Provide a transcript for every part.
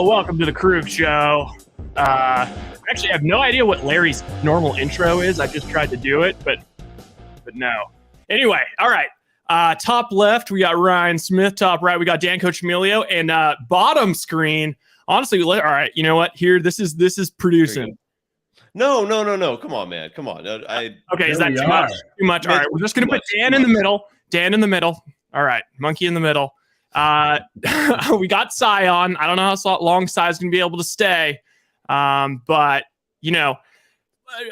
Welcome to the Krueg Show. Actually, I have no idea what Larry's normal intro is. I just tried to do it, but no. Anyway, all right. Top left, we got Ryan Smith. Top right, we got Dan Coach Emilio. And bottom screen, honestly, all right, you know what? Here, this is producing. No. Come on, man. Come on. Okay, is that too much? Too much. All right, we're just going to put Dan in the middle. Dan in the middle. All right, Monkey in the middle. We got Cy on. I don't know how long Cy's going to be able to stay. But, you know,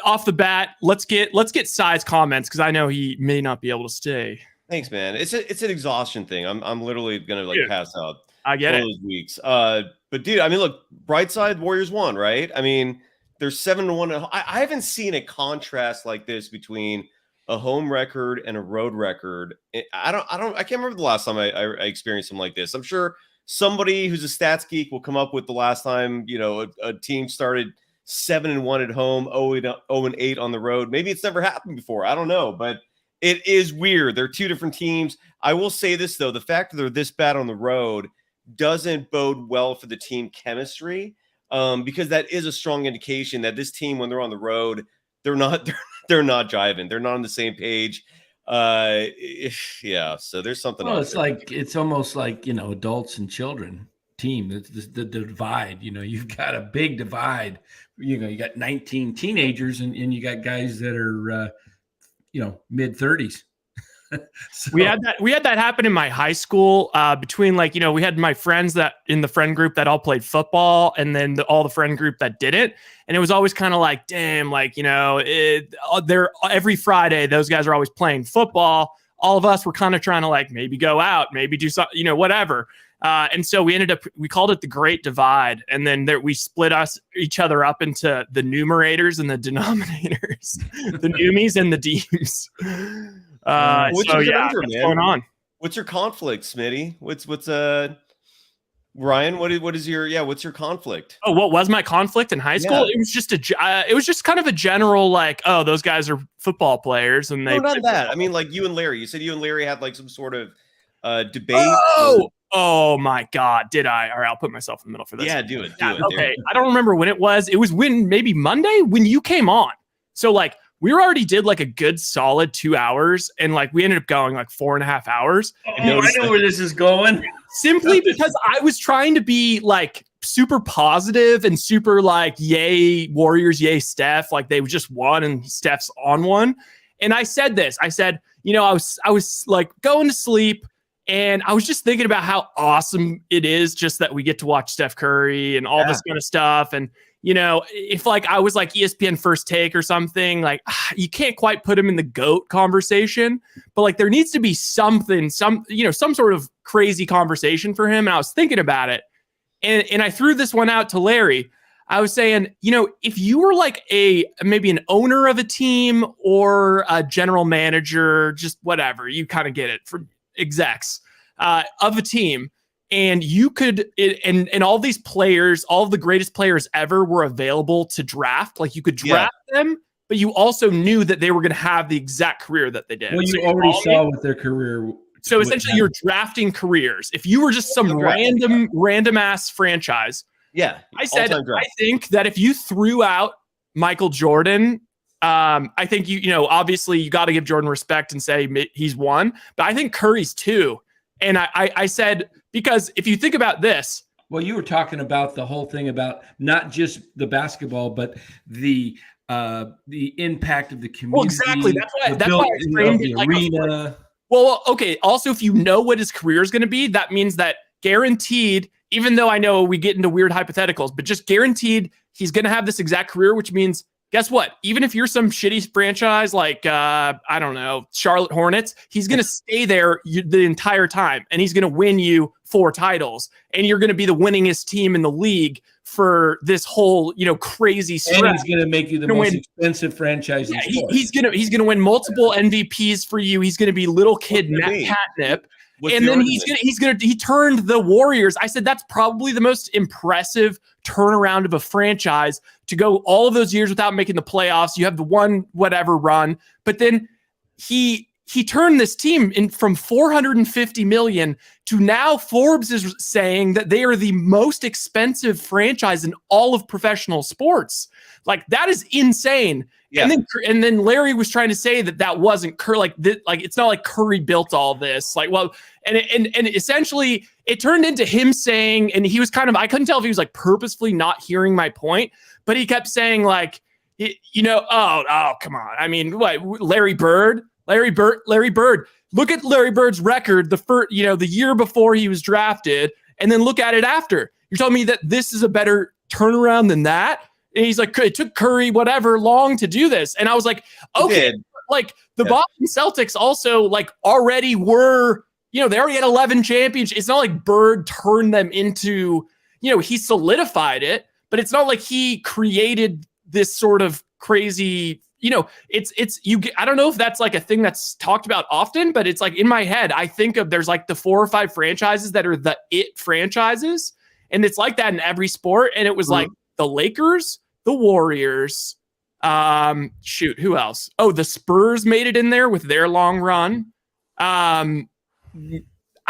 off the bat, let's get Cy's comments because I know he may not be able to stay. Thanks, man. It's an exhaustion thing. I'm literally going to pass out. I get it. Those weeks. But dude, I mean, look, bright side, Warriors won, right? I mean, they're 7-1. I haven't seen a contrast like this between a home record and a road record. I can't remember the last time I experienced something like this. I'm sure somebody who's a stats geek will come up with the last time, you know, a team started 7-1 at home, 0-8 on the road. Maybe it's never happened before. I don't know, but it is weird. They're two different teams. I will say this though, the fact that they're this bad on the road doesn't bode well for the team chemistry, because that is a strong indication that this team, when they're on the road, they're not jiving. They're not on the same page. Yeah. So there's something. Well, it's almost like, you know, adults and children team. The divide. You know, you've got a big divide. You know, you got 19 teenagers and you got guys that are, you know, mid-30s. So. We had that happen in my high school, between, like, you know, we had my friends that in the friend group that all played football, and then all the friend group that didn't. And it was always kind of like, damn, like, you know, they're every Friday, those guys are always playing football. All of us were kind of trying to, like, maybe go out, maybe do something, you know, whatever. And so we called it the Great Divide. And then we split each other up into the numerators and the denominators, the Noomies and the Deems. What's going on? What's your conflict, Smitty? What's Ryan? What's your conflict? Oh, what was my conflict in high school? Yeah. It was just kind of a general, like, oh, those guys are football players, and they. No, not that. I mean, like you and Larry. You said you and Larry had like some sort of debate. Oh my God! Did I? All right, I'll put myself in the middle for this. Yeah, do it. Okay, I don't remember when it was. It was maybe Monday when you came on. So like. We already did like a good solid 2 hours, and like we ended up going like 4.5 hours. I know where this is going. Simply because I was trying to be like super positive and super like, yay Warriors, yay Steph, like they just won and Steph's on one. And I said this, you know, I was like going to sleep, and I was just thinking about how awesome it is just that we get to watch Steph Curry and all this kind of stuff. And you know, if like I was like ESPN First Take or something, like you can't quite put him in the GOAT conversation, but like there needs to be something, some sort of crazy conversation for him. And I was thinking about it, and I threw this one out to Larry. I was saying, you know, if you were like maybe an owner of a team or a general manager, just whatever, you kind of get it, from execs of a team. And you could, and all these players, all of the greatest players ever were available to draft. Like you could draft them, but you also knew that they were going to have the exact career that they did. Well, you already saw what their career. So essentially, you're drafting careers. If you were just some random ass franchise, I think that if you threw out Michael Jordan, I think you know, obviously you got to give Jordan respect and say he's one, but I think Curry's two. And I said, because if you think about this. Well, you were talking about the whole thing about not just the basketball, but the impact of the community. Well, exactly. That's why I framed it like arena. Well, okay. Also, if you know what his career is going to be, that means that guaranteed, even though I know we get into weird hypotheticals, but just guaranteed he's going to have this exact career, which means, guess what? Even if you're some shitty franchise like, I don't know, Charlotte Hornets, he's going to stay there the entire time, and he's going to win you 4 titles, and you're going to be the winningest team in the league for this whole, you know, crazy stretch. And he's going to make you the most expensive franchise in sports. He's going to win multiple MVPs for you. He's going to be little kid catnip. And then he turned the Warriors. I said that's probably the most impressive turnaround of a franchise, to go all of those years without making the playoffs. You have the one whatever run, but then he he turned this team in from 450 million to now Forbes is saying that they are the most expensive franchise in all of professional sports. Like that is insane. Yeah. And then Larry was trying to say that wasn't Curry. Like it's not like Curry built all this. Like, well, and essentially it turned into him saying, and he was kind of, I couldn't tell if he was like purposefully not hearing my point, but he kept saying like, oh, come on. I mean, what, Larry Bird. Look at Larry Bird's record the year before he was drafted, and then look at it after. You're telling me that this is a better turnaround than that? And he's like, it took Curry whatever long to do this. And I was like, okay, like the Boston Celtics also like already were, they already had 11 championships. It's not like Bird turned them into, he solidified it, but it's not like he created this sort of crazy, I don't know if that's like a thing that's talked about often, but it's like in my head, I think of there's like the 4 or 5 franchises that are the it franchises. And it's like that in every sport. And it was like the Lakers, the Warriors, who else? Oh, the Spurs made it in there with their long run. I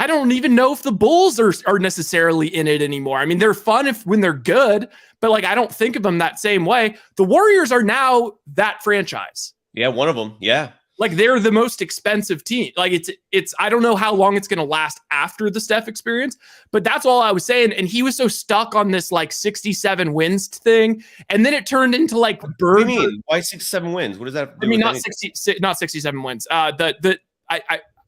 don't even know if the Bulls are necessarily in it anymore. I mean, they're fun when they're good, but like I don't think of them that same way. The Warriors are now that franchise. Yeah, one of them. Yeah. Like they're the most expensive team. Like it's I don't know how long it's going to last after the Steph experience, but that's all I was saying. And he was so stuck on this like 67 wins thing. And then it turned into like Bird. What do you mean? Why 67 wins? What does that do? I mean, not 67 wins.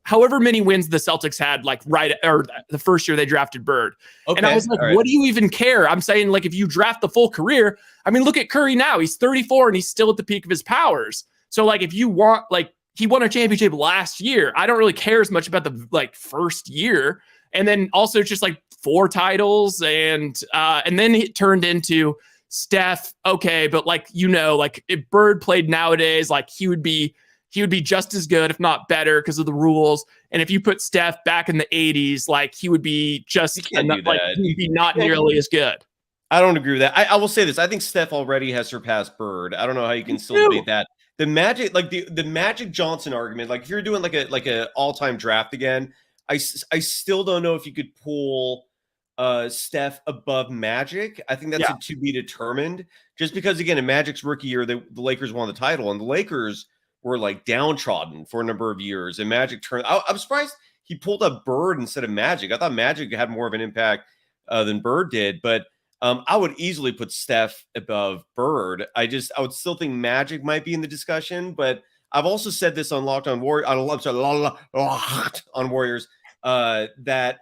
However many wins the Celtics had, like the first year they drafted Bird. Okay, and I was like, what do you even care? I'm saying like, if you draft the full career, I mean, look at Curry now, he's 34 and he's still at the peak of his powers. So like, if you want, like he won a championship last year, I don't really care as much about the like first year. And then also just like 4 titles and then it turned into Steph. Okay. But like, like if Bird played nowadays, like he would be just as good, if not better, because of the rules. And if you put Steph back in the 80s, like he would be just enough, like he'd be not nearly as good. I don't agree with that. I will say this. I think Steph already has surpassed Bird. I don't know how you can still debate that. The Magic, like the Magic Johnson argument, like if you're doing like a all-time draft again, I still don't know if you could pull Steph above Magic. I think that's a to be determined. Just because again, in Magic's rookie year, the Lakers won the title, and the Lakers were like downtrodden for a number of years, and Magic turned. I'm surprised he pulled up Bird instead of Magic. I thought Magic had more of an impact than Bird did, but I would easily put Steph above Bird. I would still think Magic might be in the discussion, but I've also said this on Locked On Warriors, on Warriors, that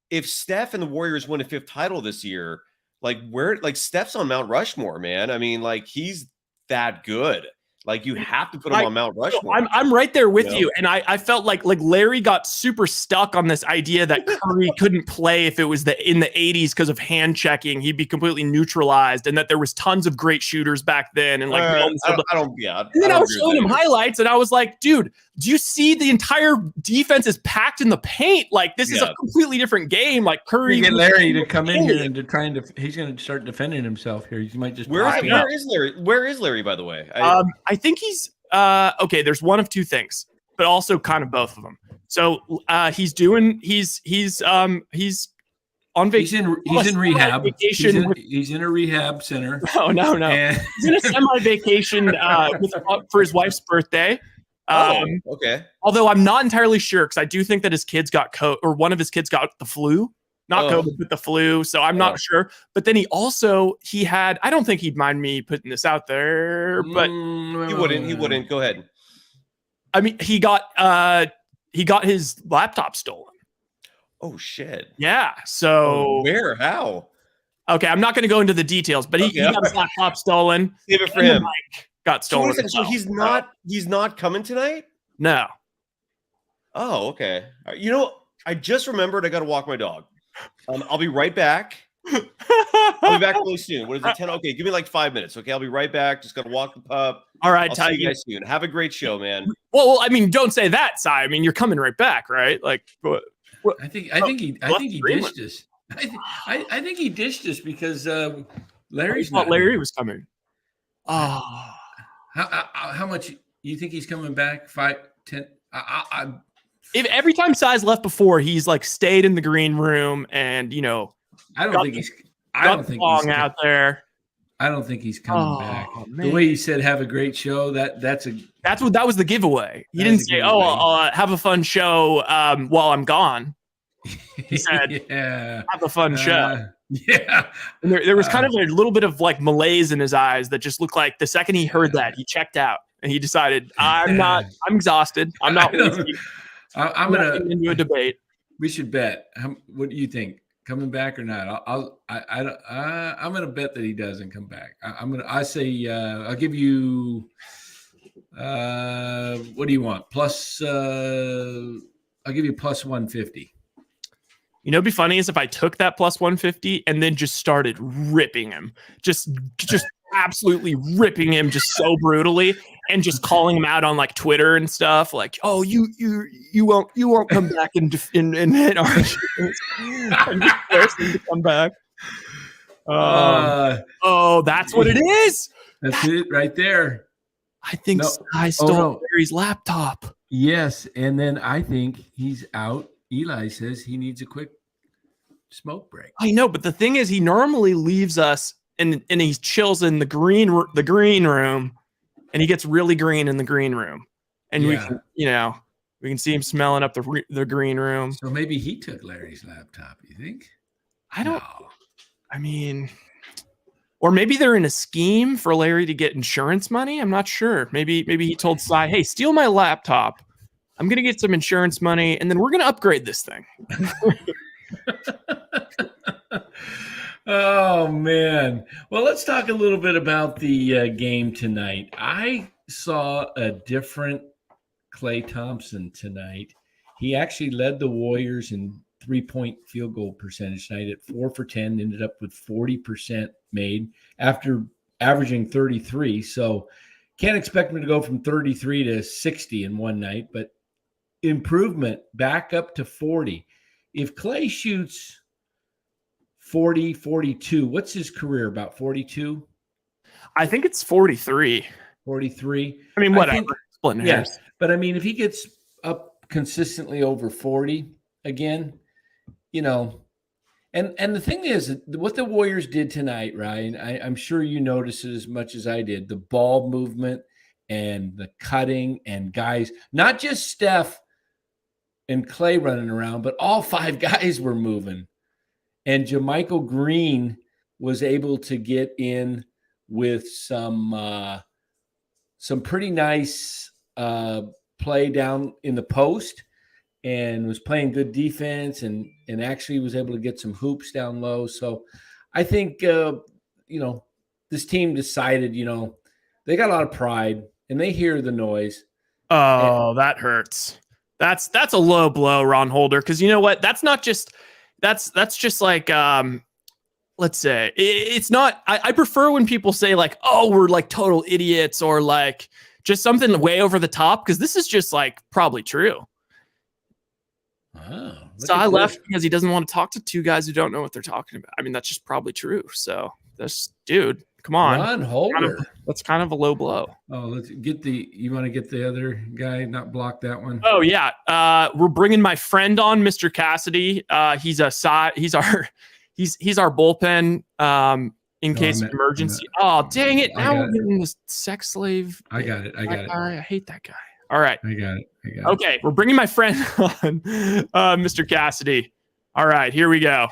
if Steph and the Warriors win a 5th title this year, like Steph's on Mount Rushmore, man. I mean, like he's that good. Like you have to put him on Mount Rushmore. I'm right there with you. And I felt like Larry got super stuck on this idea that Curry couldn't play if it was in the 80s because of hand checking. He'd be completely neutralized, and that there was tons of great shooters back then. And like, and then I was showing him highlights, and I was like, dude, do you see the entire defense is packed in the paint? Like this is a completely different game. Like Curry, get Larry to come in here and he's going to start defending himself here. He might just where is Larry? Where is Larry, by the way? I think he's okay. There's one of two things, but also kind of both of them. So he's on vacation. He's in rehab. He's in a rehab center. No. And he's in a semi-vacation for his wife's birthday. Okay. Although I'm not entirely sure, because I do think that his kids got one of his kids got the flu. Not COVID, but the flu. So I'm not sure. But then he had, I don't think he'd mind me putting this out there, but he wouldn't. Go ahead. I mean, he got his laptop stolen. Oh shit. Yeah. So where? How? Okay, I'm not going to go into the details, but he got his laptop stolen. Save it for him. Got stolen. So he's not coming tonight? No. Oh, okay. I just remembered I got to walk my dog. I'll be right back. I'll be back really soon. What is it, 10? Okay, give me like 5 minutes. Okay, I'll be right back. Just got to walk the pup. All right, I'll see you guys soon. Have a great show, man. Well, I mean, don't say that, Si. I mean, you're coming right back, right? Like, what? I think he dished us. I think he dished us because Larry's not. Larry was coming. Oh, how much you think he's coming back? 5, 10, If every time Si's left before, he's like stayed in the green room and I don't think he's out there. I don't think he's coming back. Man. The way you said "have a great show," that was the giveaway. He didn't say, "Oh, have a fun show while I'm gone." He said, "Yeah, have a fun show." Yeah, and there was kind of a little bit of like malaise in his eyes that just looked like the second he heard that, he checked out and he decided, I'm exhausted. I'm not. I'm gonna into a debate. We should bet. What do you think? Coming back or not? I'm gonna bet that he doesn't come back. I say I'll give you. What do you want? Plus, I'll give you plus 150. It'd be funny is if I took that plus 150 and then just started ripping him, just absolutely ripping him just so brutally and just calling him out on like Twitter and stuff like, oh, you won't come back and hit our and just force him to come back. That's what it is. That's it right there. I think I stole Larry's laptop. Yes, and then I think he's out. Eli says he needs a quick smoke break. I know, but the thing is, he normally leaves us and he chills in the green room, and he gets really green in the green room, and we can see him smelling up the green room. So maybe he took Larry's laptop. You think? I don't. No. I mean, or maybe they're in a scheme for Larry to get insurance money. I'm not sure. Maybe he told Si, "Hey, steal my laptop. I'm going to get some insurance money, and then we're going to upgrade this thing." Oh, man. Well, let's talk a little bit about the game tonight. I saw a different Klay Thompson tonight. He actually led the Warriors in three-point field goal percentage tonight at 4 for 10, ended up with 40% made after averaging 33. So can't expect him to go from 33 to 60 in one night, but improvement back up to 40. If Klay shoots 40, 42, what's his career, about 42? I think it's 43. 43. I mean, whatever. Splitting hairs. Yeah, but I mean, if he gets up consistently over 40 again, and the thing is, what the Warriors did tonight, Ryan, I'm sure you noticed it as much as I did, the ball movement and the cutting and guys, not just Steph and Klay running around, but all five guys were moving. And JaMychal Green was able to get in with some pretty nice play down in the post and was playing good defense and actually was able to get some hoops down low. So I think, this team decided, they got a lot of pride and they hear the noise. Oh, that hurts. That's a low blow, Ron Holder, because you know what? That's just like let's say it's not. I prefer when people say like, oh, we're like total idiots or like just something way over the top, because this is just like probably true. Oh, so I left because he doesn't want to talk to two guys who don't know what they're talking about. I mean, that's just probably true. So that's, dude, come on. Ron Holder. That's kind of a low blow. Oh, you want to get the other guy, not block that one? Oh yeah. We're bringing my friend on, Mr. Cassidy. He's our bullpen in case of emergency. Dang it. Now we're getting this sex slave. I got it. I hate that guy. All right. I got it. Okay. We're bringing my friend on, Mr. Cassidy. All right, here we go.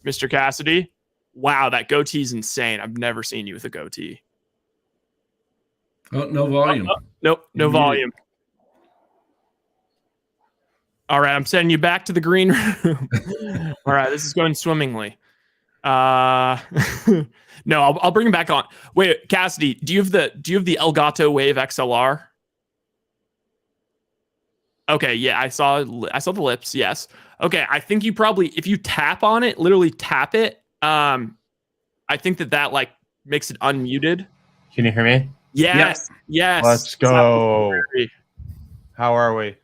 Mr. Cassidy. Wow, that goatee's insane. I've never seen you with a goatee. Oh, no volume. Nope, no volume. All right, I'm sending you back to the green room. All right, this is going swimmingly. No, I'll bring him back on. Wait, Cassidy, do you have the Elgato Wave XLR? Okay, yeah, I saw the lips. Yes. Okay, I think you probably, if you tap on it, literally tap it. I think that like makes it unmuted. Can you hear me? Yes. Yes. Let's go. How are we?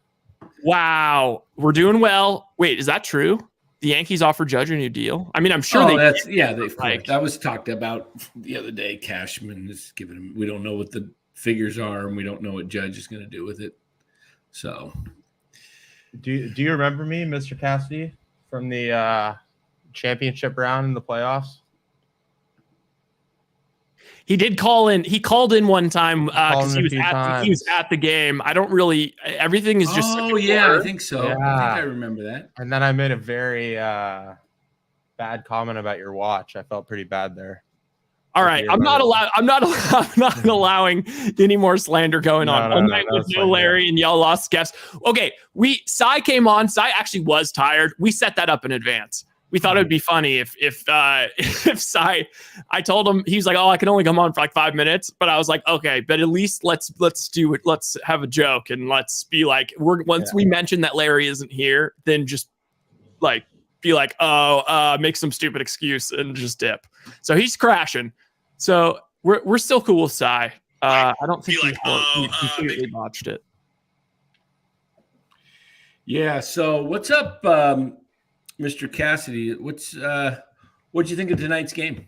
Wow, we're doing well. Wait, is that true? The Yankees offered Judge a new deal. I mean, I'm sure that was talked about the other day. Cashman is giving him. We don't know what the figures are, and we don't know what Judge is going to do with it. So, Do you remember me, Mr. Cassidy, from the championship round in the playoffs? He did call in. He called in one time because Called in he was at the game. I don't really. Everything is just. oh yeah, I think so. Yeah. I think I remember that. And then I made a very bad comment about your watch. I felt pretty bad there. All right, I'm not allowing any more slander going on. One night with no Larry and y'all lost guests. Okay, Cy came on. Cy actually was tired. We set that up in advance. We thought it would be funny if Cy, I told him, he was like, oh, I can only come on for like 5 minutes. But I was like, okay, but at least let's do it. Let's have a joke and let's be like, once we mention that Larry isn't here, then just like be like, make some stupid excuse and just dip. So he's crashing. So we're still cool with Cy. I don't think he completely botched it. Yeah. So what's up, Mr. Cassidy? What'd you think of tonight's game?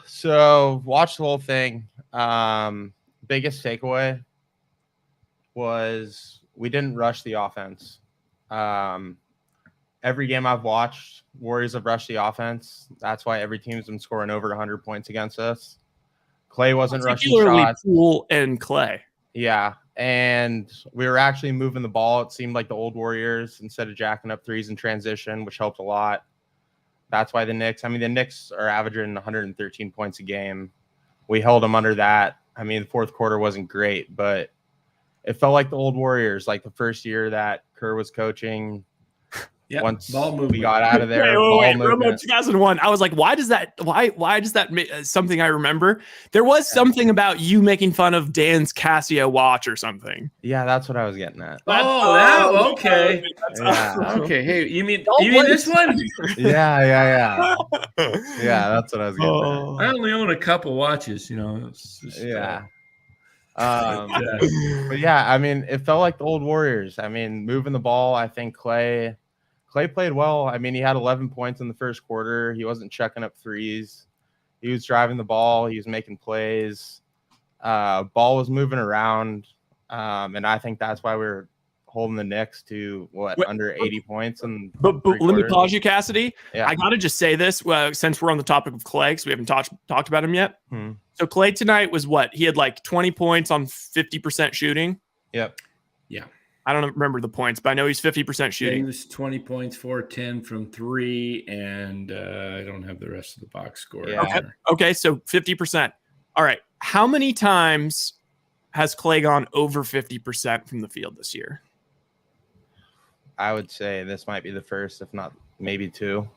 So watched the whole thing. Biggest takeaway was we didn't rush the offense. Every game I've watched, Warriors have rushed the offense. That's why every team's been scoring over 100 points against us. Klay wasn't rushing shots. Poole and Klay. Yeah, and we were actually moving the ball. It seemed like the old Warriors instead of jacking up threes in transition, which helped a lot. That's why the Knicks are averaging 113 points a game. We held them under that. I mean, the fourth quarter wasn't great, but it felt like the old Warriors, like the first year that Kerr was coaching. Yep. Once ball movement. we got out of there, wait, Romo 2001. I was like, why does that something I remember? There was something about you making fun of Dan's Casio watch or something. Yeah, that's what I was getting at. Okay. Yeah. Okay. Hey, you mean this one? Yeah. Yeah, that's what I was getting I only own a couple watches, It's just, at. But yeah, I mean, it felt like the old Warriors. I mean, moving the ball, I think Klay played well. I mean, he had 11 points in the first quarter. He wasn't chucking up threes. He was driving the ball. He was making plays. Ball was moving around. And I think that's why we were holding the Knicks to under 80 points. But let me pause you, Cassidy. Yeah. I got to just say this since we're on the topic of Klay, because we haven't talked about him yet. So Klay tonight was what? He had like 20 points on 50% shooting. Yep. Yeah. I don't remember the points, but I know he's 50% shooting. He was 20 points, 4-10 from 3, and I don't have the rest of the box score. Yeah. Okay, so 50%. All right. How many times has Klay gone over 50% from the field this year? I would say this might be the first, if not maybe 2.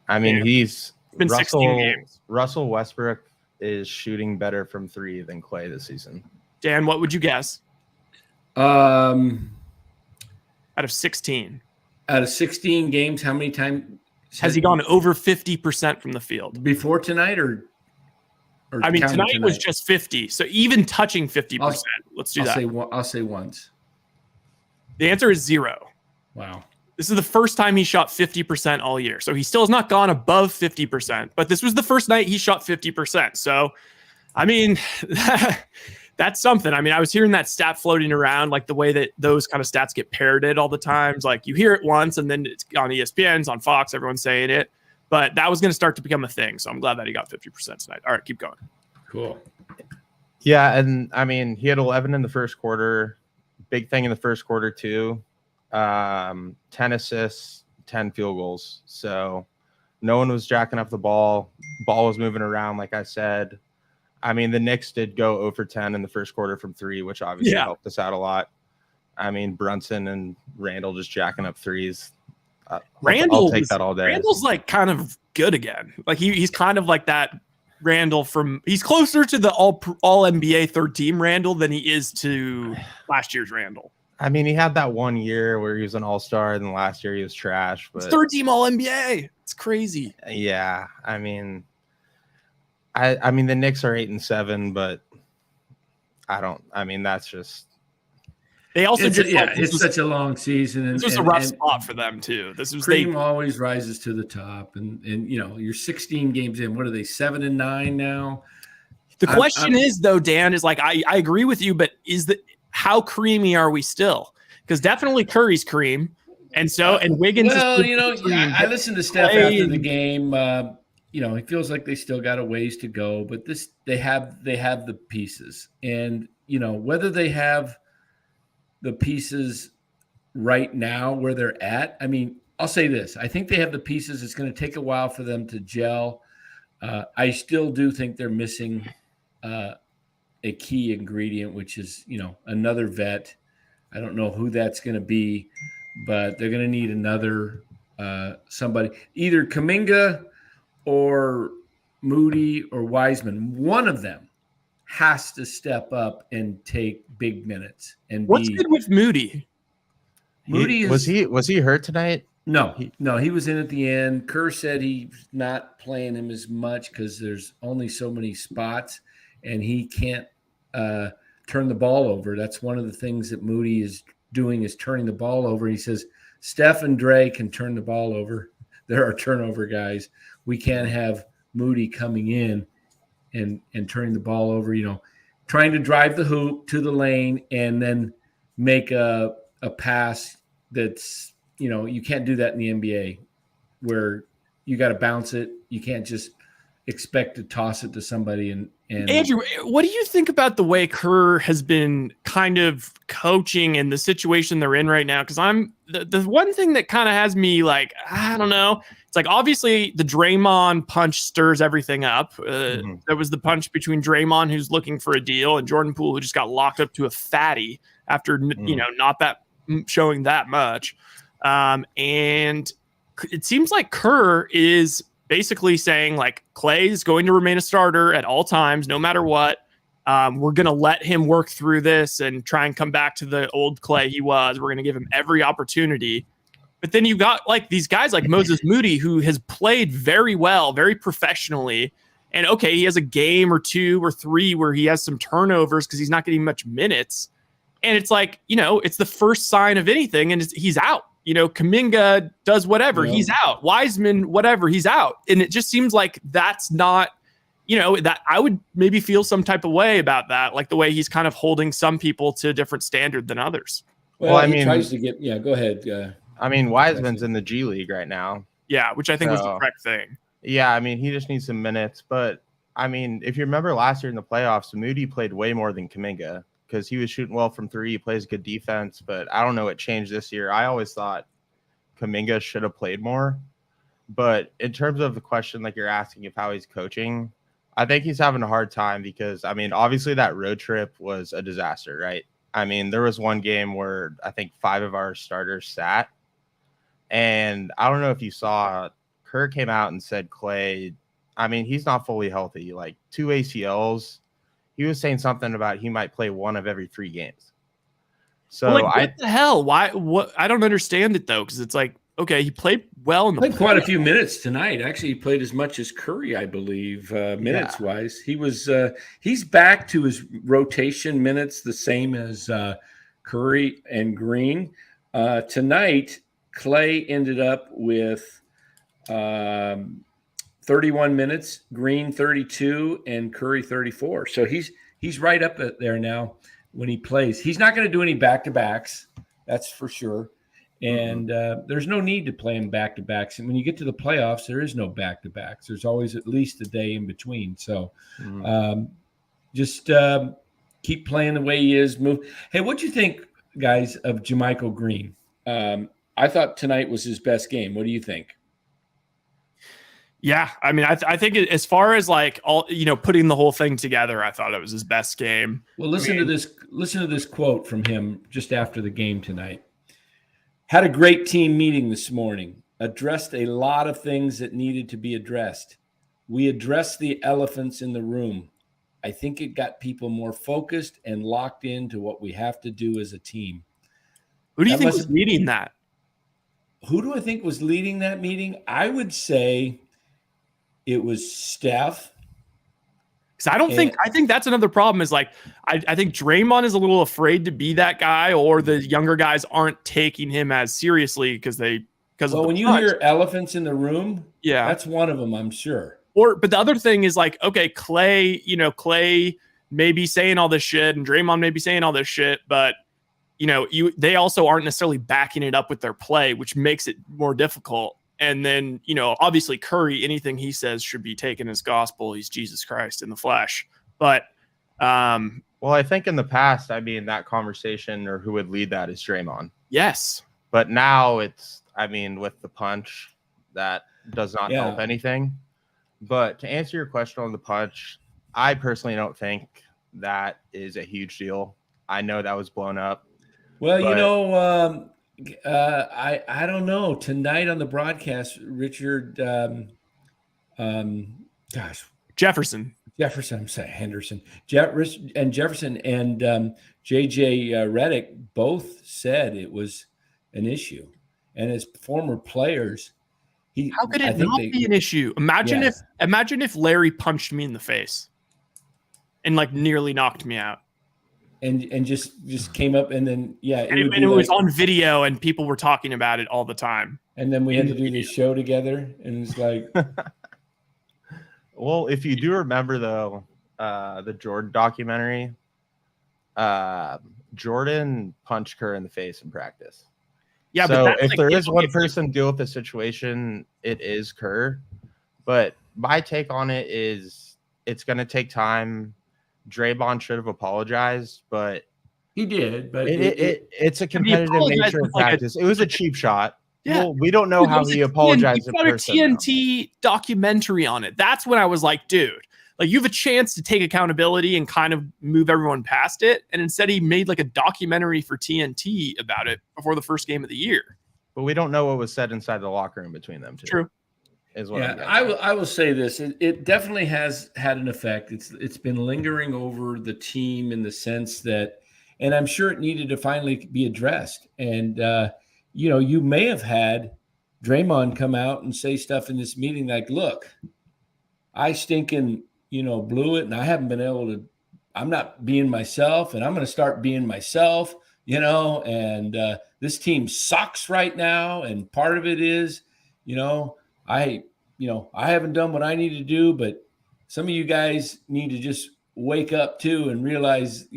I mean, it's been 16 games. Russell Westbrook is shooting better from 3 than Klay this season. Dan, what would you guess? Out of 16. Out of 16 games, how many times has he gone over 50% from the field? Before tonight or I mean, tonight was just 50. So even touching 50%. Let's do that. I'll say once. The answer is 0. Wow. This is the first time he shot 50% all year. So he still has not gone above 50%, but this was the first night he shot 50%. So, I mean, that's something. I mean, I was hearing that stat floating around, like the way that those kind of stats get parroted all the times. Like you hear it once and then it's on ESPN, it's on Fox, everyone's saying it. But that was going to start to become a thing. So I'm glad that he got 50% tonight. All right, keep going. Cool. Yeah, and I mean, he had 11 in the first quarter. Big thing in the first quarter, too. 10 assists, 10 field goals. So no one was jacking up the ball. Ball was moving around, like I said. I mean, the Knicks did go 0 for 10 in the first quarter from 3, which obviously helped us out a lot. I mean, Brunson and Randall just jacking up threes. I'll take that all day. Randall's like kind of good again. Like he's kind of like that Randall he's closer to the all NBA third team Randall than he is to last year's Randall. I mean, he had that 1 year where he was an all-star, and last year he was trash. But it's third team all NBA. It's crazy. Yeah, I mean, I mean the Knicks are 8-7, but I mean, that's just. They also it's such a long season. And, this was a rough spot for them too. This was cream always rises to the top, and you're 16 games in. What are they, 7-9 now? The question is though, Dan, is like I agree with you, but how creamy are we still? Because definitely Curry's cream. And Wiggins. Well, I listened to Steph after the game. He feels like they still got a ways to go, but they have the pieces, and whether they have the pieces right now where they're at. I mean, I'll say this: I think they have the pieces. It's going to take a while for them to gel. I still do think they're missing a key ingredient, which is another vet. I don't know who that's going to be, but they're going to need another somebody, either Kuminga or Moody or Wiseman. One of them has to step up and take big minutes. And what's good with Moody? Was he hurt tonight? No, he was in at the end. Kerr said he's not playing him as much because there's only so many spots, and he can't turn the ball over. That's one of the things that Moody is doing, is turning the ball over. He says Steph and Dre can turn the ball over. They're our turnover guys. We can't have Moody coming in and turning the ball over, trying to drive the hoop to the lane and then make a pass that's, you can't do that in the NBA, where you got to bounce it. You can't just expect to toss it to somebody. And Andrew, what do you think about the way Kerr has been kind of coaching and the situation they're in right now? Because the one thing that kind of has me like, I don't know. It's like, obviously the Draymond punch stirs everything up. There was the punch between Draymond, who's looking for a deal, and Jordan Poole, who just got locked up to a fatty after, not that showing that much. And it seems like Kerr is basically saying, like, Klay is going to remain a starter at all times, no matter what. We're going to let him work through this and try and come back to the old Klay he was. We're going to give him every opportunity. But then you got like these guys like Moses Moody, who has played very well, very professionally. And okay, he has a game or 2 or 3 where he has some turnovers because he's not getting much minutes. And it's like, it's the first sign of anything, and he's out. Kuminga does whatever, he's out. Wiseman, whatever, he's out. And it just seems like that's not, that I would maybe feel some type of way about that, like the way he's kind of holding some people to a different standard than others. Well, I mean, tries to get, go ahead. Wiseman's in the G League right now. Yeah, which I think was the correct thing. Yeah, he just needs some minutes. But, if you remember last year in the playoffs, Moody played way more than Kuminga because he was shooting well from 3. He plays good defense. But I don't know what changed this year. I always thought Kuminga should have played more. But in terms of the question like you're asking of how he's coaching, I think he's having a hard time because, obviously that road trip was a disaster, right? There was one game where I think 5 of our starters sat. And I don't know if you saw, Kerr came out and said Klay, he's not fully healthy, like 2 ACLs. He was saying something about he might play 1 of every 3 games. So what the hell? Why? What? I don't understand it though, because it's like, okay, he played well in the played quite a few minutes tonight. Actually, he played as much as Curry, I believe, minutes wise. He was he's back to his rotation minutes, the same as Curry and Green. Tonight, Klay ended up with 31 minutes, Green 32, and Curry 34. So he's right up there now when he plays. He's not going to do any back-to-backs, that's for sure. And there's no need to play him back-to-backs. And when you get to the playoffs, there is no back-to-backs. There's always at least a day in between. So just keep playing the way he is. Hey, what'd you think, guys, of JaMychal Green? I thought tonight was his best game. What do you think? Yeah, I think as far as like all putting the whole thing together, I thought it was his best game. Well, listen to this. Listen to this quote from him just after the game tonight. Had a great team meeting this morning. Addressed a lot of things that needed to be addressed. We addressed the elephants in the room. I think it got people more focused and locked into what we have to do as a team. Who do you think was leading that? Who do I think was leading that meeting? I would say it was Steph. Because I think that's another problem is like, I think Draymond is a little afraid to be that guy, or the younger guys aren't taking him as seriously when you hear elephants in the room, yeah, that's one of them, I'm sure. But the other thing is like, okay, Klay may be saying all this shit and Draymond may be saying all this shit, but they also aren't necessarily backing it up with their play, which makes it more difficult. And then, obviously Curry, anything he says should be taken as gospel. He's Jesus Christ in the flesh. But, well, I think in the past, that conversation or who would lead that is Draymond. Yes. But now it's, with the punch, that does not help anything. But to answer your question on the punch, I personally don't think that is a huge deal. I know that was blown up. Well, I don't know. Tonight on the broadcast, Richard, Jefferson. I'm saying Henderson, Jefferson and JJ Redick both said it was an issue, and as former players, how could it not be an issue? Imagine if Larry punched me in the face and nearly knocked me out. And just came up and then it was on video and people were talking about it all the time. And then we had to do this show together and it's like well, if you do remember though, the Jordan documentary, Jordan punched Kerr in the face in practice. Yeah, so but if there is one person deal with the situation, it is Kerr. But my take on it is it's going to take time. Draymond should have apologized, but he did. But it's a competitive nature of practice. It was a cheap shot. Yeah, well, we don't know how he apologized. You've got a TNT documentary on it. That's when I was like, dude, you have a chance to take accountability and kind of move everyone past it. And instead, he made a documentary for TNT about it before the first game of the year. But we don't know what was said inside the locker room between them two. True. I will say this. It definitely has had an effect. It's been lingering over the team in the sense that, and I'm sure it needed to finally be addressed. And, you may have had Draymond come out and say stuff in this meeting like, look, I stinking, blew it and I haven't been able to, I'm not being myself and I'm going to start being myself, and this team sucks right now. And part of it is, I haven't done what I need to do, but some of you guys need to just wake up too and realize,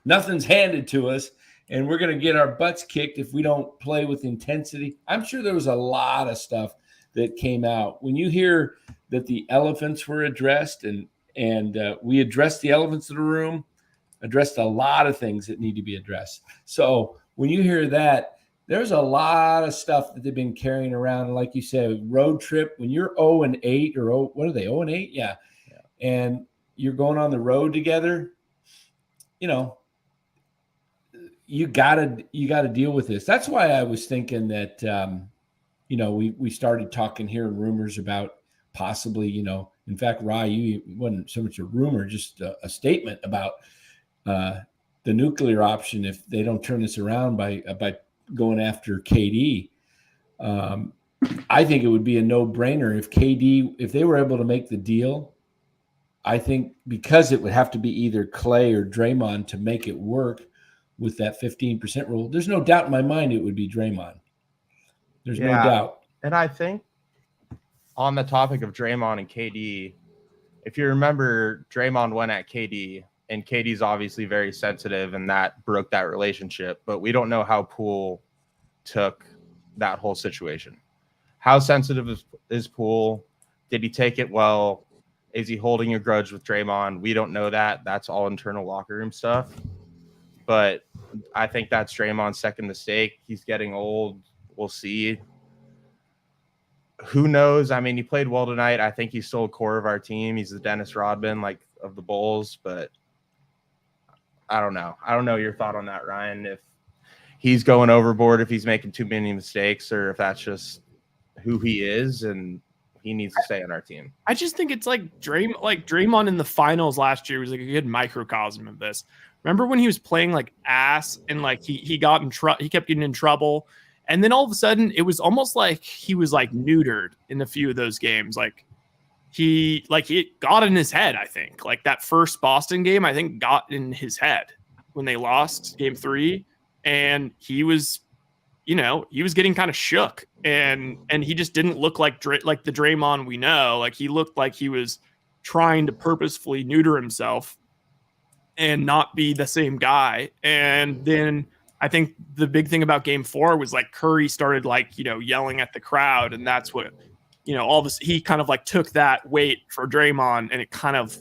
nothing's handed to us and we're going to get our butts kicked if we don't play with intensity. I'm sure there was a lot of stuff that came out. When you hear that the elephants were addressed and we addressed the elephants in the room, addressed a lot of things that need to be addressed. So when you hear that, there's a lot of stuff that they've been carrying around. Like you said, road trip, when you're 0-8 or what are they, 0-8? Yeah. And you're going on the road together, you gotta deal with this. That's why I was thinking that, we started talking here in rumors about possibly, in fact, Rye, it wasn't so much a rumor, just a statement about the nuclear option if they don't turn this around by going after KD. I think it would be a no-brainer if they were able to make the deal. I think because it would have to be either Klay or Draymond to make it work with that 15% rule. There's no doubt in my mind it would be Draymond. There's no doubt. And I think on the topic of Draymond and KD, if you remember, Draymond went at KD, and KD's obviously very sensitive, and that broke that relationship. But we don't know how Poole took that whole situation. How sensitive is Poole? Did he take it well? Is he holding a grudge with Draymond? We don't know that. That's all internal locker room stuff. But I think that's Draymond's second mistake. He's getting old. We'll see. Who knows? He played well tonight. I think he's still a core of our team. He's the Dennis Rodman, of the Bulls, but I don't know. I don't know your thought on that, Ryan, if he's going overboard, if he's making too many mistakes, or if that's just who he is and he needs to stay on our team. I just think it's Draymond in the finals last year was a good microcosm of this. Remember when he was playing ass and he got in trouble, he kept getting in trouble. And then all of a sudden it was almost like he was neutered in a few of those games. It got in his head, I think. That first Boston game, I think got in his head when they lost game 3. And he was, he was getting kind of shook. And he just didn't look like the Draymond we know. He looked like he was trying to purposefully neuter himself. and not be the same guy. And then I think the big thing about game 4 was like Curry started like, yelling at the crowd. And that's what, all this, he kind of like took that weight for Draymond, and it kind of,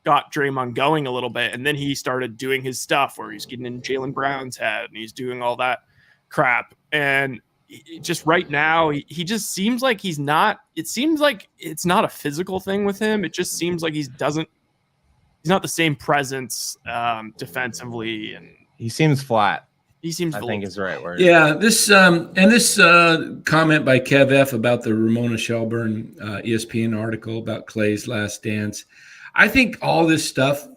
got Draymond going a little bit. And then he started doing his stuff where he's getting in Jaylen Brown's head and he's doing all that crap. And just right now, he just seems like he's not, it seems like it's not a physical thing with him. It just seems like he's not the same presence defensively. And he seems flat. He seems, I think is the right word. Yeah. This comment by Kev F about the Ramona Shelburne ESPN article about Klay's last dance. I think all this stuff,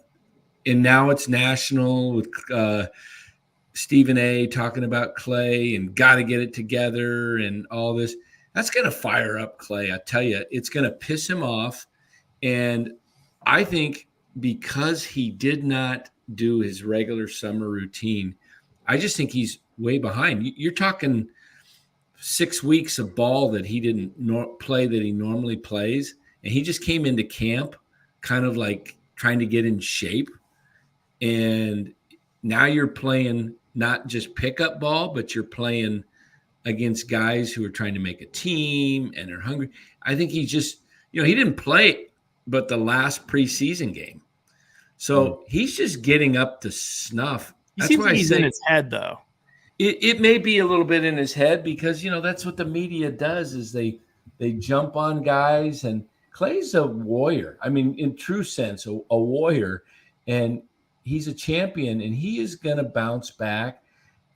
and now it's national with Stephen A. talking about Klay and got to get it together and all this. That's going to fire up Klay. I tell you, it's going to piss him off. And I think because he did not do his regular summer routine, I just think he's way behind. You're talking 6 weeks of ball that he didn't play that he normally plays. And he just came into camp kind of like trying to get in shape. And now you're playing not just pickup ball, but you're playing against guys who are trying to make a team and are hungry. I think he's just, he didn't play but the last preseason game. So he's just getting up to snuff. He seems like he's in his head, though. It may be a little bit in his head because, that's what the media does is they jump on guys. And Klay's a warrior. I mean, in true sense, a warrior. And he's a champion, and he is going to bounce back.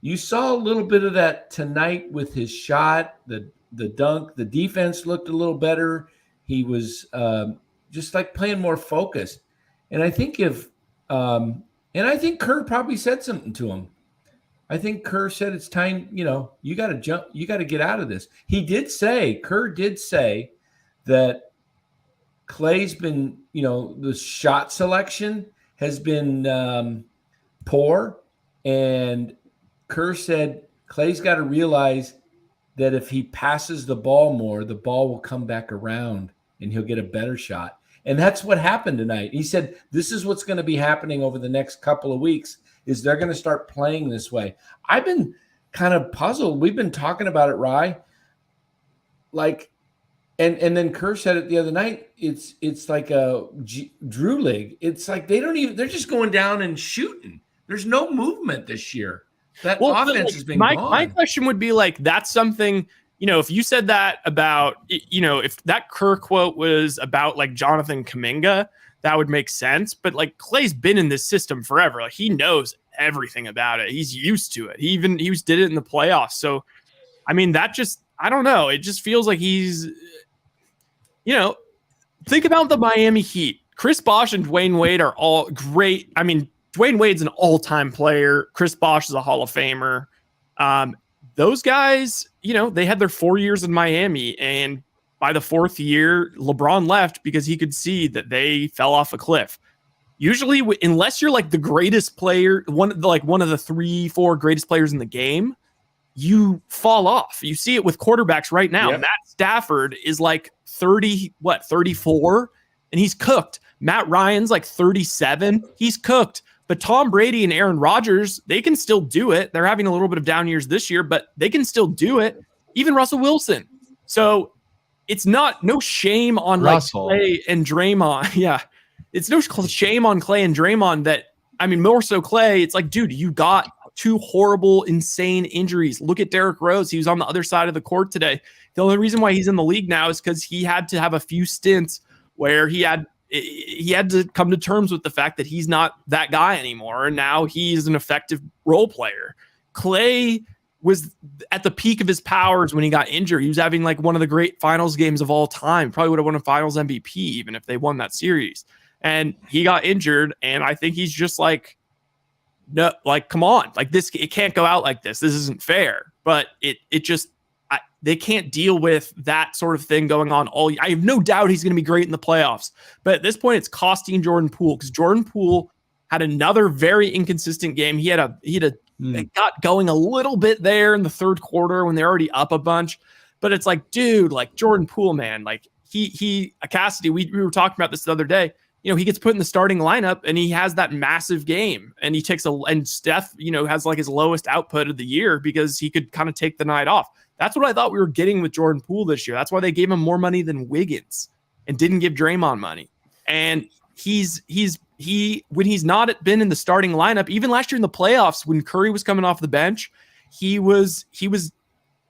You saw a little bit of that tonight with his shot, the dunk. The defense looked a little better. He was just like playing more focused. And I think I think Kerr probably said something to him. I think Kerr said it's time, you got to jump, you got to get out of this. Kerr did say that Klay's been, the shot selection has been poor. And Kerr said Klay's got to realize that if he passes the ball more, the ball will come back around and he'll get a better shot. And that's what happened tonight. He said, this is what's going to be happening over the next couple of weeks is they're going to start playing this way. I've been kind of puzzled. We've been talking about it, Rye. Like, and then Kerr said it the other night. It's like a Drew League. It's like they're just going down and shooting. There's no movement this year. That offense has been gone. My question would be like, that's something, if you said that about, if that Kerr quote was about like Jonathan Kuminga, that would make sense. But like Klay's been in this system forever. Like he knows everything about it. He's used to it. He did it in the playoffs. So, I mean, I don't know. It just feels like he's, think about the Miami Heat. Chris Bosh and Dwayne Wade are all great. I mean, Dwayne Wade's an all-time player. Chris Bosh is a Hall of Famer. Those guys, they had their 4 years in Miami, and by the fourth year, LeBron left because he could see that they fell off a cliff. Usually, unless you're like the greatest player, one of the 3-4 greatest players in the game, you fall off. You see it with quarterbacks right now. Yep. Matt Stafford is like 34, and he's cooked. Matt Ryan's like 37. He's cooked. But Tom Brady and Aaron Rodgers, they can still do it. They're having a little bit of down years this year, but they can still do it. Even Russell Wilson. So it's no shame on Russell. Like Klay and Draymond. Yeah. It's no shame on Klay and Draymond that, I mean, more so Klay. It's like, dude, you got two horrible, insane injuries. Look at Derrick Rose. He was on the other side of the court today. The only reason why he's in the league now is because he had to have a few stints where he had to come to terms with the fact that he's not that guy anymore. And now he's an effective role player. Klay was at the peak of his powers when he got injured. He was having like one of the great finals games of all time. Probably would have won a finals MVP even if they won that series. And he got injured. And I think he's just like, no, like, come on, like this, it can't go out like this. This isn't fair. But they can't deal with that sort of thing going on I have no doubt he's going to be great in the playoffs. But at this point, it's costing Jordan Poole because Jordan Poole had another very inconsistent game. He got going a little bit there in the third quarter when they're already up a bunch. But it's like, dude, like Jordan Poole, man, like Cassidy, we were talking about this the other day. he gets put in the starting lineup and he has that massive game and he takes and Steph, has like his lowest output of the year because he could kind of take the night off. That's what I thought we were getting with Jordan Poole this year. That's why they gave him more money than Wiggins and didn't give Draymond money. And when he's not been in the starting lineup, even last year in the playoffs, when Curry was coming off the bench, he was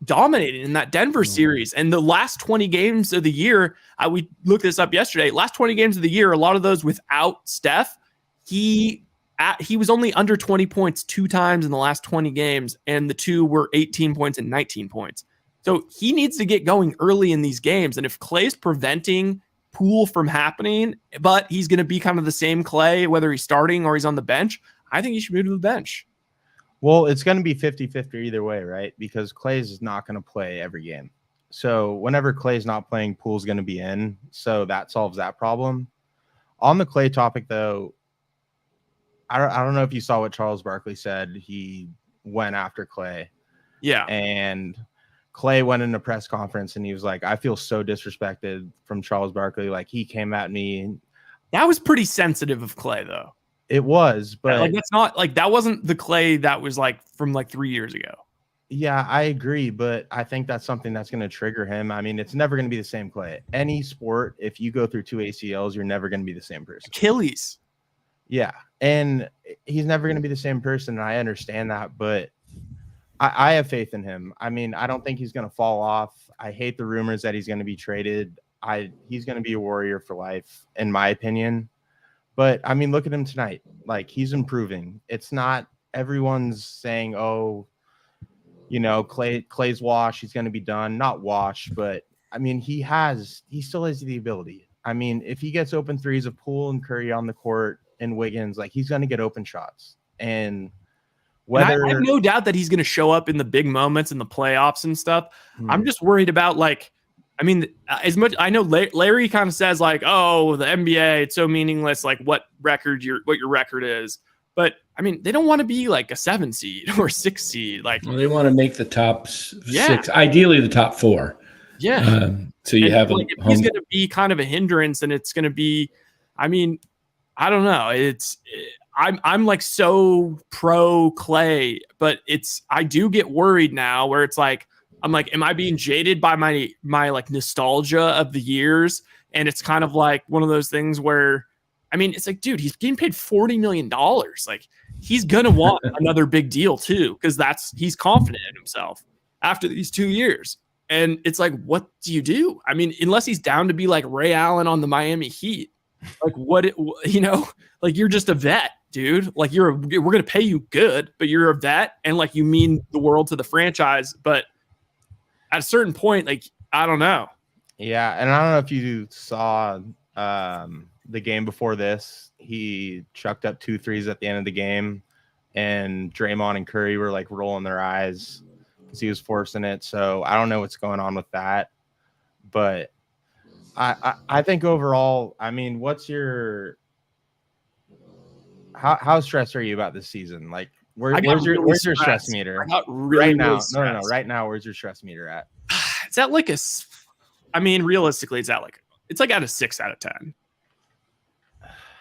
dominating in that Denver series. And the last 20 games of the year, we looked this up yesterday, last 20 games of the year, a lot of those without Steph, he was only under 20 points 2 times in the last 20 games, and the 2 were 18 points and 19 points. So he needs to get going early in these games. And if Klay's preventing Poole from happening, but he's going to be kind of the same Klay, whether he's starting or he's on the bench, I think he should move to the bench. Well, it's going to be 50-50 either way, right? Because Klay's not going to play every game. So whenever Klay's not playing, Poole's going to be in. So that solves that problem. On the Klay topic, though, I don't know if you saw what Charles Barkley said. He went after Klay. Yeah. And Klay went in a press conference and he was like, I feel so disrespected from Charles Barkley. Like, he came at me. That was pretty sensitive of Klay, though. It was, but like, that's not like, that wasn't the Klay that was like from like 3 years ago. Yeah, I agree, but I think that's something that's going to trigger him. I mean, it's never going to be the same Klay. Any sport, if you go through 2 ACLs, you're never going to be the same person. Achilles. Yeah, and he's never going to be the same person, and I understand that, but I have faith in him. I mean, I don't think he's going to fall off. I hate the rumors that he's going to be traded. He's going to be a Warrior for life, in my opinion. But, I mean, look at him tonight. Like, he's improving. It's not everyone's saying, oh, Klay's washed. He's going to be done. Not washed, but, I mean, he still has the ability. I mean, if he gets open threes of Poole and Curry on the court and Wiggins, like, he's going to get open shots. And whether I have no doubt that he's going to show up in the big moments in the playoffs and stuff. I'm just worried about, like, I mean, as much I know Larry kind of says like, oh, the NBA, it's so meaningless, like what your record is. But I mean, they don't want to be like a 7 seed or 6 seed. Like, well, they want to make the top 6, ideally the top 4. Yeah. So you have like, he's going to be kind of a hindrance, and it's going to be, I mean, I don't know. I'm like so pro Klay, but I do get worried now where it's like, I'm like, am I being jaded by my like nostalgia of the years? And it's kind of like one of those things where, I mean, it's like, dude, he's getting paid $40 million. Like, he's going to want another big deal too, because he's confident in himself after these 2 years. And it's like, what do you do? I mean, unless he's down to be like Ray Allen on the Miami Heat, like like you're just a vet, dude. Like we're going to pay you good, but you're a vet and like you mean the world to the franchise. But at a certain point, like, I don't know. Yeah, and I don't know if you saw the game before this. He chucked up 2 threes at the end of the game, and Draymond and Curry were like rolling their eyes because he was forcing it. So I don't know what's going on with that. But I think overall, I mean, how stressed are you about this season? Like, where's your stress meter? I got really, right now. really stressed. No. Right now, where's your stress meter at? It's at like realistically, it's like at a 6 out of 10,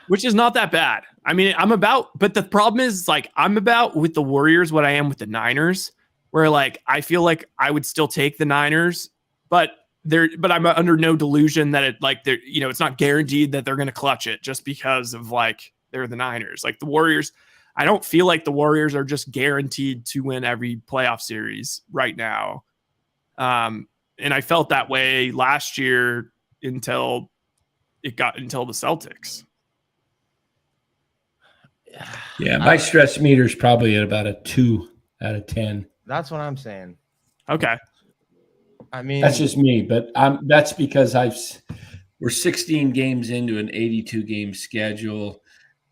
which is not that bad. I mean, but the problem is like, I'm about with the Warriors what I am with the Niners, where like, I feel like I would still take the Niners, but I'm under no delusion that it's not guaranteed that they're going to clutch it just because of like, they're the Niners. Like the Warriors, I don't feel like the Warriors are just guaranteed to win every playoff series right now. And I felt that way last year until the Celtics. Yeah, my stress meter is probably at about a 2 out of 10. That's what I'm saying. Okay. I mean, that's just me, but that's because we're 16 games into an 82 game schedule.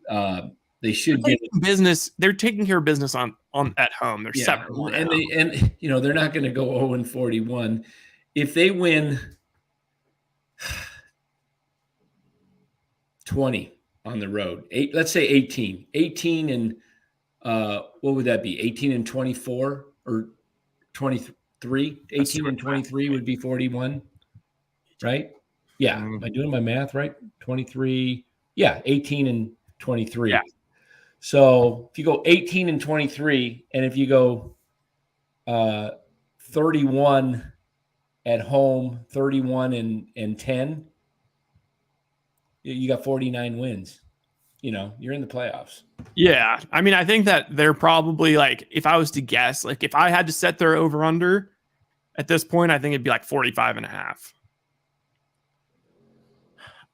They should get business. They're taking care of business on at home. They're 7-1, and they're not going to go 0-41 if they win 20 on the road. Let's say 18 and what would that be? 18 and 24 or 23? 18 and 23 would be 41, right? Yeah. Am I doing my math right? 23 Yeah, 18 and 23. Yeah. So if you go 18 and 23, and if you go 31 at home, 31 and 10, you got 49 wins. You're in the playoffs. Yeah. I mean, I think that they're probably like, if I was to guess, like if I had to set their over under at this point, I think it'd be like 45 and a half.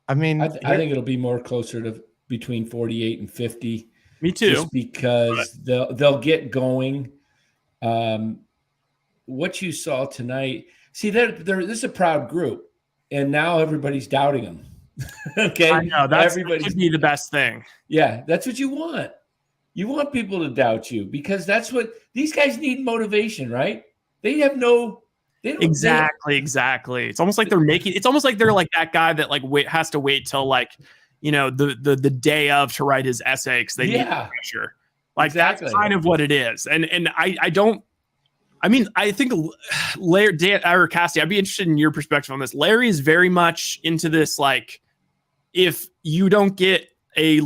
I mean, I think it'll be more closer to between 48 and 50. Me too. Just because they'll get going. What you saw tonight, see, this is a proud group, and now everybody's doubting them. Okay, I know that should be the best thing. Yeah, that's what you want. You want people to doubt you because that's what these guys need, motivation, right? They have no. They don't, Exactly. It's almost like it's almost like they're like that guy that like has to wait till like, the day of to write his essay because they need pressure. Like exactly. That's kind of what it is. And I think Larry or Cassie, I'd be interested in your perspective on this. Larry is very much into this, like, if you don't get a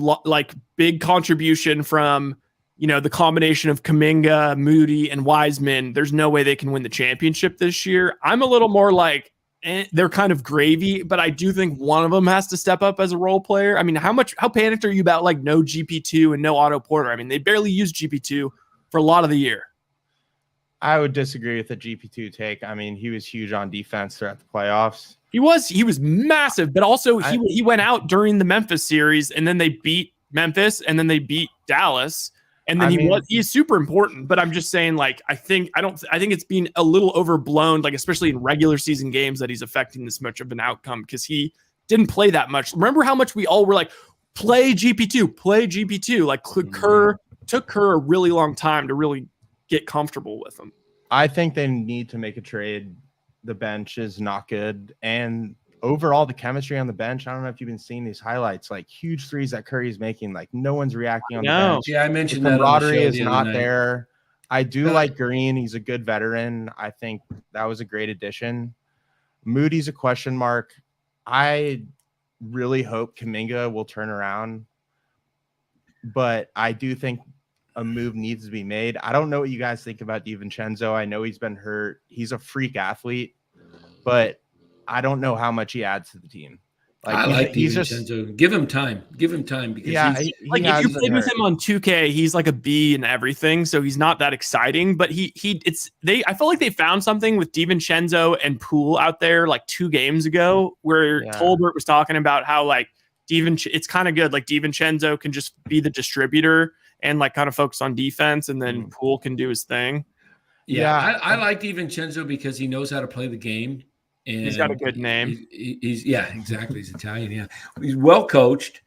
big contribution from, the combination of Kuminga, Moody, and Wiseman, there's no way they can win the championship this year. I'm a little more like, they're kind of gravy, but I do think one of them has to step up as a role player. I mean, how panicked are you about like no GP2 and no Otto Porter? I mean, they barely used GP2 for a lot of the year. I would disagree with the GP2 take. I mean, he was huge on defense throughout the playoffs. He was massive, but also he went out during the Memphis series, and then they beat Memphis, and then they beat Dallas, and then he is super important. But I'm just saying, like, I think it's been a little overblown, like especially in regular season games, that he's affecting this much of an outcome because he didn't play that much. Remember how much we all were like, play GP2. Like Kerr took Kerr a really long time to really get comfortable with him. I think they need to make a trade. The bench is not good. And overall, the chemistry on the bench, I don't know if you've been seeing these highlights, like huge threes that Curry's making, like no one's reacting on the bench. Yeah, I mentioned the that. Camaraderie is not there. I do like Green. He's a good veteran. I think that was a great addition. Moody's a question mark. I really hope Kuminga will turn around, but I do think a move needs to be made. I don't know what you guys think about DiVincenzo. I know he's been hurt. He's a freak athlete, but I don't know how much he adds to the team. Like, I like DiVincenzo. Give him time because if you played with him on 2K, he's like a B in everything, so he's not that exciting. But I felt like they found something with DiVincenzo and Poole out there like 2 games ago, where Tolbert was talking about how like it's kind of good. Like DiVincenzo can just be the distributor and like kind of focus on defense, and then Poole can do his thing. Yeah, I like DiVincenzo because he knows how to play the game. And he's got a good name. He's exactly. He's Italian. Yeah, he's well coached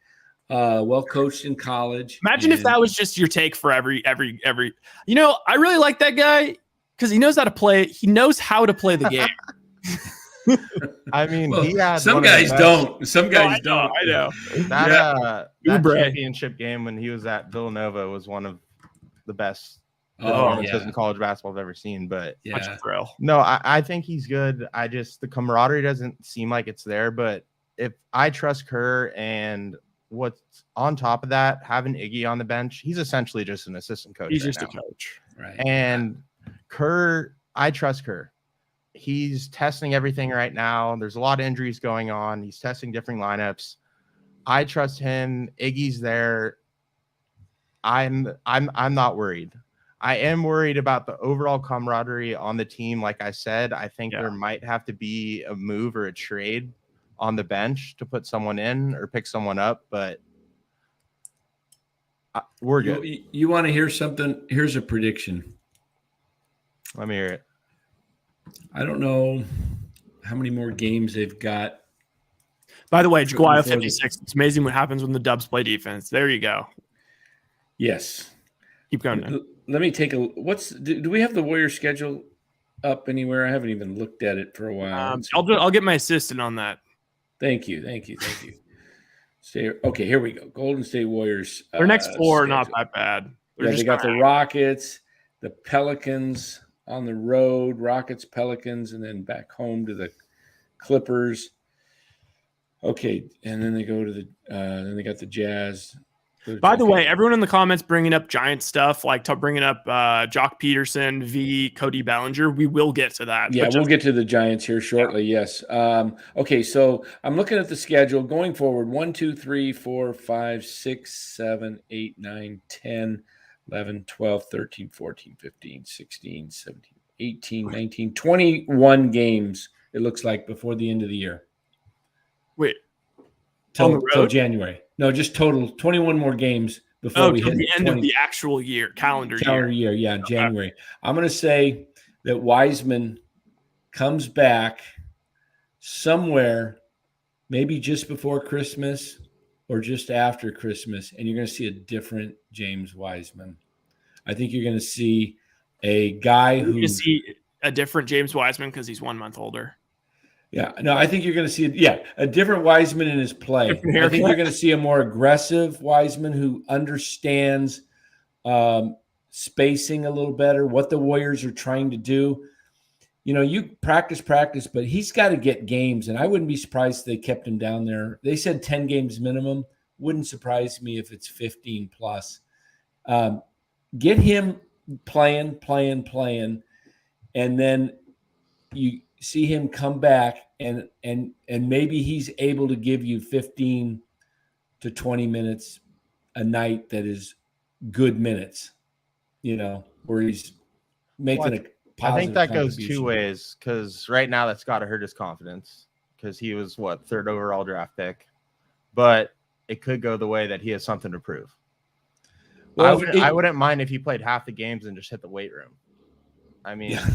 in college. Imagine if that was just your take for every. I really like that guy because he knows how to play. He knows how to play the game. I mean, some guys don't. Some guys don't. I know. That championship game when he was at Villanova was one of the best performances in college basketball I've ever seen. But such a thrill. No, I think he's good. The camaraderie doesn't seem like it's there. But if I trust Kerr, and what's on top of that, having Iggy on the bench, he's essentially just an assistant coach. He's just a coach, right? And Kerr, I trust Kerr. He's testing everything right now. There's a lot of injuries going on. He's testing different lineups. I trust him. Iggy's there. I'm not worried. I am worried about the overall camaraderie on the team. Like I said, I think there might have to be a move or a trade on the bench to put someone in or pick someone up, but we're good. You want to hear something? Here's a prediction. Let me hear it. I don't know how many more games they've got. By the way, Jaguar 56. It's amazing what happens when the Dubs play defense. There you go. Yes. Keep going now. Let me take do we have the Warriors schedule up anywhere? I haven't even looked at it for a while. I'll get my assistant on that. Thank you. Okay, here we go. Golden State Warriors. Their next 4 are not that bad. They got the Rockets, the Pelicans on the road, Rockets, Pelicans, and then back home to the Clippers. Okay, and then they go to the then they got the Jazz. By the way, everyone in the comments bringing up Giant stuff, like bringing up Jock Peterson, Cody Bellinger. We will get to that. Yeah, we'll get to the Giants here shortly. Yeah. Yes. Okay, so I'm looking at the schedule going forward. 1, 2, 3, 4, 5, 6, 7, 8, 9, 10, 11, 12, 13, 14, 15, 16, 17, 18, 19, 21 games, it looks like, before the end of the year. Wait. Till January. No, just total 21 more games before we hit the end of the actual year, calendar year. Yeah, okay. January. I'm going to say that Wiseman comes back somewhere, maybe just before Christmas or just after Christmas, and you're going to see a different James Wiseman. I think you're going to see a guy who you see a different James Wiseman because he's 1 month older. Yeah, no, I think you're going to see a different Wiseman in his play. I think you're going to see a more aggressive Wiseman who understands spacing a little better, what the Warriors are trying to do. You know, you practice, but he's got to get games, and I wouldn't be surprised if they kept him down there. They said 10 games minimum. Wouldn't surprise me if it's 15 plus. Get him playing, and then you see him come back and maybe he's able to give you 15 to 20 minutes a night that is good minutes, you know, where he's making a positive I think that goes two ways, because right now that's got to hurt his confidence, because he was third overall draft pick, but it could go the way that he has something to prove. Well, I wouldn't mind if he played half the games and just hit the weight room. I mean, yeah.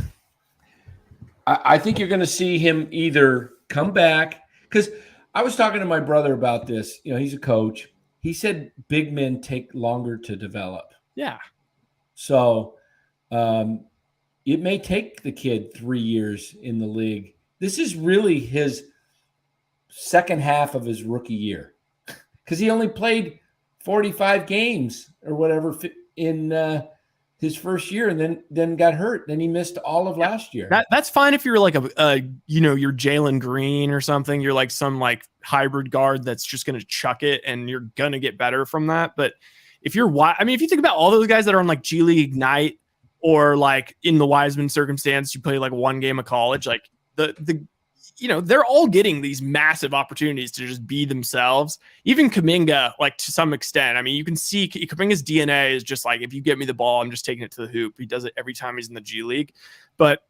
I think you're going to see him either come back, because I was talking to my brother about this. You know, he's a coach. He said big men take longer to develop. Yeah. So it may take the kid 3 years in the league. This is really his second half of his rookie year, because he only played 45 games or whatever in his first year, and then got hurt. Then he missed all of last year. That's fine if you're like you're Jalen Green or something. You're like some like hybrid guard that's just going to chuck it and you're going to get better from that. But if you're, if you think about all those guys that are on like G League Ignite or like in the Wiseman circumstance, you play like one game of college, like they're all getting these massive opportunities to just be themselves. Even Kuminga, like to some extent, I mean, you can see Kuminga's DNA is just like, if you get me the ball, I'm just taking it to the hoop. He does it every time he's in the G League. But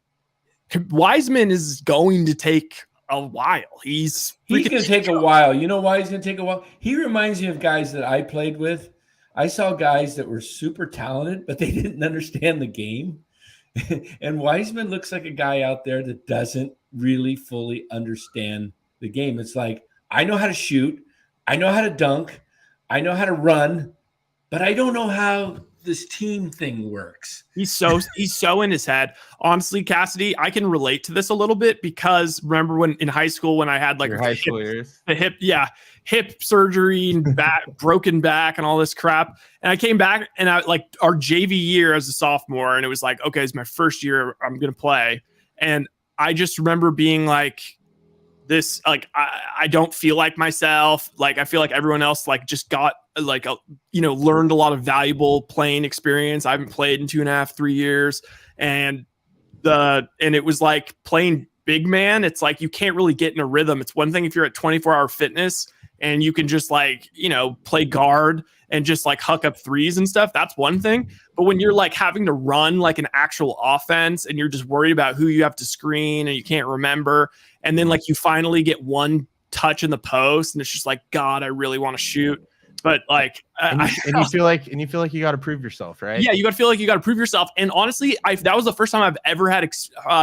Wiseman is going to take a while. He's going to take a while. You know why he's going to take a while? He reminds me of guys that I played with. I saw guys that were super talented, but they didn't understand the game. And Wiseman looks like a guy out there that doesn't really fully understand the game. It's like, I know how to shoot, I know how to dunk, I know how to run, but I don't know how this team thing works. He's so in his head. Honestly, Cassidy, I can relate to this a little bit, because remember when in high school when I had like the hip surgery and broken back and all this crap, and I came back and I like our JV year as a sophomore, and it was like, okay, it's my first year, I'm gonna play, and I just remember being like, this, like, I don't feel like myself. Like, I feel like everyone else, like, just got, like, learned a lot of valuable playing experience. I haven't played in 2.5, 3 years. And it was like playing big man. It's like, you can't really get in a rhythm. It's one thing if you're at 24-hour fitness and you can just like, play guard and just like huck up threes and stuff. That's one thing. But when you're like having to run like an actual offense and you're just worried about who you have to screen and you can't remember, and then like you finally get one touch in the post and it's just like, God, I really want to shoot. But like, and you feel like you got to prove yourself, right? Yeah, you got to feel like you got to prove yourself. And honestly, that was the first time I've ever had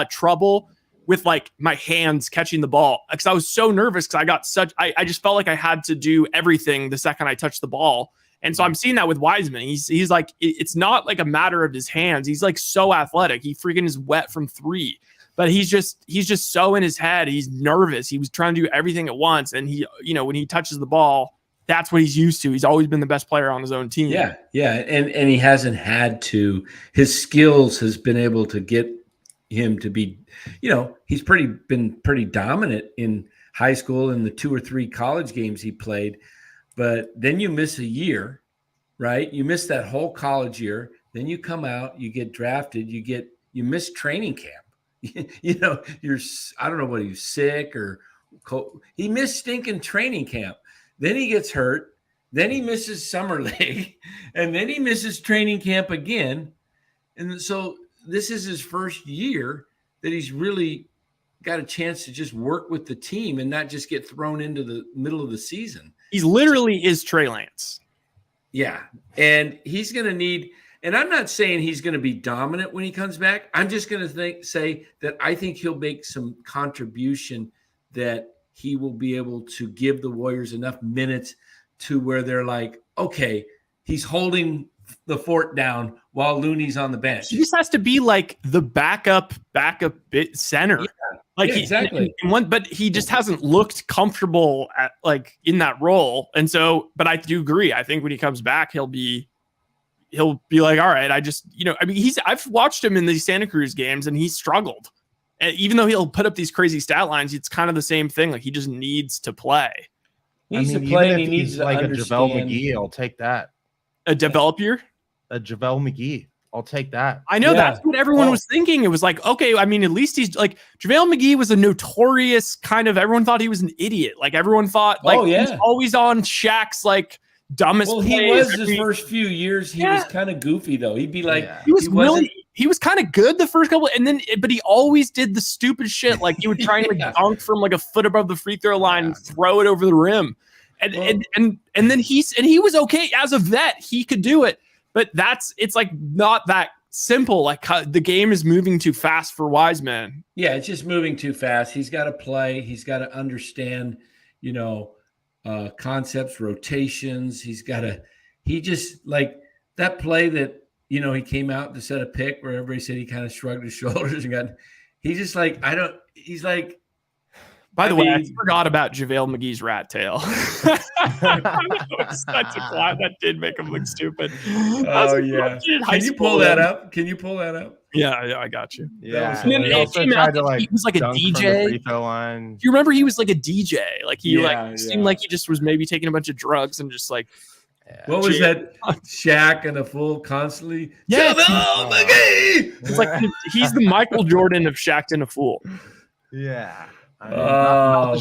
trouble with like my hands catching the ball, because I was so nervous, because I just felt like I had to do everything the second I touched the ball. And so I'm seeing that with Wiseman. He's like, it's not like a matter of his hands. He's like so athletic. He freaking is wet from three, but he's just so in his head. He's nervous. He was trying to do everything at once. And he, when he touches the ball, that's what he's used to. He's always been the best player on his own team. Yeah. Yeah. And he hasn't had to, his skills has been able to get him to be, he's been pretty dominant in high school and the 2 or 3 college games he played. But then you miss a year, right? You miss that whole college year. Then you come out, you get drafted, you miss training camp. I don't know what, he was sick or he missed stinking training camp. Then he gets hurt. Then he misses summer league, and then he misses training camp again. And so this is his first year that he's really got a chance to just work with the team and not just get thrown into the middle of the season. He's literally is Trey Lance. Yeah. And he's going to need, and I'm not saying he's going to be dominant when he comes back. I'm just going to say that I think he'll make some contribution that he will be able to give the Warriors enough minutes to where they're like, okay, he's holding the fort down while Looney's on the bench. He just has to be like the backup bit center. Yeah. Exactly. But he just hasn't looked comfortable at like in that role. And so, but I do agree. I think when he comes back, he'll be like, all right, I've watched him in these Santa Cruz games and he struggled. And even though he'll put up these crazy stat lines, it's kind of the same thing. Like he just needs to play. He needs to play and he needs to like understand. a JaVale McGee, I'll take that. A developer? A JaVale McGee. I'll take that. I know that's what everyone was thinking. It was like, okay, I mean, at least he's like JaVale McGee was a notorious kind of, everyone thought he was an idiot. Like everyone thought he's always on Shaq's like dumbest plays. He was his first few years. He was kind of goofy though. He'd be like, he was kind of good the first couple, but he always did the stupid shit. Like he would try and like dunk from like a foot above the free throw line and throw it over the rim. And then he was okay as a vet. He could do it, but it's like not that simple. Like the game is moving too fast for Wiseman. Yeah, it's just moving too fast. He's got to play. He's got to understand, concepts, rotations. He just like that play that, he came out to set a pick where everybody said he kind of shrugged his shoulders and he's like, by the way, I forgot about JaVale McGee's rat tail. That did make him look stupid. Oh, yeah. Can you pull that up? Yeah, I got you. Yeah. And then he was like a DJ. Do you remember he was like a DJ? Like he seemed like he just was maybe taking a bunch of drugs and just like. What was that? Shaq and a Fool constantly. Yeah, McGee. It's like he's the Michael Jordan of Shaq and a Fool. Yeah. Not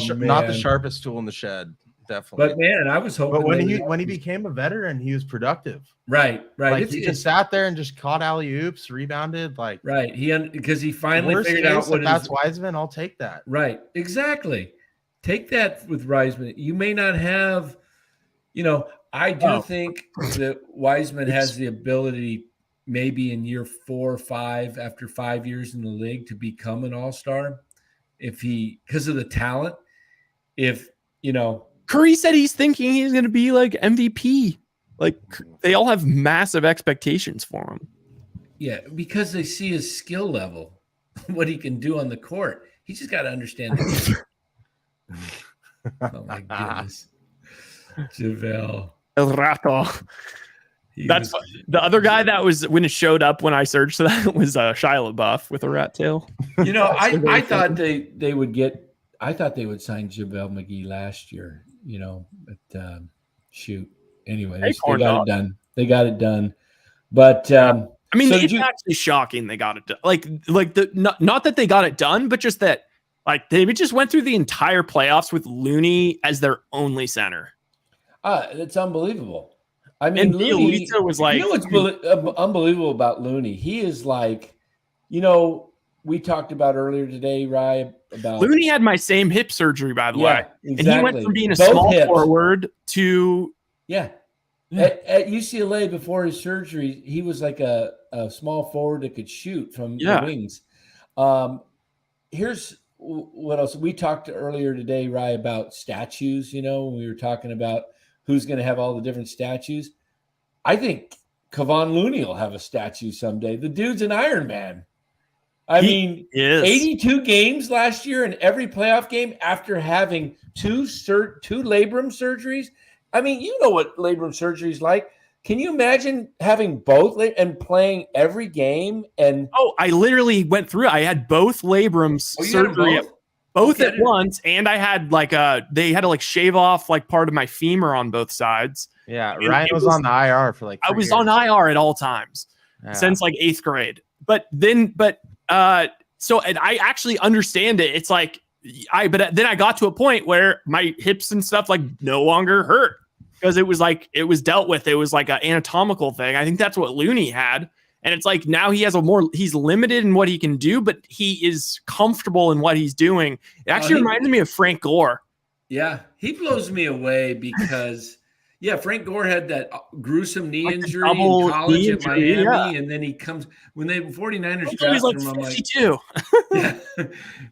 the sharpest tool in the shed, definitely. But man, I was hoping. But when he became a veteran, he was productive. Right. Like he just sat there and just caught alley oops, rebounded. Like right. Because he finally figured out what that's Wiseman. I'll take that. Right. Exactly. Take that with Wiseman. You may not have, I do think that Wiseman has the ability, maybe in year 4 or 5, after 5 years in the league, to become an all-star. Because of the talent, Curry said he's thinking he's going to be like MVP. Like they all have massive expectations for him. Yeah, because they see his skill level, what he can do on the court. He just got to understand it. Oh my goodness. JaVale. El Rato. That's the other guy that was when it showed up when I searched that was Shia LaBeouf with a rat tail. I thought they would sign JaVale McGee last year, but shoot. Anyway, they got it done. They got it done. But it's actually shocking they got it done. Not that they got it done, but just that like they just went through the entire playoffs with Looney as their only center. It's unbelievable. I mean, Looney was like, what's unbelievable about Looney? He is like, we talked about earlier today, Ryan, about Looney had my same hip surgery, by the way. Exactly. And he went from being a small forward to At UCLA before his surgery, he was like a small forward that could shoot from the wings. Here's what else we talked earlier today, Ryan, about statues. When we were talking about who's going to have all the different statues. I think Kevon Looney will have a statue someday. The dude's an Iron Man. I mean, 82 games last year in every playoff game after having two labrum surgeries. I mean, you know what labrum surgery is like. Can you imagine having both and playing every game? And I literally went through. I had both labrums surgery. both at once, and I had like they had to like shave off like part of my femur on both sides. Yeah, Ryan was on the IR for like 3 I was years. on IR at all times since like 8th grade. So and I actually understand it. It's like but then I got to a point where my hips and stuff like no longer hurt because it was dealt with. It was like an anatomical thing. I think that's what Looney had. And it's like now he has he's limited in what he can do, but he is comfortable in what he's doing. It actually reminds me of Frank Gore. Yeah, he blows me away because, Frank Gore had that gruesome knee injury in college at Miami, and then he comes when the 49ers drafted him. I'm like, 52.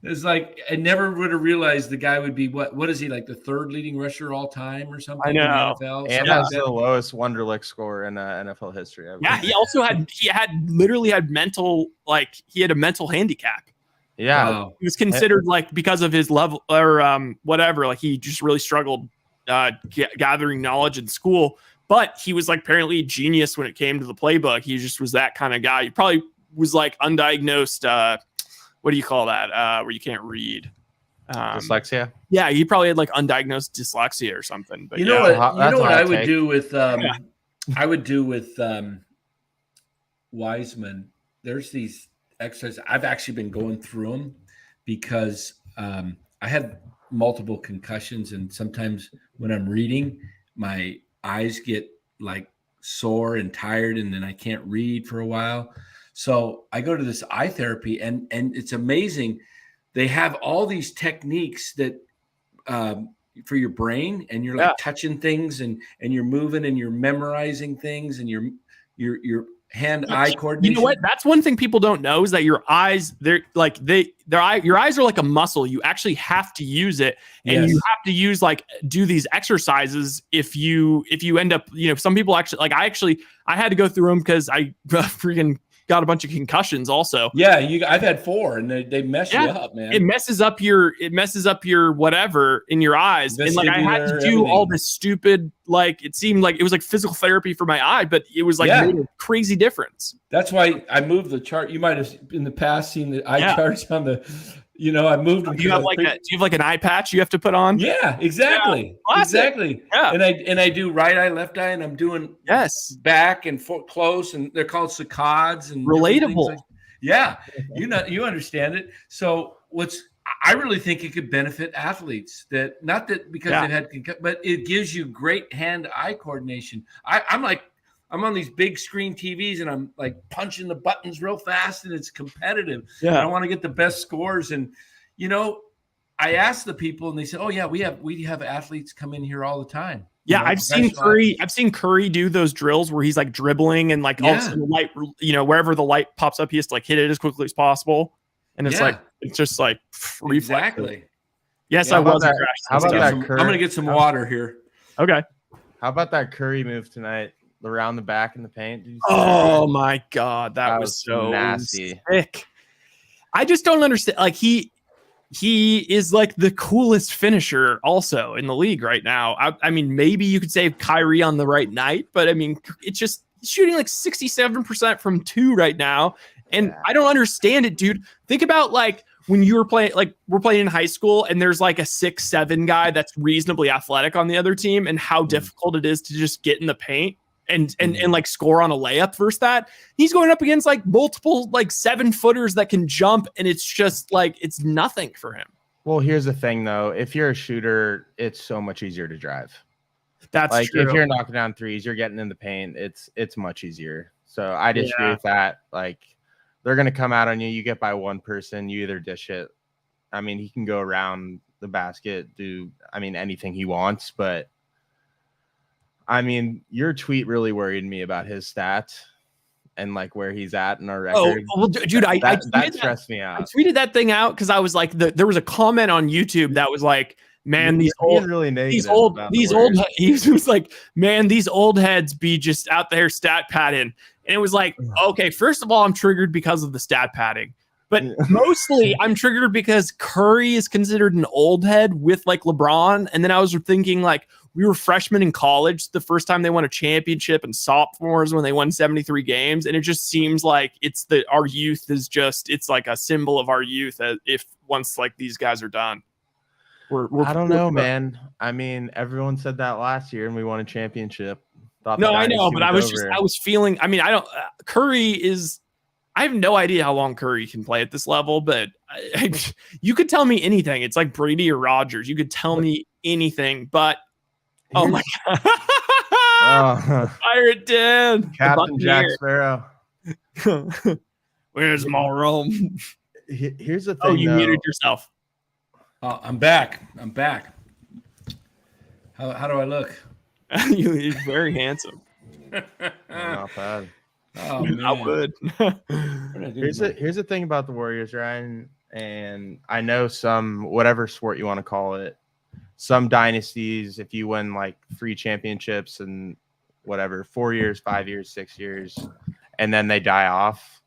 It's like I never would have realized the guy would be what is he like the 3rd leading rusher all time or something? I know, in the NFL? And that's the lowest Wonderlic score in NFL history. Yeah, he also had literally had mental he had a mental handicap. Yeah, wow. He was considered like because of his level or whatever. Like he just really struggled gathering knowledge in school, but he was like apparently a genius when it came to the playbook. He just was that kind of guy. He probably was like undiagnosed. What do you call that? Where you can't read. Dyslexia. Yeah, he probably had like undiagnosed dyslexia or something. But what I would do with Wiseman. There's these exercises. I've actually been going through them because I had multiple concussions, and sometimes when I'm reading, my eyes get like sore and tired, and then I can't read for a while. So I go to this eye therapy, and it's amazing. They have all these techniques that for your brain, and you're like touching things, and you're moving, and you're memorizing things, and your hand-eye coordination. You know what? That's one thing people don't know is that your eyes, your eyes are like a muscle. You actually have to use it, and you have to use do these exercises. If you end up, some people actually I had to go through them because I freaking got a bunch of concussions also. Yeah, I've had 4, and they mess you up, man. It messes up your whatever in your eyes. And I had to do all this stupid, it seemed like it was like physical therapy for my eye, but it was made a crazy difference. That's why I moved the chart. You might have in the past seen the eye charts on the, I moved them. Do you have do you have like an eye patch you have to put on? Yeah, exactly. Yeah, exactly. Yeah. And I do right eye, left eye, and I'm doing back and forth close, and they're called saccades and relatable. You understand it. So I really think it could benefit athletes that not that because they've had but it gives you great hand-eye coordination. I'm on these big screen TVs, and I'm like punching the buttons real fast, and it's competitive. Yeah. I want to get the best scores. And, I asked the people, and they said, "Oh yeah, we have athletes come in here all the time." Yeah. I've seen Curry do those drills where he's like dribbling and all of a sudden the light, wherever the light pops up, he has to hit it as quickly as possible. And it's it's just exactly. Yes, I was. How about that? I'm going to get some water here. Okay. How about that Curry move tonight? Around the back in the paint. Oh my God, that was so nasty. Sick. I just don't understand. He is like the coolest finisher also in the league right now. I mean, maybe you could say Kyrie on the right night, but I mean, it's just shooting 67% from 2 right now. And I don't understand it, dude. Think about when you were playing, we're playing in high school, and there's a 6'7" guy that's reasonably athletic on the other team, and how difficult it is to just get in the paint and score on a layup versus that. He's going up against multiple 7-footers that can jump, and it's just it's nothing for him. Well, here's the thing though. If you're a shooter, it's so much easier to drive. That's true. If you're knocking down threes, you're getting in the paint, it's much easier. So I disagree with that. They're going to come out on you. You get by one person, you either dish it. I mean, he can go around the basket, do anything he wants, but I mean, your tweet really worried me about his stats and where he's at in our record. Oh, well, dude, that stressed me out. I tweeted that thing out because I was there was a comment on YouTube that was man, these old heads be just out there stat padding. And it was okay, first of all, I'm triggered because of the stat padding. But mostly I'm triggered because Curry is considered an old head with like LeBron. And then I was thinking like we were freshmen in college the first time they won a championship, and sophomores when they won 73 games. And it just seems like our youth is just, it's like a symbol of our youth if once like these guys are done. I don't know, man. I mean, everyone said that last year and we won a championship. No, I know, but I was feeling, I mean, Curry is, I have no idea how long Curry can play at this level, but you could tell me anything. It's like Brady or Rodgers. You could tell me anything, but oh my God. Pirate Dan. Captain Jack Sparrow. Where's my room? Here's the thing. Oh, you muted yourself. Oh, I'm back. How do I look? You're very handsome. Not bad. Oh, man. I would. Here's the thing about the Warriors, Ryan, and I know some, whatever sport you want to call it, some dynasties, if you win like 3 championships and whatever, 4 years, 5 years, 6 years, and then they die off.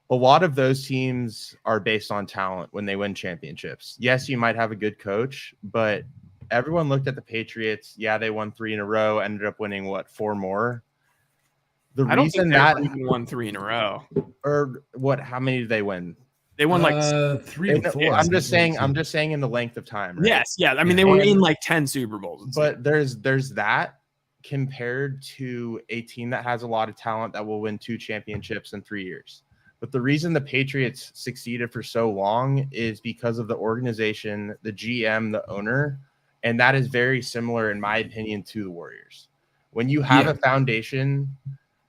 A lot of those teams are based on talent when they win championships. Yes, you might have a good coach, but everyone looked at the Patriots. Yeah, they won 3 in a row, ended up winning 4 more. I don't think they even won 3 in a row. Or what? How many did they win? They won like 3 or 4. I'm just saying in the length of time. Right? Yes, yeah. I mean, they were in like 10 Super Bowls. But there's that compared to a team that has a lot of talent that will win 2 championships in 3 years. But the reason the Patriots succeeded for so long is because of the organization, the GM, the owner, and that is very similar, in my opinion, to the Warriors. When you have a foundation.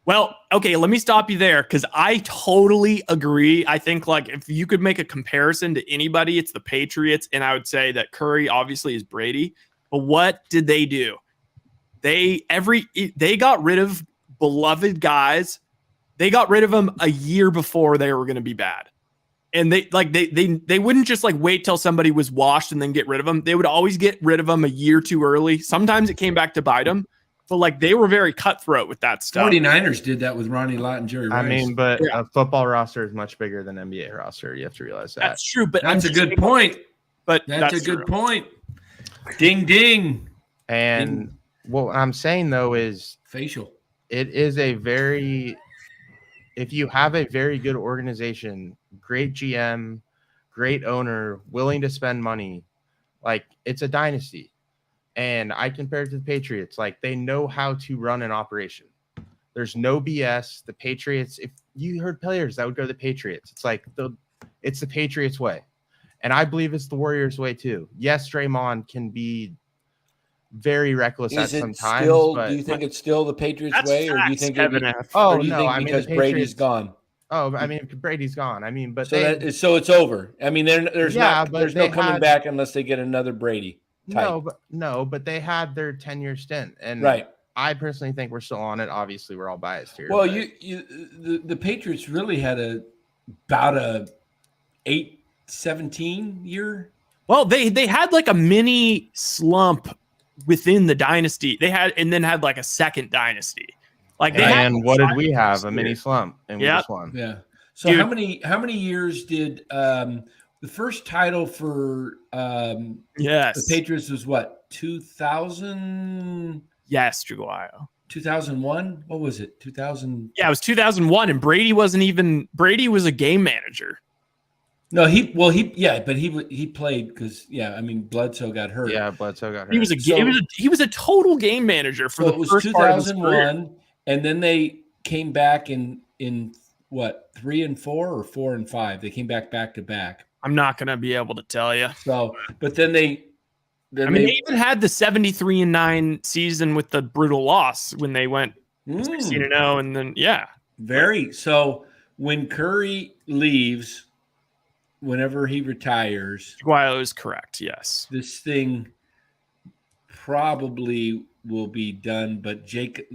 Well, okay, let me stop you there because I totally agree. I think like if you could make a comparison to anybody, it's the Patriots, and I would say that Curry obviously is Brady. But what did they do? They got rid of beloved guys. They got rid of them a year before they were going to be bad. And they wouldn't just like wait till somebody was washed and then get rid of them. They would always get rid of them a year too early. Sometimes it came back to bite them, but like they were very cutthroat with that stuff. 49ers did that with Ronnie Lott and Jerry Rice. I mean, but a football roster is much bigger than an NBA roster. You have to realize that. That's true, but that's a good point. But that's a good point. Ding ding. And what I'm saying though is facial. It is if you have a very good organization, great GM, great owner, willing to spend money, like it's a dynasty. And I compare it to the Patriots. Like they know how to run an operation. There's no BS. The Patriots, if you heard players that would go to the Patriots, it's like it's the Patriots way. And I believe it's the Warriors way too. Yes, Draymond can be very reckless at some times. Do you think it's still the Patriots way, or do you think because Brady's gone? Oh, I mean, Brady's gone. I mean, but so it's over. I mean, there's no coming back unless they get another Brady type. But they had their 10-year stint, and I personally think we're still on it. Obviously, we're all biased here. Well, the Patriots really had about a 8-17 year. Well, they had like a mini slump within the dynasty. They had like a second dynasty. Like what did we have? A mini slump, and we just won. Yeah. So how many years did the first title for the Patriots was what, 2000? Yes, Juguayo. 2001. What was it? 2000. Yeah, it was 2001, and Brady was a game manager. No, he played because I mean Bledsoe got hurt. Yeah, Bledsoe got hurt. He was a total game manager for the first 2001, and then they came back in what, 3 and 4 or 4 and 5. They came back to back. I'm not gonna be able to tell you. So, but then they even had the 73-9 season with the brutal loss when they went 16-0, and then so when Curry leaves. Whenever he retires, Aguayo is correct. Yes, this thing probably will be done. But Jacob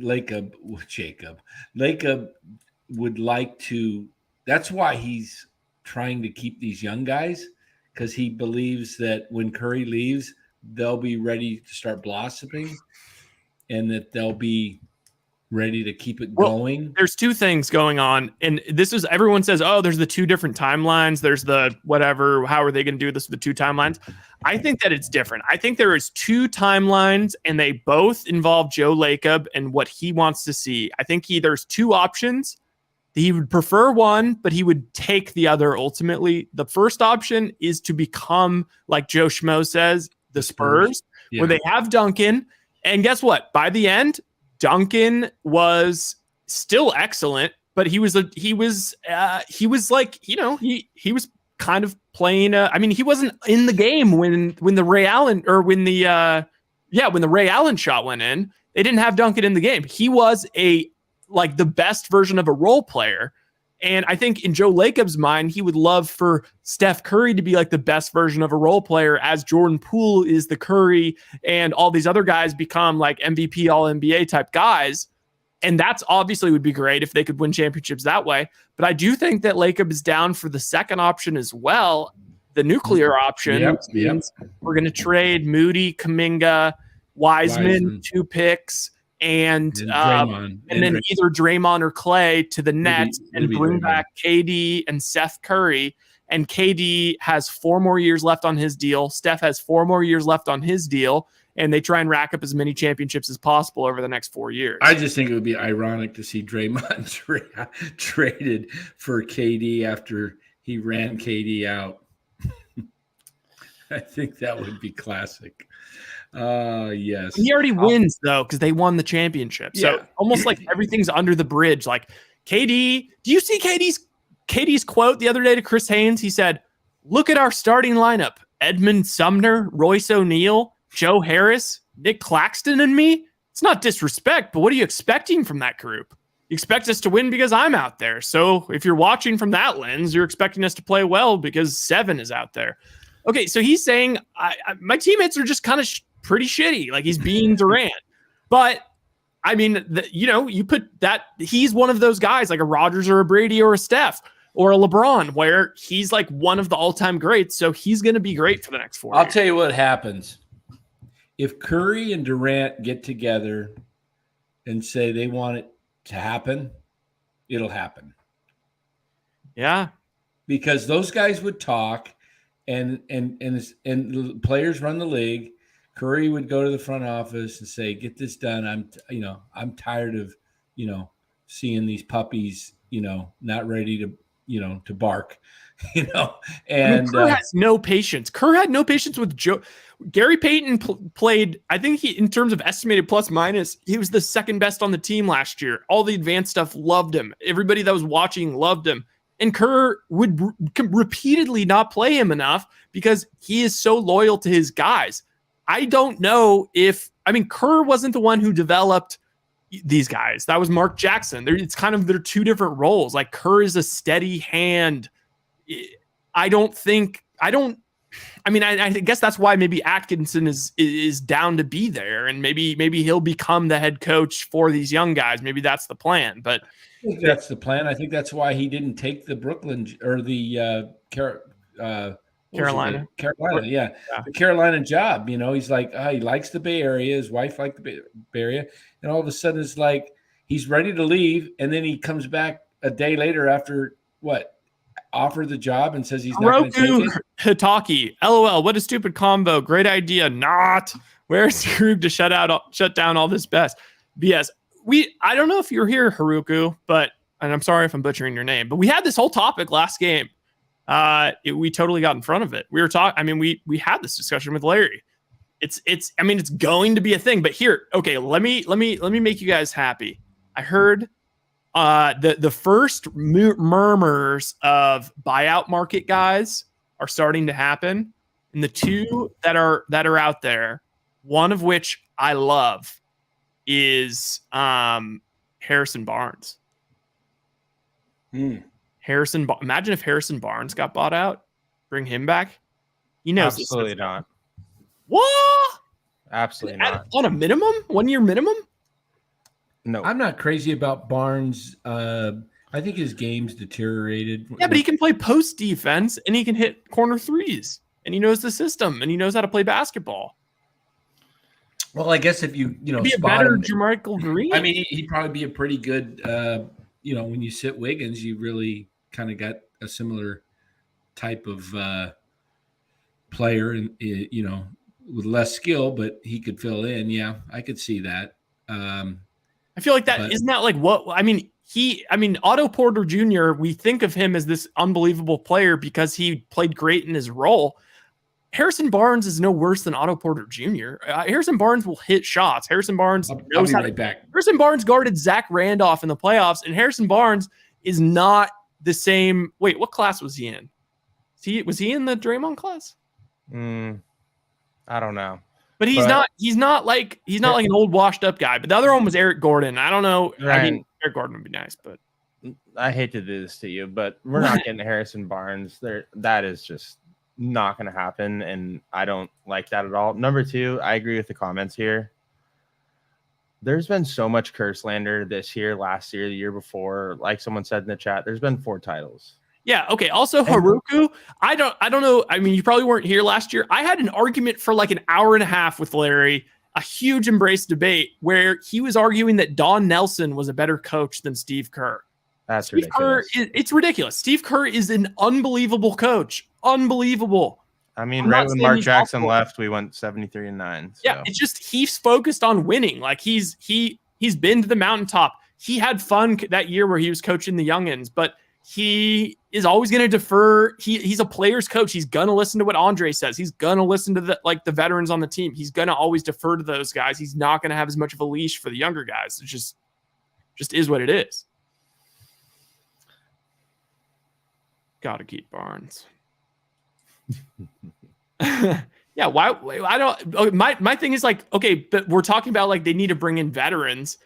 would like to. That's why he's trying to keep these young guys, because he believes that when Curry leaves, they'll be ready to start blossoming, and that they'll be ready to keep it Well, going? There's two things going on. And everyone says, oh, there's the two different timelines. There's the whatever. How are they going to do this with the two timelines? I think that it's different. I think there is two timelines and they both involve Joe Lacob and what he wants to see. I think there's two options. He would prefer one, but he would take the other ultimately. The first option is to become, like Joe Schmo says, the Spurs, where they have Duncan. And guess what? By the end, Duncan was still excellent, but he was like, he was kind of playing. He wasn't in the game when the Ray Allen when the Ray Allen shot went in. They didn't have Duncan in the game. He was the best version of a role player. And I think in Joe Lacob's mind, he would love for Steph Curry to be like the best version of a role player as Jordan Poole is the Curry and all these other guys become like MVP all NBA type guys. And that's obviously would be great if they could win championships that way. But I do think that Lacob is down for the second option as well. The nuclear option. Yep. We're going to trade Moody, Kuminga, Wiseman, 2 picks. And then either Draymond or Klay to the Nets and bring back KD and Steph Curry. And KD has 4 more years left on his deal. Steph has 4 more years left on his deal. And they try and rack up as many championships as possible over the next 4 years. I just think it would be ironic to see Draymond traded for KD after he ran KD out. I think that would be classic. Yes. He already wins though, because they won the championship. So almost like everything's under the bridge. Like KD, do you see KD's quote the other day to Chris Haynes? He said, "Look at our starting lineup: Edmund Sumner, Royce O'Neal, Joe Harris, Nick Claxton, and me. It's not disrespect, but what are you expecting from that group? You expect us to win because I'm out there. So if you're watching from that lens, you're expecting us to play well because 7 is out there." Okay, so he's saying my teammates are just kind of pretty shitty. Like he's being Durant. But I mean, you put that, he's one of those guys like a Rodgers or a Brady or a Steph or a LeBron where he's like one of the all-time greats. So he's going to be great for the next 4 years. I'll tell you what happens. If Curry and Durant get together and say they want it to happen, it'll happen. Yeah. Because those guys would talk and the players run the league. Curry would go to the front office and say, "Get this done. I'm tired of, seeing these puppies, not ready to bark, And Kerr has no patience. Kerr had no patience with Joe. Gary Payton played. I think he, in terms of estimated plus minus, he was the second best on the team last year. All the advanced stuff loved him. Everybody that was watching loved him. And Kerr would repeatedly not play him enough because he is so loyal to his guys. I don't know Kerr wasn't the one who developed these guys. That was Mark Jackson. It's kind of, they're 2 different roles. Like Kerr is a steady hand. I guess that's why maybe Atkinson is down to be there. And maybe he'll become the head coach for these young guys. Maybe that's the plan, but I think that's the plan. I think that's why he didn't take the Brooklyn or the Carolina, the Carolina job. He's like, he likes the Bay Area. His wife liked the Bay Area, and all of a sudden it's like he's ready to leave, and then he comes back a day later after offer the job and says he's not going to take it. Hitaki, LOL. What a stupid combo. Great idea. Not. Where's Krueg to shut down all this BS? I don't know if you're here, Haruku, and I'm sorry if I'm butchering your name, but we had this whole topic last game. We totally got in front of it. We were talking. We had this discussion with Larry. It's going to be a thing. But here, okay, let me make you guys happy. I heard the first murmurs of buyout market guys are starting to happen, and the 2 that are out there, one of which I love, is Harrison Barnes. Imagine if Harrison Barnes got bought out. Bring him back. He knows. Absolutely not. What? Absolutely not. On a minimum? 1 year minimum? No. I'm not crazy about Barnes. I think his game's deteriorated. Yeah, but he can play post defense and he can hit corner threes. And he knows the system and he knows how to play basketball. Well, I guess if you be a spot better him, Jermichael Green. I mean, he'd probably be a pretty good. When you sit Wiggins, you really kind of got a similar type of player, and with less skill, but he could fill in. Yeah, I could see that. I feel like that isn't that like what I mean. Otto Porter Jr., we think of him as this unbelievable player because he played great in his role. Harrison Barnes is no worse than Otto Porter Jr. Harrison Barnes will hit shots. Harrison Barnes I'll be right back. Harrison Barnes guarded Zach Randolph in the playoffs, and Harrison Barnes is not the same. Wait, what class was he in? Was he in the Draymond class? I don't know. But he's not like an old washed up guy. But the other one was Eric Gordon. I don't know. Right. I mean, Eric Gordon would be nice, but I hate to do this to you, but we're not getting Harrison Barnes. That is just not going to happen, and I don't like that at all. Number two, I agree with the comments here. There's been so much Kerr slander this year, last year, the year before. Like someone said in the chat, there's been 4 titles. Yeah. Okay. Also, Haruku, I don't know. I mean, you probably weren't here last year. I had an argument for like an hour and a half with Larry, a huge embrace debate where he was arguing that Don Nelson was a better coach than Steve Kerr. That's Steve ridiculous. It's ridiculous. Steve Kerr is an unbelievable coach. Unbelievable. I mean, right when Mark Jackson left, we went 73-9. So. Yeah, it's just he's focused on winning. Like he's been to the mountaintop. He had fun that year where he was coaching the youngins, but he is always going to defer. He's a player's coach. He's going to listen to what Andre says. He's going to listen to the veterans on the team. He's going to always defer to those guys. He's not going to have as much of a leash for the younger guys. It just is what it is. Got to keep Barnes. Yeah, why I don't my thing is like, okay, but we're talking about like they need to bring in veterans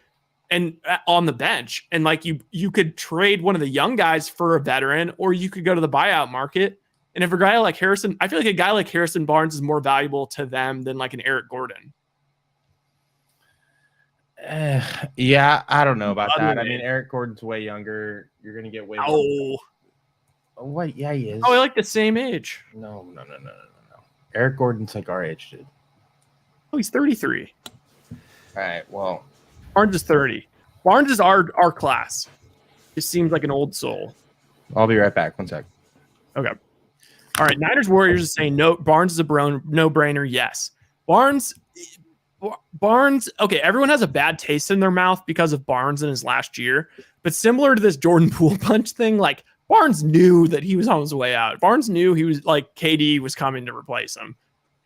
and on the bench, and like you could trade one of the young guys for a veteran, or you could go to the buyout market. And if a guy like Harrison, I feel like a guy like Harrison Barnes is more valuable to them than like an Eric Gordon. Yeah, I don't know about that. I mean, Eric Gordon's way younger. You're gonna get way more. Oh, what? Yeah, he is. Oh, I like the same age. No. Eric Gordon's like our age, dude. Oh, he's 33. All right. Well, Barnes is 30. Barnes is our class. Just seems like an old soul. I'll be right back. 1 sec. Okay. All right. Niners Warriors is saying no. Barnes is a no-brainer. Yes. Barnes. Okay. Everyone has a bad taste in their mouth because of Barnes in his last year. But similar to this Jordan Poole punch thing, like Barnes knew that he was on his way out. Barnes knew he was like KD was coming to replace him.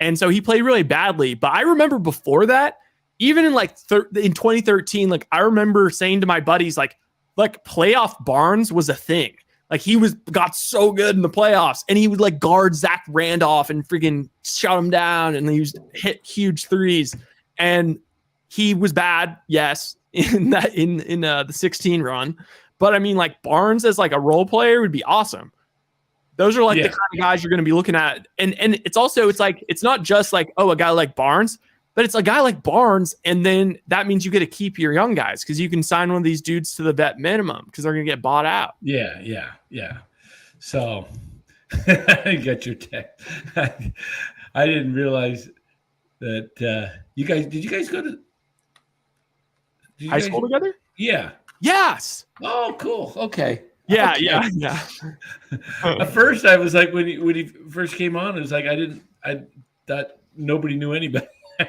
And so he played really badly. But I remember before that, even in like in 2013, like I remember saying to my buddies, like playoff Barnes was a thing. Like he got so good in the playoffs, and he would like guard Zach Randolph and freaking shut him down, and he was hit huge threes. And he was bad, yes, in the 16 run. But I mean, like Barnes as like a role player would be awesome. Those are like the kind of guys you're going to be looking at. And it's also, it's like, it's not just like, oh, a guy like Barnes, but it's a guy like Barnes. And then that means you get to keep your young guys because you can sign one of these dudes to the vet minimum because they're going to get bought out. Yeah. So I got your text. I didn't realize that did you guys go to high school together? Yeah. Yes. Oh, cool. Okay. Yeah. At first, I was like, when he first came on, it was like I thought nobody knew anybody.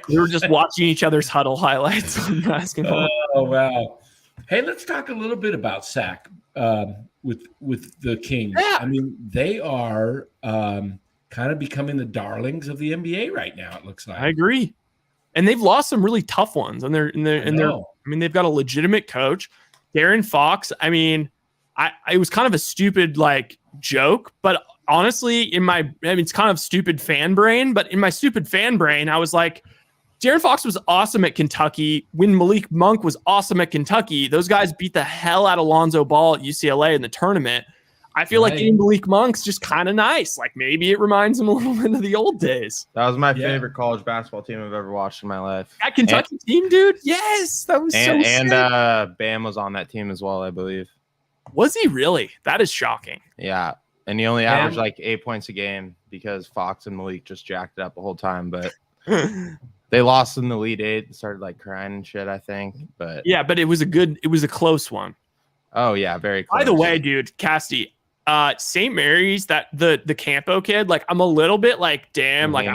We were just watching each other's huddle highlights on basketball. Oh wow! Hey, let's talk a little bit about Sac with the Kings. Yeah. I mean, they are kind of becoming the darlings of the NBA right now. It looks like. I agree, and they've lost some really tough ones, and they're. I mean, they've got a legitimate coach. Darren Fox, I mean, it was kind of a stupid like joke, but honestly, it's kind of stupid fan brain, but in my stupid fan brain, I was like, Darren Fox was awesome at Kentucky. When Malik Monk was awesome at Kentucky, those guys beat the hell out of Lonzo Ball at UCLA in the tournament. I feel like getting Malik Monk's just kind of nice. Like maybe it reminds him a little bit of the old days. That was my favorite college basketball team I've ever watched in my life. That Kentucky team, dude? Yes. That was so sick. And Bam was on that team as well, I believe. Was he really? That is shocking. Yeah. And he only averaged like 8 points a game because Fox and Malik just jacked it up the whole time. But They lost in the Elite Eight and started like crying and shit, I think. But Yeah, but it was a close one. oh yeah, very close. By the way, dude, Casty, St. Mary's, that the Campo kid, like I'm a little bit like, damn, like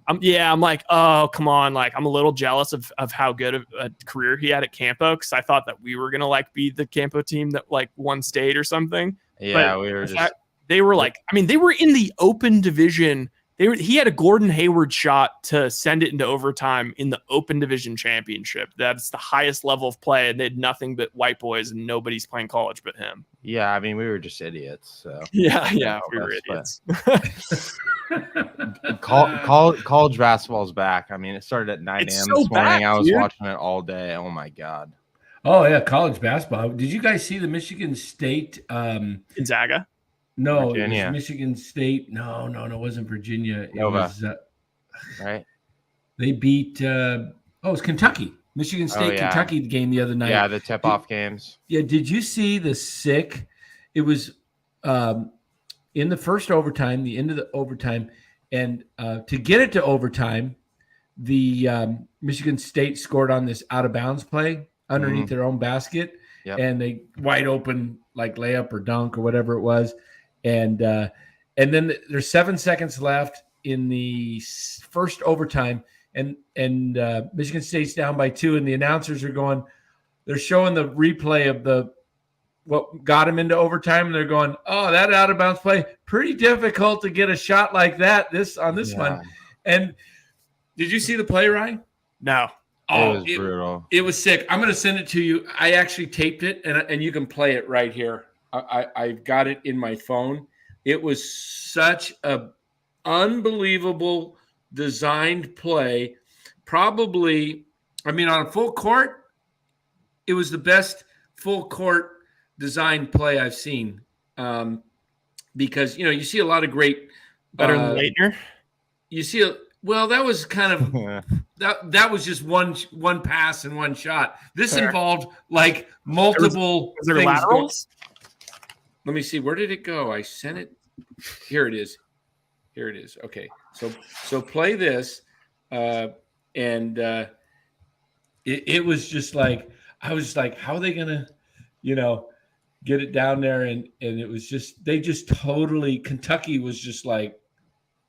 I'm like, oh, come on. Like I'm a little jealous of how good of a career he had at Campo, because I thought that we were gonna like be the Campo team that like won state or something. Yeah, but we were just they were like, I mean, they were in the open division. He had a Gordon Hayward shot to send it into overtime in the open division championship. That's the highest level of play, and they had nothing but white boys, and nobody's playing college but him. Yeah, I mean, we were just idiots. So yeah, we were idiots. College basketball's back. I mean, it started at 9 a.m. this morning. Back, I was dude. watching it all day. Oh my god. Oh yeah, college basketball. Did you guys see the Michigan State? Gonzaga. No, Virginia. it was Michigan State. No, it wasn't Virginia. It Nova. was Right? they beat. It was Kentucky. Michigan State, yeah. Kentucky game the other night. Yeah, the tip-off games. Yeah, did you see the sick? It was in the first overtime, the end of the overtime, and to get it to overtime, the Michigan State scored on this out of bounds play underneath their own basket, and they wide open like layup or dunk or whatever it was, and then there's 7 seconds left in the first overtime, and Michigan State's down by 2, and the announcers are going, they're showing the replay of what got him into overtime, and they're going, oh, that out of bounds play, pretty difficult to get a shot like that on this one. And did you see the play, Ryan? No. It was brutal. It was sick. I'm going to send it to you. I actually taped it, and you can play it right here. I've got it in my phone. It was such a unbelievable designed play. Probably, I mean, on a full court, it was the best full court design play I've seen. Because, you see a lot of great better than Leitner. You see that was kind of that was just one pass and one shot. This involved like multiple was there things laterals? Let me see, where did it go? I sent it. Here it is. Okay. So play this and it was just like, I was just like, how are they gonna get it down there? And it was just, they just totally, Kentucky was just like,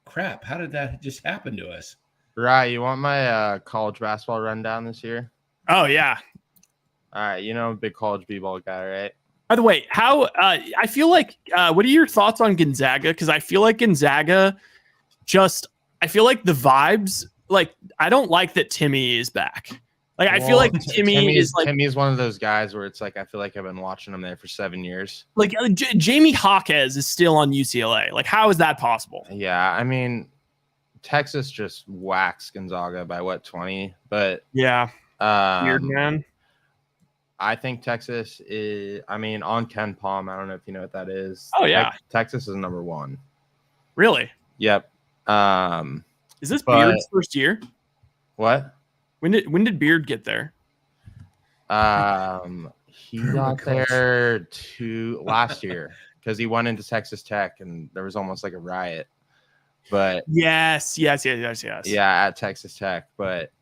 crap, how did that just happen to us? Right, you want my college basketball rundown this year? Oh yeah. Uh, All right, I'm a big college b-ball guy, right? By the way, how I feel like what are your thoughts on Gonzaga? Because I feel like Gonzaga I feel like the vibes, like I don't like that Timmy is back. Like I feel like Timmy's one of those guys where it's like I feel like I've been watching him there for 7 years. Like Jamie Hawkes is still on UCLA. Like how is that possible? Yeah, I mean Texas just waxed Gonzaga by 20, but yeah, weird man. I think Texas is, on Ken Palm. I don't know if you know what that is. Oh yeah, Texas is number 1. Really? Yep. Is this Beard's first year? What? When did Beard get there? He got there last year because he went into Texas Tech and there was almost like a riot. But yes. Yeah, at Texas Tech, but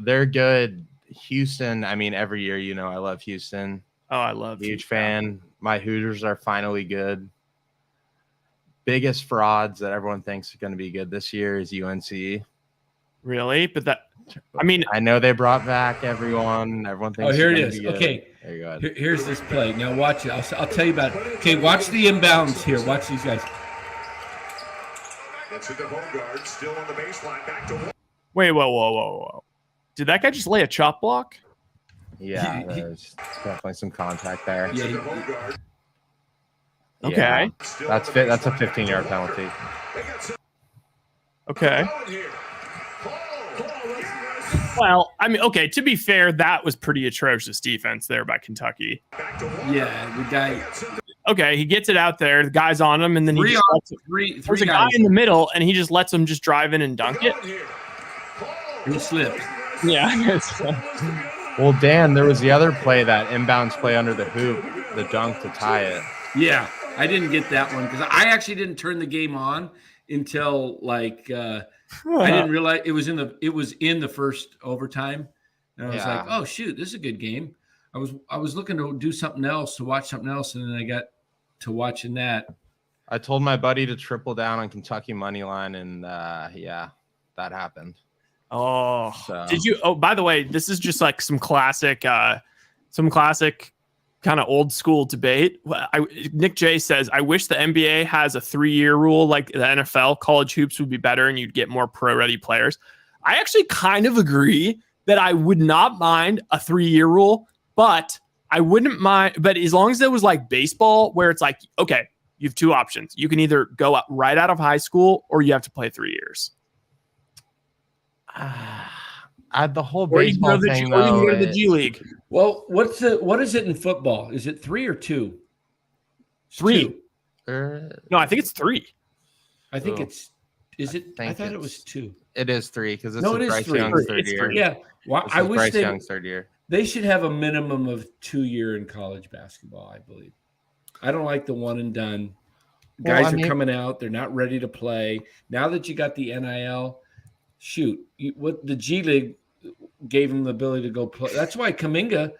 they're good. Houston, every year, I love Houston. Oh, I love huge fan. My Hooters are finally good. Biggest frauds that everyone thinks are going to be good this year is UNC. Really? But I know they brought back everyone. Everyone thinks. Oh, here it is. Okay, there you go. Here's this play. Now watch it. I'll tell you about it. Okay, watch the inbounds here. Watch these guys. Still on the baseline. Back to Wait, whoa. Did that guy just lay a chop block? Yeah, there's definitely some contact there. Yeah. Okay. That's a 15-yard penalty. Okay. Well, okay, to be fair, that was pretty atrocious defense there by Kentucky. Yeah, the guy. Okay, he gets it out there. The guy's on him, and then there's a guy guys in the middle, and he just lets him just drive in and dunk it. He slipped. Yeah. Well, Dan, there was the other play, that inbounds play under the hoop, the dunk to tie it. Yeah, I didn't get that one because I actually didn't turn the game on, until like I didn't realize it was in the first overtime, and I was like, oh shoot, this is a good game. I was looking to do something else, to watch something else, and then I got to watching that. I told my buddy to triple down on Kentucky money line, and that happened. Oh, so. Did you? Oh, by the way, this is just like some classic kind of old school debate. Nick J says, I wish the NBA has a 3-year rule like the NFL. College hoops would be better and you'd get more pro-ready players. I actually kind of agree that I would not mind a 3-year rule, but I wouldn't mind. But as long as it was like baseball, where it's like, okay, you have 2 options. You can either go up right out of high school or you have to play 3 years. The whole baseball thing, though, or you go to the G League. Well, what is it in football? Is it 3 or 2? 3. 2. No, I think it's 3. I think it's. Is it? I thought it was 2. It is 3 because it is Bryce 3. Young's third year. Yeah, well, I wish Bryce Young's third year. They should have a minimum of 2-year in college basketball. I believe. I don't like the one and done. Guys are coming out; they're not ready to play. Now that you got the NIL, shoot, what the G League gave him the ability to go play. That's why Kuminga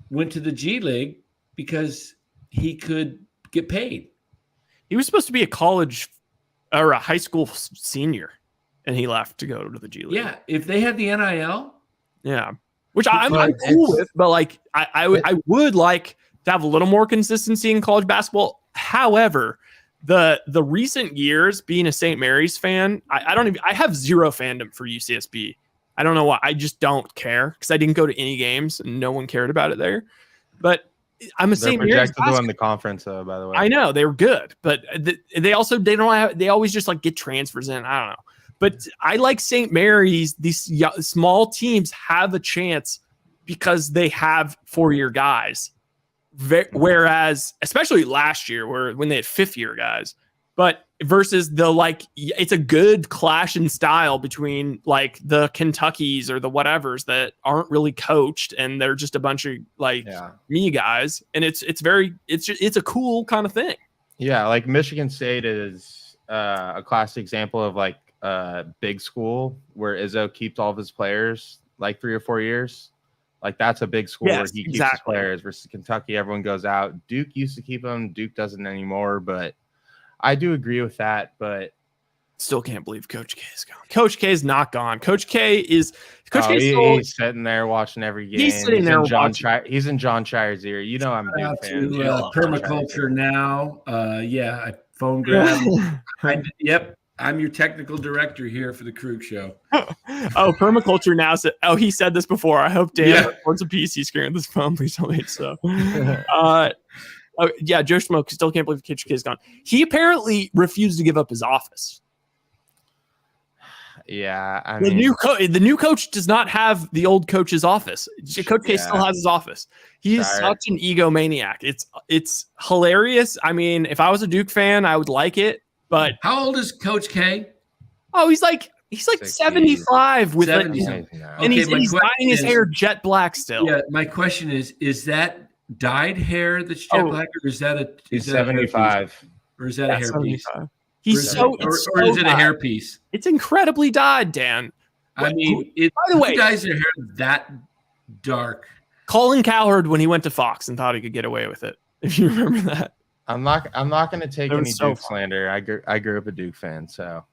went to the G League, because he could get paid. He was supposed to be a college or a high school senior, and he left to go to the G League. Yeah, if they had the NIL, yeah, which I'm cool with, but like I would like to have a little more consistency in college basketball. However, the recent years, being a St. Mary's fan, I have zero fandom for UCSB. I don't know why. I just don't care because I didn't go to any games and no one cared about it there. But I'm a St. Mary's projected to win the conference, though. By the way, I know they were good, but they always just like get transfers in. I don't know, but I like St. Mary's. These small teams have a chance because they have 4-year guys. Whereas, especially last year, when they had 5th-year guys, but versus it's a good clash in style between like the Kentuckys or the whatevers that aren't really coached and they're just a bunch of me guys, and it's a cool kind of thing. Yeah, like Michigan State is a classic example of like a big school where Izzo keeps all of his players like 3 or 4 years. Like that's a big school where he keeps his players versus Kentucky. Everyone goes out. Duke used to keep them. Duke doesn't anymore. But I do agree with that. But still can't believe Coach K is gone. Coach K is not gone. Coach K is he's sitting there watching every game. He's sitting there watching. He's in John Shire's ear. You know I'm a big fan. Permaculture now. I phone grab. Yep. I'm your technical director here for the Krueg Show. Permaculture now said, he said this before. I hope Dan records a piece. He's scaring this phone. Please tell me so. Joe Schmoke still can't believe Coach K is gone. He apparently refused to give up his office. Yeah, the new coach does not have the old coach's office. Coach K still has his office. He's such an egomaniac. It's hilarious. I mean, if I was a Duke fan, I would like it. But how old is Coach K? Oh, he's like 75 with 70. And he's dyeing his hair jet black still. Yeah, my question is that dyed hair that's jet black, or is that he's 75? Or is that a hairpiece? He's or is it a hairpiece? It's incredibly dyed, Dan. I mean, by the way, who dyes their hair that dark? Colin Cowherd when he went to Fox and thought he could get away with it. If you remember that. I'm not going to take any Duke slander. I grew up a Duke fan, so.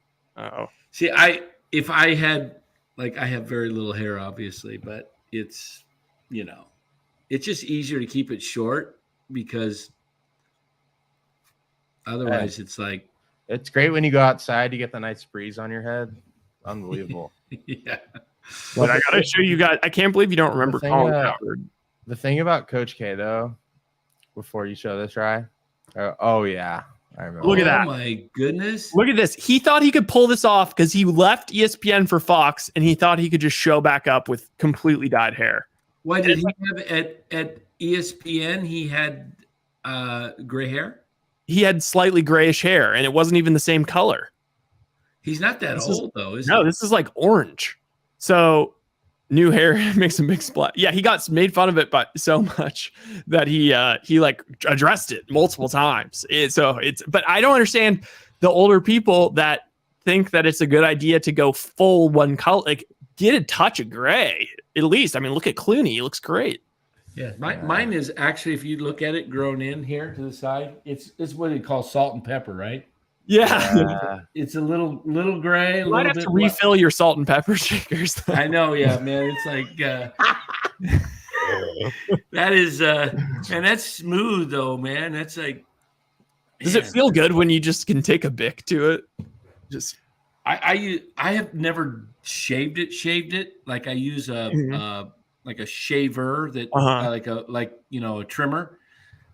See, I have very little hair, obviously, but it's just easier to keep it short because otherwise it's like. It's great when you go outside, you get the nice breeze on your head. Unbelievable. Yeah. But I got to show you guys. I can't believe you don't remember Colin Cowherd. The thing about Coach K, though, before you show this, Rye. Oh, yeah. I remember. Look at that. Oh, my goodness. Look at this. He thought he could pull this off because he left ESPN for Fox, and he thought he could just show back up with completely dyed hair. Why did he have at ESPN? He had gray hair? He had slightly grayish hair, and it wasn't even the same color. He's not that old, though, is he? No, this is like orange. So new hair makes a big splash. Yeah, he got made fun of it but so much that he like addressed it multiple times. But I don't understand the older people that think that it's a good idea to go full one color. Like, get a touch of gray at least. I mean, look at Clooney; he looks great. Yeah, mine is actually, if you look at it, grown in here to the side. It's what they call salt and pepper, right? Yeah, It's a little gray. you might have to refill your salt and pepper shakers. Though. I know, yeah, man. It's like that is, and that's smooth though, man. That's like. Does it feel good when you just can take a Bic to it? Just I have never shaved it. Like I use like a shaver that like a trimmer.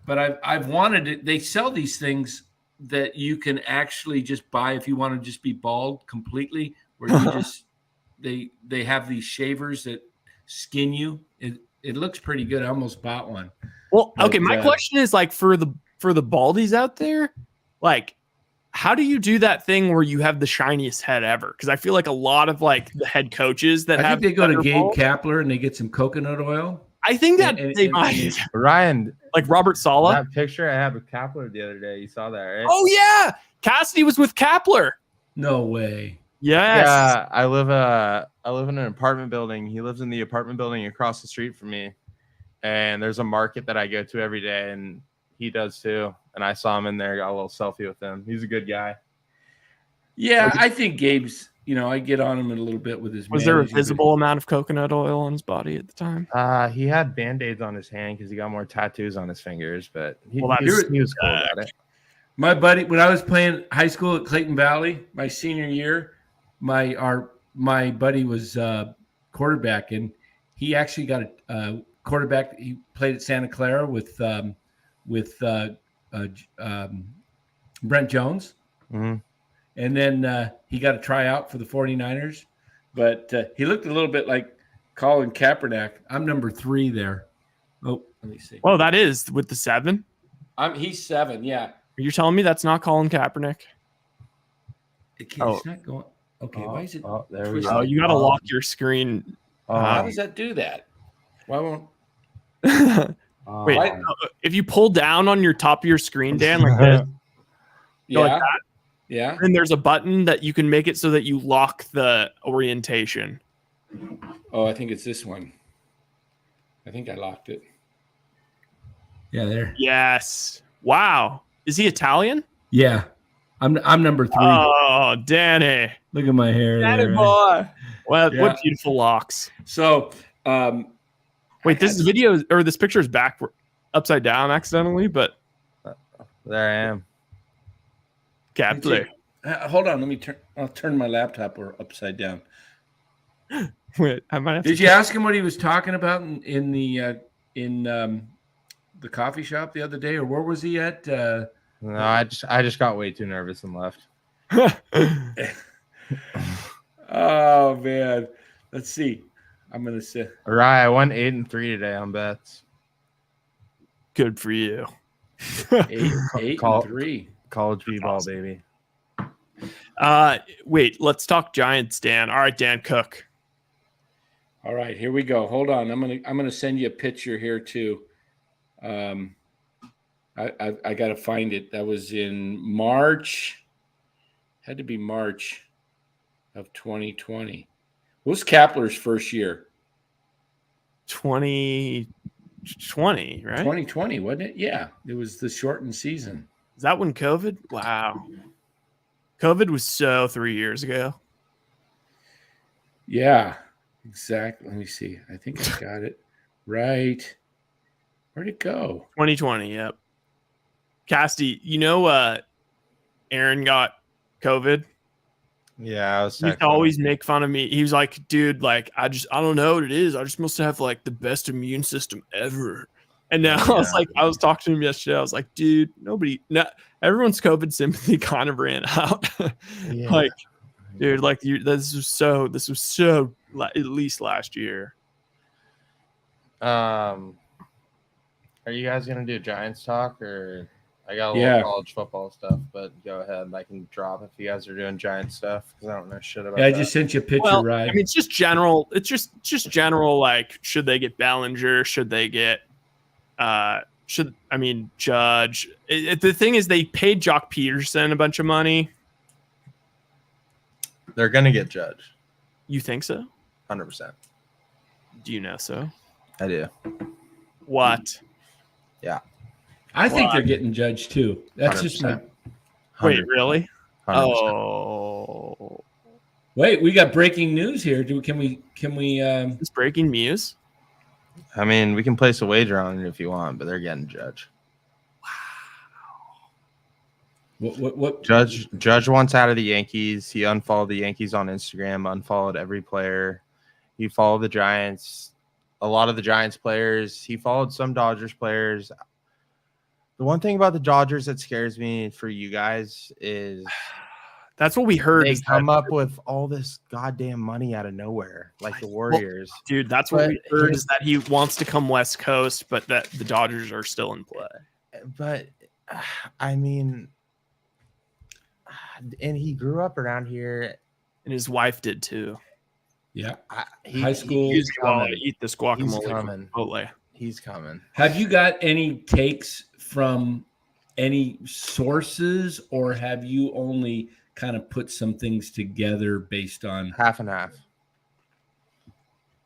But I've wanted it. They sell these things that you can actually just buy if you want to just be bald completely, where you just they have these shavers that skin you. It looks pretty good. I almost bought one. Well, okay. My question is like for the baldies out there, like, how do you do that thing where you have the shiniest head ever? Because I feel like a lot of like the head coaches that I think they go to Gabe Kapler and they get some coconut oil. I think that they might. Ryan, like Robert Saleh. That picture I had with Kapler the other day. You saw that, right? Oh yeah, Cassidy was with Kapler. No way. Yes. Yeah, I live in an apartment building. He lives in the apartment building across the street from me, and there's a market that I go to every day, and he does too. And I saw him in there, got a little selfie with him. He's a good guy. Yeah, I think Gabe's, I get on him a little bit with his. Was there a visible amount of coconut oil on his body at the time? He had Band-Aids on his hand because he got more tattoos on his fingers, but he was cool about it. My buddy, when I was playing high school at Clayton Valley, my senior year, my buddy was quarterback, and he actually got a quarterback. He played at Santa Clara with Brent Jones. Mm-hmm. And then he got a tryout for the 49ers. But he looked a little bit like Colin Kaepernick. I'm number 3 there. Oh, let me see. Well, that is with the 7. He's 7, yeah. Are you telling me that's not Colin Kaepernick? It's not going. Okay, why is it? There we Oh, go. you got to lock your screen. How does that do that? Why won't? Wait, if you pull down on your top of your screen, Dan, like this, Yeah. like that, Yeah. and there's a button that you can make it so that you lock the orientation. Oh, I think it's this one. I think I locked it. Yeah, there. Yes. Wow. Is he Italian? Yeah. I'm number 3. Oh, Danny. Look at my hair. Danny there. boy. Well, Yeah. what beautiful locks. So, wait, this video or this picture is back upside down accidentally, but There I am. Kapler. Hold on, I'll turn my laptop upside down. Wait, I might have Did you ask him what he was talking about in the coffee shop the other day, or where was he at? No, I just got way too nervous and left. Oh man, let's see. I'm gonna say. All right, I won 8-3 today on bets. Good for you. 8-3. College b-ball, baby. Wait, let's talk Giants, Dan. All right, Dan Cook. All right, here we go. Hold on. I'm gonna send you a picture here too. I gotta find it. That was in March. Had to be March of 2020. What was Kapler's first year? 2020, right? 2020, wasn't it? Yeah, it was the shortened season. Is that when COVID? Wow. COVID was so 3 years ago. Yeah, exactly. Let me see. I think I got it right. Where'd it go? 2020, yep. Casty, Aaron got COVID. Yeah, I was. He used to always make fun of me. He was like, dude, like, I don't know what it is. I just must have like the best immune system ever. And now I was talking to him yesterday. I was like, dude, everyone's COVID sympathy kind of ran out. Yeah. Like, dude, like this was so at least last year. Are you guys gonna do Giants talk, or I got a little college football stuff? But go ahead, I can drop if you guys are doing Giants stuff because I don't know shit about. Yeah, I just sent you a picture, well, right? I mean, it's just general. It's just general. Like, should they get Bellinger? Should they get? Judge. The thing is, they paid Jock Peterson a bunch of money. They're gonna get Judge. You think so? 100%. Do you know so? I do. What? Yeah. I think they're getting Judge too. That's just my. 100%. Wait, really? 100%. Oh, Wait, we got breaking news here. Can we? it's breaking news. I mean, we can place a wager on it if you want, but they're getting Judge. What? Judge wants out of the Yankees. He unfollowed the Yankees on Instagram, unfollowed every player. He followed the Giants, a lot of the Giants players. He followed some Dodgers players. The one thing about the Dodgers that scares me for you guys is That's what we heard. they is come that- up with all this goddamn money out of nowhere, like the Warriors. Dude, that's what But we heard is that he wants to come West Coast, but that the Dodgers are still in play. But I mean, and he grew up around here. And his wife did too. Yeah. High school. He's going coming. to eat this He's guacamole coming. from Chipotle. He's coming. Have you got any takes from any sources, or have you only kind of put some things together based on? Half and half.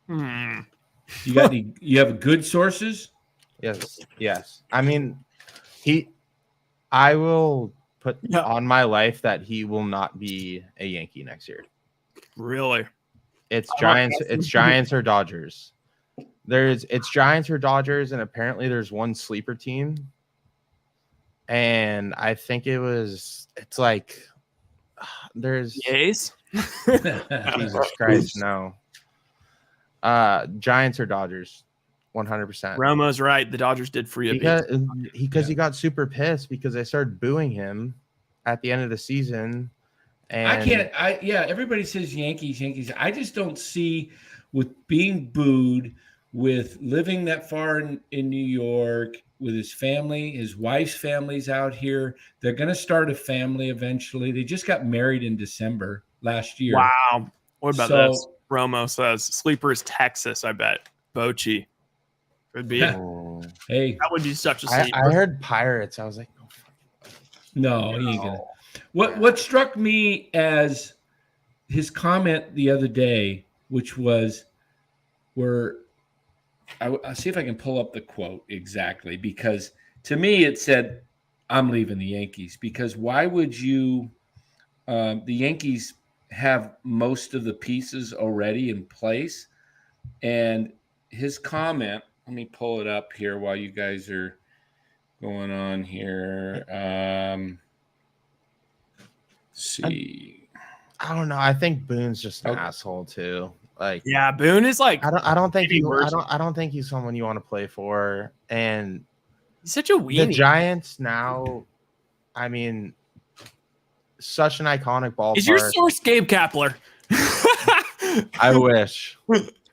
You got any? You have good sources? Yes. I mean, I will put Yeah. on my life that he will not be a Yankee next year. Really? It's I'm not Giants. guessing. It's Giants or Dodgers. It's Giants or Dodgers, and apparently there's one sleeper team. And I think it's like there's Yays? Jesus Christ, no. Giants or Dodgers, 100%. Romo's right. The Dodgers did free up. Because he got super pissed because they started booing him at the end of the season. And everybody says Yankees. I just don't see, with being booed, with living that far in New York, with his family, his wife's family's out here. They're going to start a family eventually. They just got married in December last year. Wow. What about So- this? Romo says sleeper is Texas, I bet. Bochy. Could be. That Oh. Hey, would be such a I sleeper. heard Pirates. I was like, oh, no, he ain't gonna. What struck me as his comment the other day, which was, I'll see if I can pull up the quote exactly, because to me it said, "I'm leaving the Yankees," because why would you? The Yankees have most of the pieces already in place, and his comment. Let me pull it up here while you guys are going on here. See. I don't know. I think Boone's just an asshole too. Like, Yeah, Boone is like I don't think maybe worse. I don't think he's someone you want to play for. And he's such a the weenie. Giants now, I mean, such an iconic ballpark. Is your source Gabe Kapler? I wish.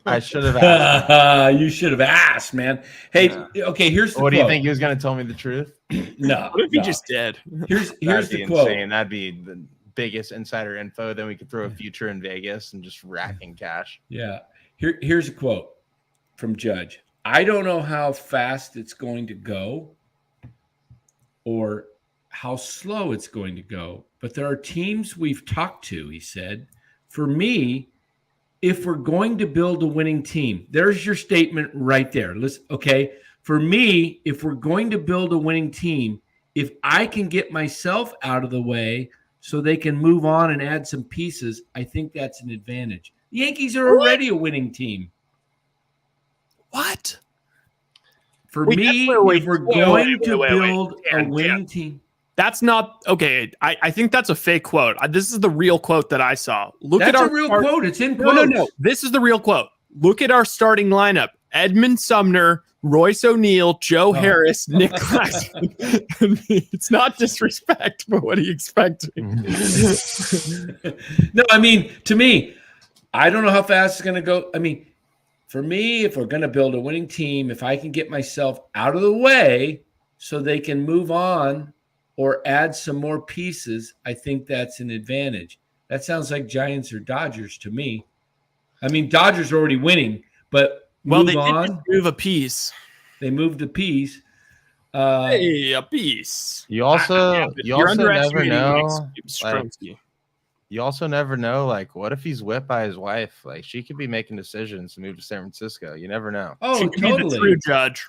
I should have asked. You should have asked, man. Hey, okay, here's the What quote. do you think he was going to tell me the truth? No. What if he no. just did? Here's That'd the be quote. insane. That'd be the biggest insider info. Then we could throw a future in Vegas and just racking cash. Yeah. Here's a quote from Judge. I don't know how fast it's going to go or how slow it's going to go, but there are teams we've talked to, he said. For me, if we're going to build a winning team, there's your statement right there. Listen, okay. For me, if we're going to build a winning team, if I can get myself out of the way so they can move on and add some pieces, I think that's an advantage. The Yankees are already a winning team. What? For Wait, me, wait, if we're wait, going wait, to wait, wait. build a Dan, winning team, That's not okay. I think that's a fake quote. This is the real quote that I saw. Look that's at our a real start- quote. It's in No, quotes. no. This is the real quote. Look at our starting lineup: Edmund Sumner, Royce O'Neal, Joe Harris, Nick Claxton. It's not disrespect, but what are you expecting? No, I mean, to me, I don't know how fast it's going to go. I mean, for me, if we're going to build a winning team, if I can get myself out of the way so they can move on or add some more pieces, I think that's an advantage. That sounds like Giants or Dodgers to me. I mean, Dodgers are already winning, but Well, move they did on. just move a piece. They moved the piece. Hey, a piece. You also But you you're also never underestimating know. Mike Strumsky. you also never know. Like, what if he's whipped by his wife? Like, she could be making decisions to move to San Francisco. You never know. Oh, She could be the totally. true judge.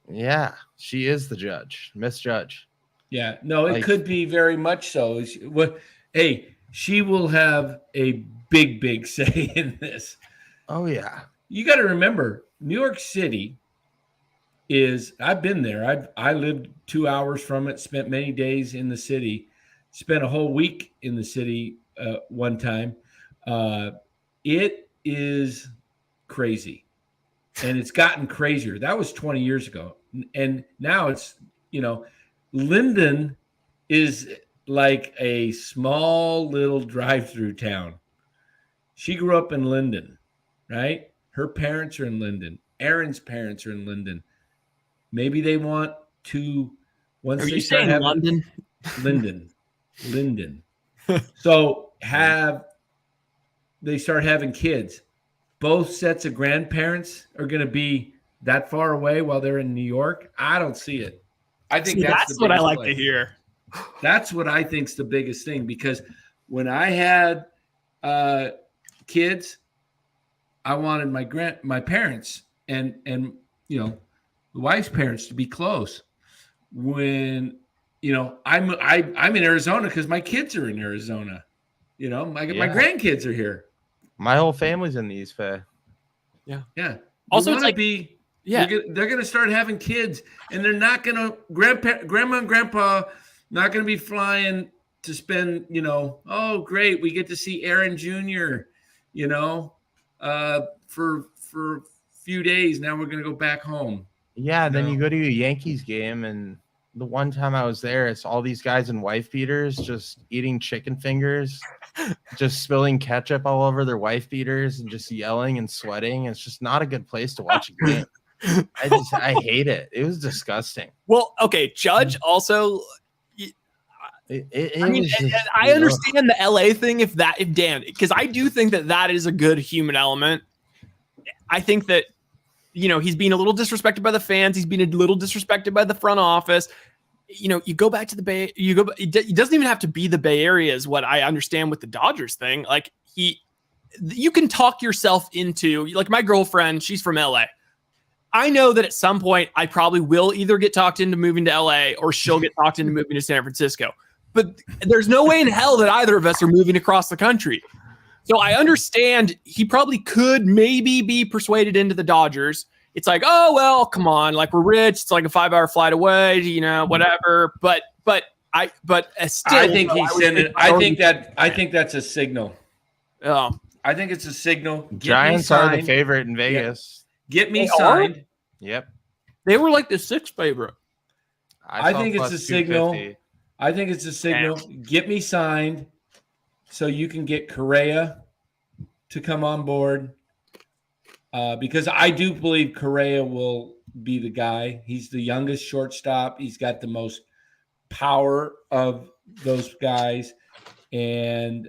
Yeah, she is the judge, Miss Judge. Yeah, no, it Like- could be very much so. Hey, she will have a big say in this. Oh yeah, You got to remember, New York City is. I've been there. I lived 2 hours from it. Spent many days in the city. Spent a whole week in the city one time. It is crazy, and it's gotten crazier. That was 20 years ago, and now it's Linden is like a small little drive-through town. She grew up in Linden, right? Her parents are in Linden. Aaron's parents are in Linden. Maybe they want to. Once Are they you start saying having London? Linden. So they start having kids. Both sets of grandparents are going to be that far away while they're in New York. I don't see it. I think See, that's that's the what I biggest like play. to hear. That's what I think's the biggest thing, because when I had kids, I wanted my parents and the wife's parents to be close. When I'm in Arizona because my kids are in Arizona. My grandkids are here. my whole family's in the East Bay. Yeah. Also, You it's wanna like- Yeah. they're going to start having kids, and they're not going to grandma and grandpa not going to be flying to spend. Oh great, we get to see Aaron Jr. For a few days. Now we're going to go back home. Yeah, then No. you go to a Yankees game, and the one time I was there, it's all these guys in wife beaters just eating chicken fingers, just spilling ketchup all over their wife beaters, and just yelling and sweating. It's just not a good place to watch a game. I hate it. It was disgusting. Well, okay, Judge also. It I mean, was just, I understand the LA thing if Dan, because I do think that is a good human element. I think that he's being a little disrespected by the fans. He's being a little disrespected by the front office. You go back to the Bay. It doesn't even have to be the Bay Area, is what I understand with the Dodgers thing. Like you can talk yourself into, like, my girlfriend. She's from LA. I know that at some point I probably will either get talked into moving to LA or she'll get talked into moving to San Francisco. But there's no way in hell that either of us are moving across the country. So I understand he probably could maybe be persuaded into the Dodgers. It's like, oh, well, come on. Like, we're rich. It's like a 5-hour flight away, whatever. But still, I think he's sending. I think that's a signal. Oh, I think it's a signal. Get me Giants are the signed. favorite in Vegas. Get me They are? signed. Yep. they were like the 6th favorite. I saw think it's plus a signal. 250. I think it's a signal. Get me signed so you can get Correa to come on board. Because I do believe Correa will be the guy. He's the youngest shortstop. He's got the most power of those guys. And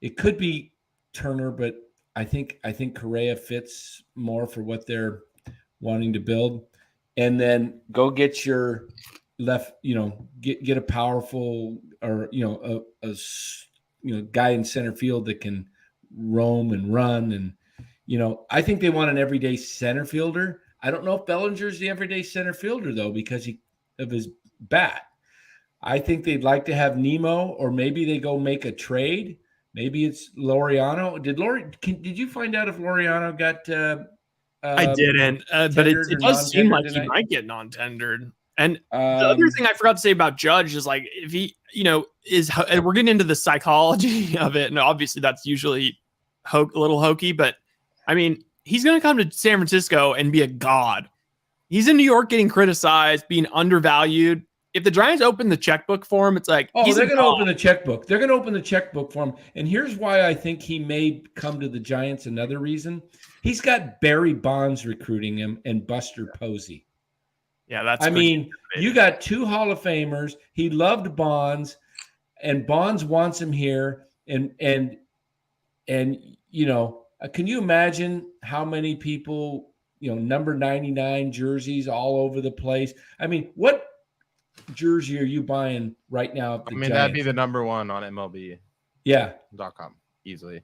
it could be Turner, but I think Correa fits more for what they're wanting to build. And then go get your left, get a powerful or a guy in center field that can roam and run. And I think they want an everyday center fielder. I don't know if Bellinger's the everyday center fielder though, because of his bat. I think they'd like to have Nemo, or maybe they go make a trade. Maybe it's Laureano. Did you find out if Laureano got? I didn't, but it tendered or does seem like non-tendered he tonight? might get non-tendered. And the other thing I forgot to say about Judge is, like, if he, and we're getting into the psychology of it, and obviously that's usually a little hokey, but I mean, he's going to come to San Francisco and be a god. He's in New York getting criticized, being undervalued. If the Giants open the checkbook for him, it's like, Oh, he's they're a going to god. open the checkbook. They're going to open the checkbook for him. And here's why I think he may come to the Giants. Another reason, he's got Barry Bonds recruiting him and Buster Posey. Yeah, that's. I mean, you got two Hall of Famers. He loved Bonds, and Bonds wants him here. And can you imagine how many people, number 99 jerseys all over the place? I mean, what jersey are you buying right now? I mean, that'd be the number one on MLB. Yeah. .com easily.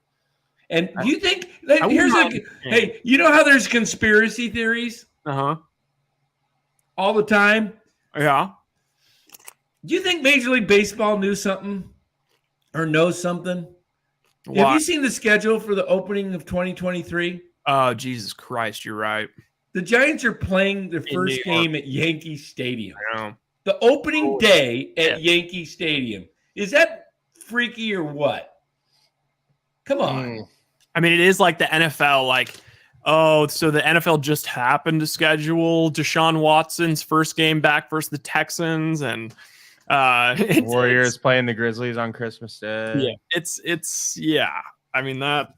And do you think I here's wouldn't hey, you know how there's conspiracy theories Uh-huh. all the time? Yeah. Do you think Major League Baseball knew something or knows something? Have Why? you seen the schedule for the opening of 2023? Oh, Jesus Christ, you're right. The Giants are playing their New first York. game at Yankee Stadium. I know. The opening Oh, day at yeah. Yankee Stadium. Is that freaky or what? Come on. I mean, it is like the NFL, like, oh, so the NFL just happened to schedule Deshaun Watson's first game back versus the Texans, and Warriors playing the Grizzlies on Christmas Day. Yeah, it's yeah. I mean that.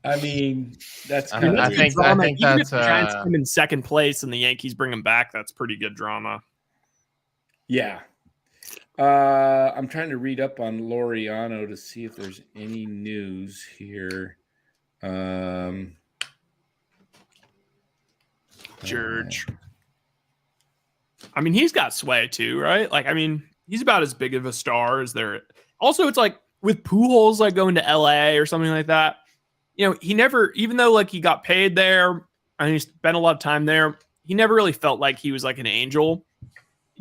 That's I kind mean, of I think Even if that's the Giants come in second place and the Yankees bring him back, that's pretty good drama. yeah. I'm trying to read up on Laureano to see if there's any news here. George. I mean, he's got sway too, right? Like, I mean, he's about as big of a star as there. Also, it's like with Pujols, like going to LA or something like that. You know, he never, even though like he got paid there and he spent a lot of time there, he never really felt like he was like an angel.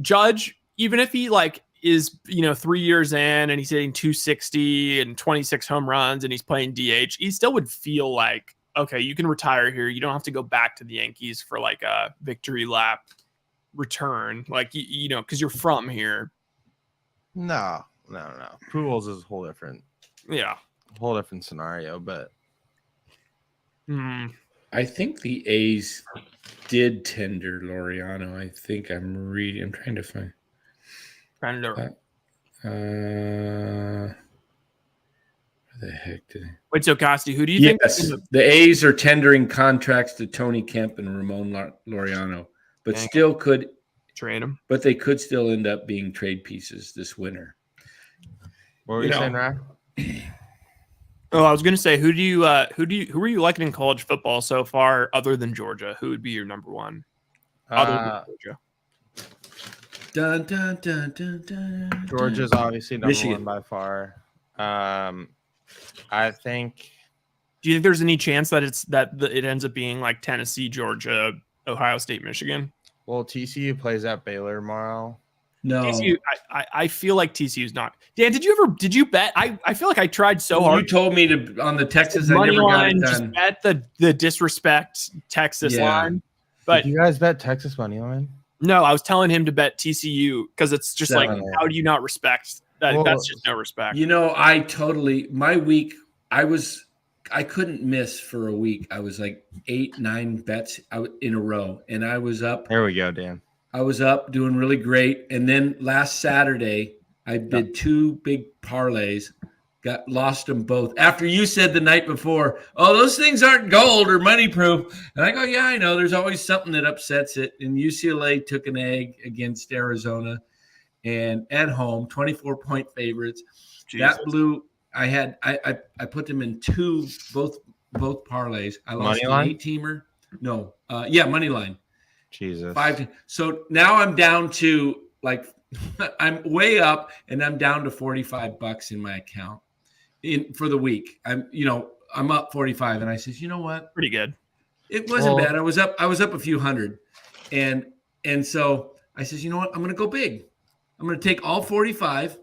Judge, even if he like is, 3 years in and he's hitting 260 and 26 home runs and he's playing DH, he still would feel like, okay, you can retire here. You don't have to go back to the Yankees for like a victory lap return, like, because you're from here. No. Pools is a whole different scenario, but I think the A's did tender Laureano. I think I'm trying to find. Where the heck did I? Wait, so Costi, who do you think? Yes, the A's are tendering contracts to Tony Kemp and Ramon Laureano, but still could trade him. But they could still end up being trade pieces this winter. what were you saying, Ryan? Oh, I was going to say, who are you liking in college football so far, other than Georgia? Who would be your number one? Other than Georgia. Dun, dun, dun, dun, dun, Georgia's obviously number Michigan. one by far. I think. Do you think there's any chance that it ends up being like Tennessee, Georgia, Ohio State, Michigan? Well, TCU plays at Baylor tomorrow. No, TCU, I feel like TCU's not. Dan, did you bet? I feel like I tried so hard. You told me to on the Texas. I Money never got line, it just done. bet the disrespect Texas line. But Did you guys bet Texas money line? no, I was telling him to bet TCU because it's just like, how do you not respect that? Well, That's just no respect. My week, I couldn't miss for a week. I was like 8-9 bets in a row, and I was up. There we go, Dan. I was up doing really great. And then last Saturday, I did 2 big parlays, lost them both. After you said the night before, oh, those things aren't gold or money proof. And I go, yeah, I know. There's always something that upsets it. And UCLA took an egg against Arizona and at home, 24-point favorites. Jesus. That blew. I put them in both parlays. I lost an 8-teamer. No, money line. Jesus. 5. So now I'm down to I'm way up, and I'm down to $45 in my account for the week. I'm up 45, and I says, you know what? Pretty good. It wasn't bad. I was up a few hundred, and so I says, you know what? I'm going to go big. I'm going to take all 45,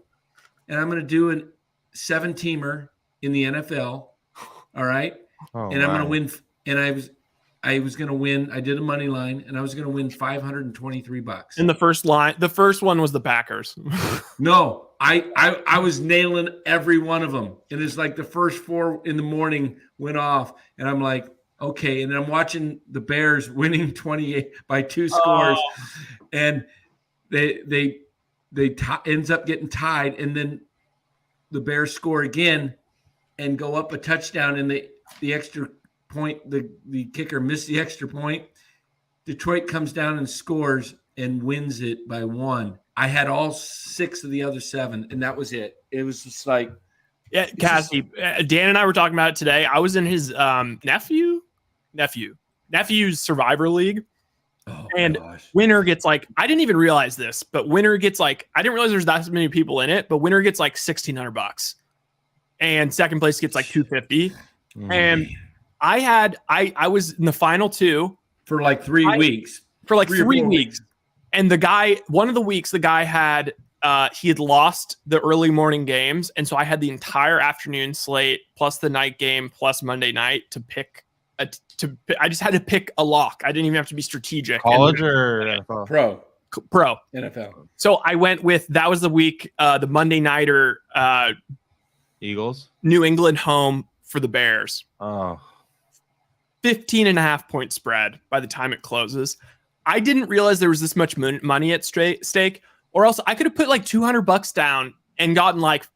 and I'm going to do a 7-teamer in the NFL. All right, and I'm going to win. And I was going to win. I did a money line, and I was going to win $523. And the first one was the Packers. No, I was nailing every one of them. And it's like the first 4 in the morning went off, and I'm like, okay. And then I'm watching the Bears winning 28 by 2 scores, and they ends up getting tied, and then the Bears score again and go up a touchdown, and the extra point, the kicker missed the extra point. Detroit comes down and scores and wins it by 1. I had all 6 of the other 7, and that was it. It was just like, yeah, Cassie, Dan and I were talking about it today. I was in his nephew's Survivor League. And winner gets I didn't even realize this, but winner gets I didn't realize there's that many people in it, but winner gets $1,600. and second place gets like 250. Mm. And I was in the final two For like 3 weeks. for like 3 or 3 4 weeks. And the guy, one of the weeks, the guy had he had lost the early morning games, and so I had the entire afternoon slate plus the night game plus Monday night to pick. I just had to pick a lock. I didn't even have to be strategic. College or NFL? Pro NFL. So I went with that was the week, the Monday nighter, Eagles. New England home for the Bears. Oh, 15.5 point spread by the time it closes. I didn't realize there was this much money at stake, or else I could have put like $200 down and gotten like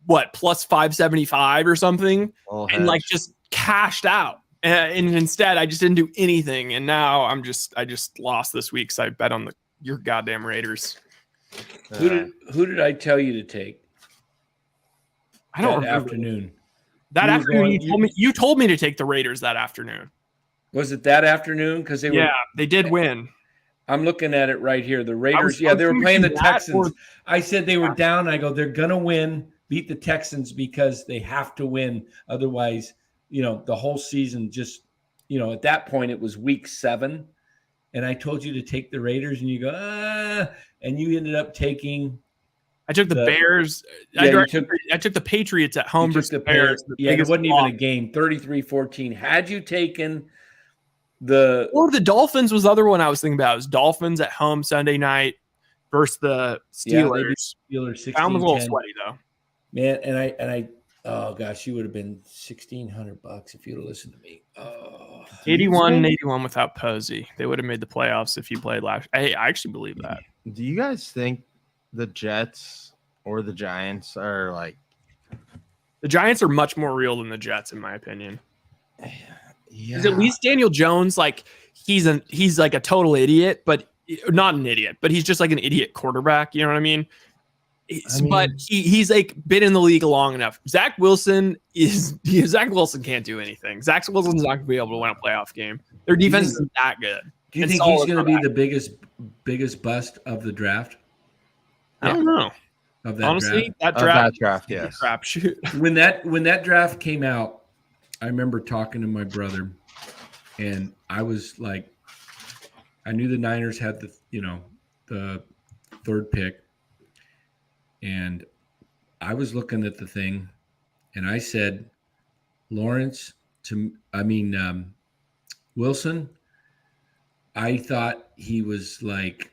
what plus 575 or something, and like just cashed out. And instead, I just didn't do anything, and now I just lost this week because I bet on your goddamn Raiders. Who did I tell you to take? I don't that remember. afternoon. That afternoon, you told me to take the Raiders that afternoon. Was it that afternoon? Because they did win. I'm looking at it right here. The Raiders, they were playing the Texans. I said they were down. I go, they're gonna win, beat the Texans because they have to win. Otherwise, the whole season just, at that point it was week 7, and I told you to take the Raiders, and you go, and you ended up taking. I took the Bears. Yeah, I took the Patriots at home versus the Bears. Yeah, it wasn't even a game. 33-14. Had you taken or the Dolphins was the other one I was thinking about. It was Dolphins at home Sunday night versus the Steelers. Steelers 16-10. I was a little sweaty though. Man, and I oh gosh, you would have been $1,600 if you'd have listened to me. Oh, 81 without Posey. They would have made the playoffs if he played last. Hey, I actually believe that. Do you guys think the Jets or the Giants are like? The Giants are much more real than the Jets, in my opinion. Yeah. Because at least Daniel Jones, like he's like a total idiot, but not an idiot, but he's just like an idiot quarterback. You know what I mean? But he's like been in the league long enough. Zach Wilson can't do anything. Zach Wilson's not going to be able to win a playoff game. Their defense isn't that good. Do you think he's going to be the biggest bust of the draft? I don't know. Of that honestly, draft? that draft, yes. Crapshoot. When that draft came out, I remember talking to my brother, and I was like, I knew the Niners had the third pick, and I was looking at the thing, and I said, Wilson, I thought he was like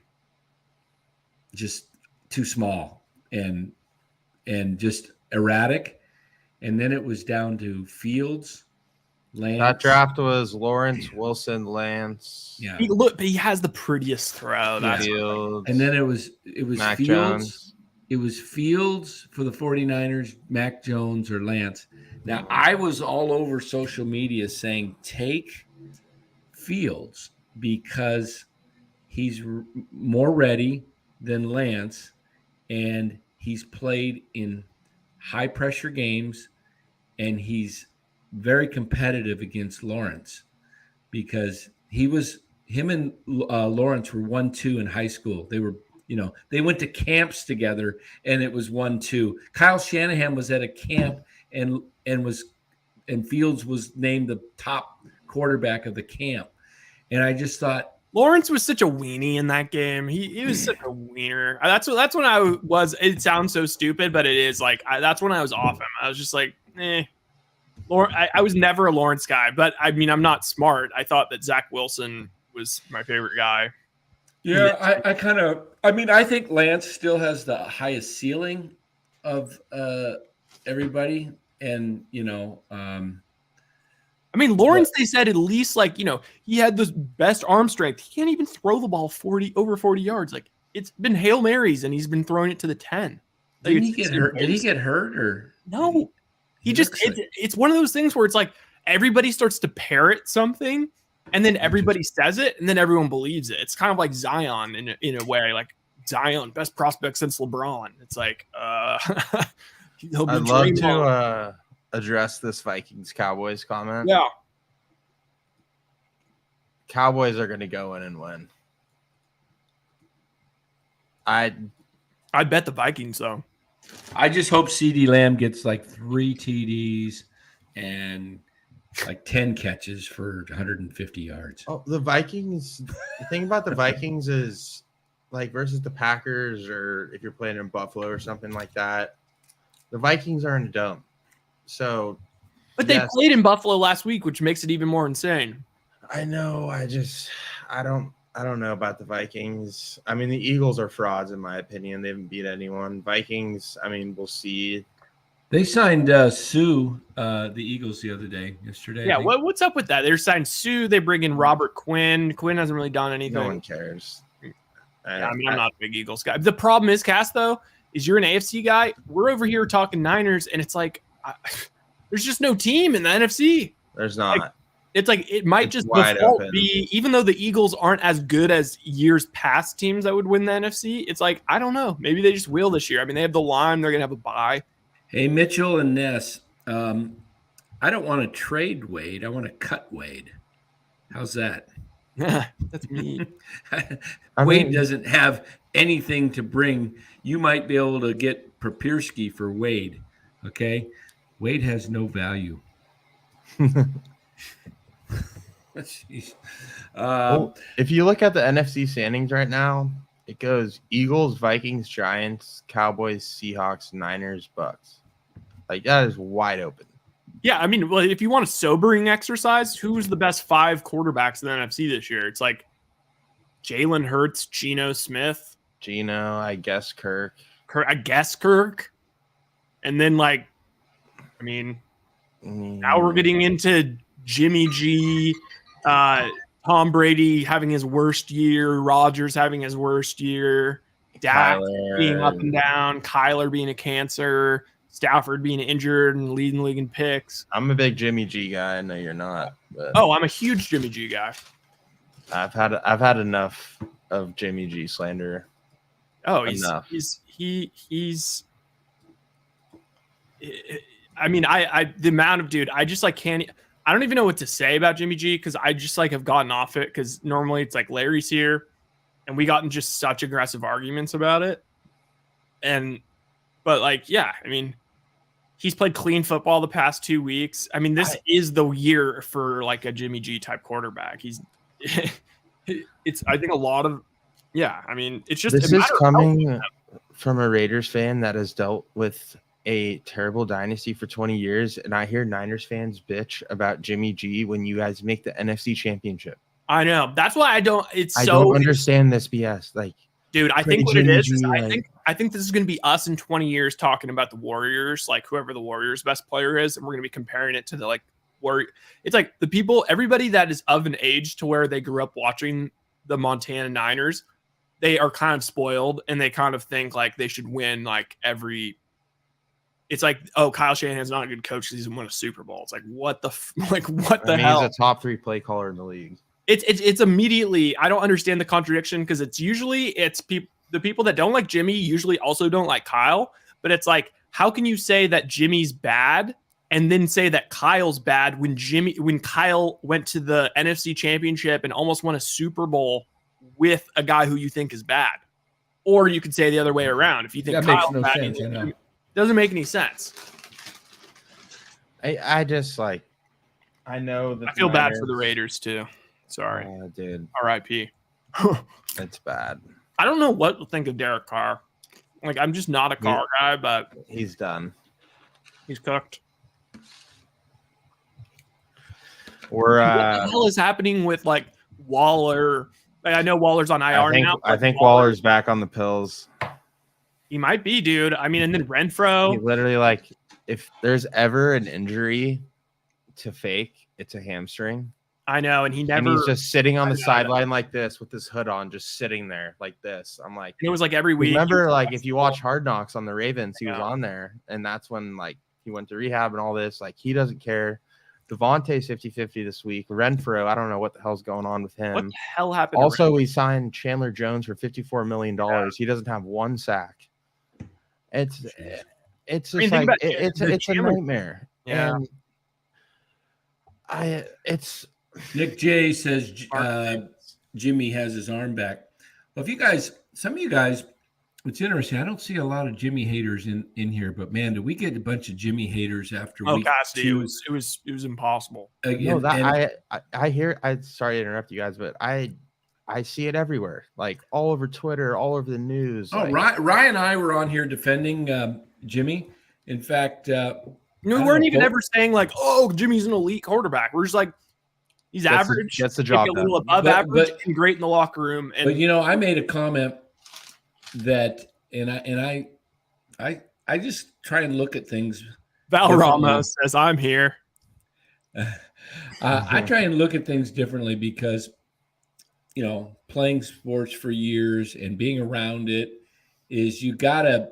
just too small and just erratic. And then it was down to Fields, Lance. That draft was Lawrence, Wilson, Lance. Yeah. He has the prettiest throw. That's Fields. And then it was Mac Fields. Jones. It was Fields for the 49ers, Mac Jones or Lance. Now, I was all over social media saying take Fields because he's more ready than Lance, and he's played in high-pressure games, and he's very competitive against Lawrence because him and Lawrence were 1-2 in high school. They were, they went to camps together, and it was 1-2. Kyle Shanahan was at a camp, and Fields was named the top quarterback of the camp. And I just thought Lawrence was such a weenie in that game. He was such a wiener. That's when I was. It sounds so stupid, but it is like that's when I was off him. I was just like, I was never a Lawrence guy, but I mean, I'm not smart. I thought that Zach Wilson was my favorite guy. Yeah, I think Lance still has the highest ceiling of everybody, and Lawrence, they said at least he had the best arm strength. He can't even throw the ball over 40 yards. Like it's been Hail Marys and he's been throwing it to the 10. Did he get hurt? Did he get hurt or no? It's one of those things where it's like everybody starts to parrot something and then everybody says it and then everyone believes it. It's kind of like Zion in a way, like Zion, best prospect since LeBron. It's like I'd love to address this Vikings-Cowboys comment. Yeah. Cowboys are going to go in and win. I'd bet the Vikings, though. I just hope CeeDee Lamb gets like 3 TDs and like 10 catches for 150 yards. Oh, the Vikings. The thing about the Vikings is like versus the Packers, or if you're playing in Buffalo or something like that, the Vikings are in a dome. So, But they played in Buffalo last week, which makes it even more insane. I know. I don't know about the Vikings. I mean, the Eagles are frauds in my opinion. They haven't beat anyone. Vikings, I mean, we'll see. They signed Sue, the Eagles, yesterday. Yeah, what's up with that? They're signed Sue. They bring in Robert Quinn. Quinn hasn't really done anything. No one cares. I'm not a big Eagles guy. The problem is, Cass, though, is you're an AFC guy. We're over here talking Niners, and it's like there's just no team in the NFC. There's not. Like, it's like it might It's just wide default open. be, even though the Eagles aren't as good as years past teams that would win the NFC, it's like, I don't know. Maybe they just will this year. I mean, they have the line. They're going to have a bye. Hey, Mitchell and Ness, I don't want to trade Wade. I want to cut Wade. How's that? That's me. Wade doesn't have anything to bring. You might be able to get Papirski for Wade, okay? Wade has no value. Well, if you look at the NFC standings right now, it goes Eagles, Vikings, Giants, Cowboys, Seahawks, Niners, Bucks. Like, that is wide open. Yeah, I mean, well, if you want a sobering exercise, who's the best 5 quarterbacks in the NFC this year? It's like Jalen Hurts, Geno Smith, I guess Kirk. Kirk. And then, like, I mean, now we're getting into Jimmy G, Tom Brady having his worst year, Rodgers having his worst year, Dak being up and down, Kyler being a cancer, Stafford being injured and leading the league in picks. I'm a big Jimmy G guy. I know you're not. But Oh, I'm a huge Jimmy G guy. I've had enough of Jimmy G slander. Oh, Enough. he's. I mean, the amount of dude, I just like can't. I don't even know what to say about Jimmy G because I just like have gotten off it because normally it's like Larry's here, and we got in just such aggressive arguments about it, but like yeah, I mean, he's played clean football the past 2 weeks. I mean, this is the year for like a Jimmy G type quarterback. He's, it's I think a lot of yeah. I mean, it's just This is coming from a Raiders fan that has dealt with a terrible dynasty for 20 years, and I hear Niners fans bitch about Jimmy G when you guys make the NFC Championship. I know. That's why I don't. I don't understand this BS. Like, dude, I think what it is Jimmy G, I think this is going to be us in 20 years talking about the Warriors, like whoever the Warriors' best player is, and we're going to be comparing it to the like Warrior. It's like the people, everybody that is of an age to where they grew up watching the Montana Niners, they are kind of spoiled, and they kind of think like they should win like every. It's like, oh, Kyle Shanahan's not a good coach because he's won a Super Bowl. It's like, what the hell? He's a top 3 play caller in the league. It's immediately. I don't understand the contradiction because it's usually the people that don't like Jimmy usually also don't like Kyle. But it's like, how can you say that Jimmy's bad and then say that Kyle's bad when Kyle went to the NFC Championship and almost won a Super Bowl with a guy who you think is bad? Or you could say the other way around. If you think That Kyle's makes no bad, sense. doesn't make any sense. I just like, I know that I feel bad for the Raiders too. Sorry. Dude, R.I.P. it's bad. I don't know what to think of Derek Carr. Like, I'm just not a Carr guy, but He's done. he's cooked. We're What the hell is happening with like Waller? Like, I know Waller's on IR now. I think Waller's back on the pills. He might be, dude. I mean, and then He Renfro. literally, like, if there's ever an injury to fake, it's a hamstring. I know, and he And never. he's just sitting on the I know. sideline like this with his hood on, just sitting there like this. I'm like, It was like every week. remember, like, if you watch Hard Knocks on the Ravens, he was Yeah. on there, and that's when, like, he went to rehab and all this. Like, he doesn't care. Devontae's 50-50 this week. Renfro, I don't know what the hell's going on with him. What the hell happened? to Also, we signed Chandler Jones for $54 million. He doesn't have one sack. It's just think like about it's the a Chandler- nightmare. Yeah. And Nick J says Jimmy has his arm back. Well, some of you guys It's interesting. I don't see a lot of Jimmy haters in here, but man, did we get a bunch of Jimmy haters after Oh, week Cassidy, two? it was impossible. No, And I hear. I sorry to interrupt you guys, but I see it everywhere, like all over Twitter, all over the news. oh, like, Ryan and I were on here defending Jimmy. In fact, We I don't weren't know, even Poole- ever saying like, "Oh, Jimmy's an elite quarterback." We're just like, he's average, gets the maybe job a little done. above But- average, but- and great in the locker room. And But I made a comment that, and I just try and look at things. Val differently. Ramos says, "I'm here." I try and look at things differently because, playing sports for years and being around it is you got to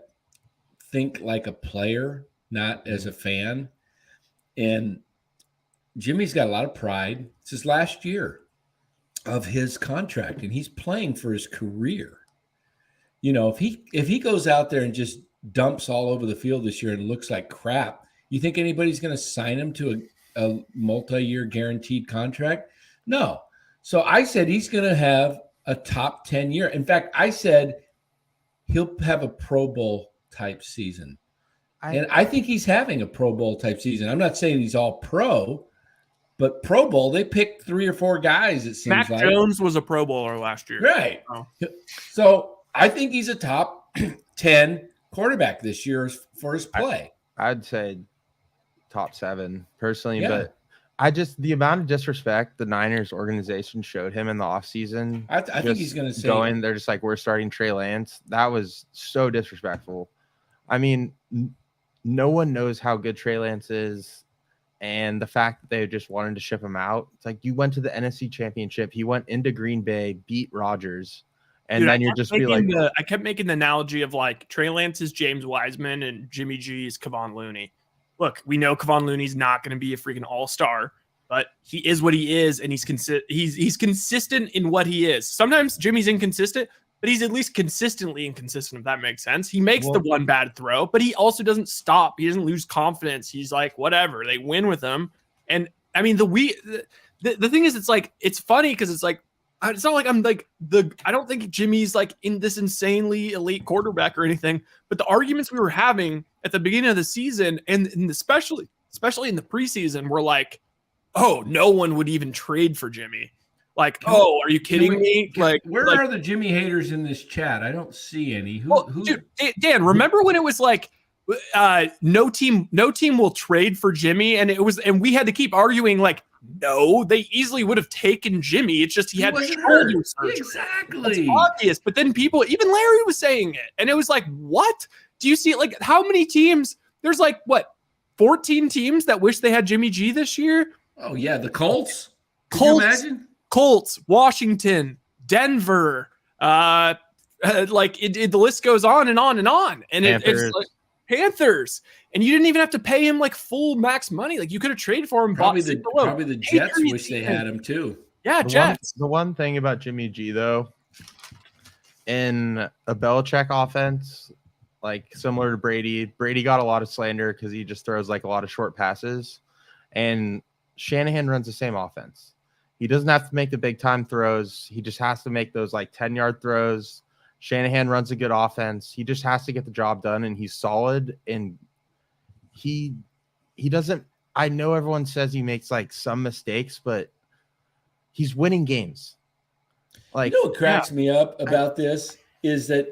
think like a player, not as a fan. And Jimmy's got a lot of pride. It's his last year of his contract, and he's playing for his career. If he goes out there and just dumps all over the field this year and looks like crap, you think anybody's going to sign him to a multi-year guaranteed contract? No. So I said he's going to have a top 10 year. In fact, I said he'll have a Pro Bowl type season. And I think he's having a Pro Bowl type season. I'm not saying he's all pro, but Pro Bowl, they picked 3 or 4 guys, it seems Mac like. Jones was a Pro Bowler last year. Right. Oh. So I think he's a top 10 quarterback this year for his play. I'd say top 7 personally, Yeah. but the amount of disrespect the Niners organization showed him in the offseason. I think he's going to say they're just like, we're starting Trey Lance. That was so disrespectful. I mean, no one knows how good Trey Lance is. And the fact that they just wanted to ship him out, it's like you went to the NFC Championship. He went into Green Bay, beat Rodgers. And Dude, then you're just be like, I kept making the analogy of like Trey Lance is James Wiseman and Jimmy G is Kevon Looney. Look, we know Kevon Looney's not going to be a freaking all-star, but he is what he is, and he's consistent in what he is. Sometimes Jimmy's inconsistent, but he's at least consistently inconsistent, if that makes sense. He makes the one bad throw, but he also doesn't stop. He doesn't lose confidence. He's like, whatever. They win with him. And I mean, the thing is, it's like, it's funny because it's like, it's not like I'm like I don't think Jimmy's like in this insanely elite quarterback or anything, but the arguments we were having at the beginning of the season and especially in the preseason were like, oh, no one would even trade for Jimmy. Like, oh, are you kidding me? Like, where are the Jimmy haters in this chat? I don't see any. Who? Dude, Dan, remember when it was like, no team will trade for Jimmy, and we had to keep arguing like, no, they easily would have taken Jimmy. It's just he had shoulder surgery. Exactly. It's obvious, but then people, even Larry was saying it, and it was like, what? Do you see like how many teams? There's like what, 14 teams that wish they had Jimmy G this year. Oh yeah, the Colts. Can you imagine? Colts, Washington, Denver, the list goes on and on and on. And it's like Panthers. And you didn't even have to pay him like full max money. Like you could have traded for him. Probably the Jets wish they had him too. Yeah, Jets. The one thing about Jimmy G though, in a Belichick offense, like similar to Brady got a lot of slander because he just throws like a lot of short passes. And Shanahan runs the same offense. He doesn't have to make the big time throws. He just has to make those like 10-yard throws. Shanahan runs a good offense. He just has to get the job done, and he's solid. And he doesn't. I know everyone says he makes like some mistakes, but he's winning games. Like, what cracks me up about this is that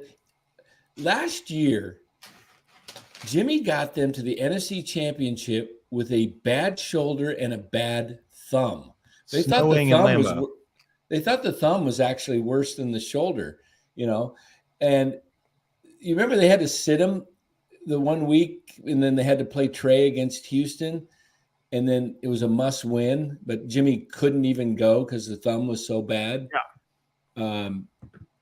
last year, Jimmy got them to the NFC Championship with a bad shoulder and a bad thumb. They thought the thumb was actually worse than the shoulder, And you remember they had to sit him the 1 week, and then they had to play Trey against Houston, and then it was a must win, but Jimmy couldn't even go because the thumb was so bad. Yeah.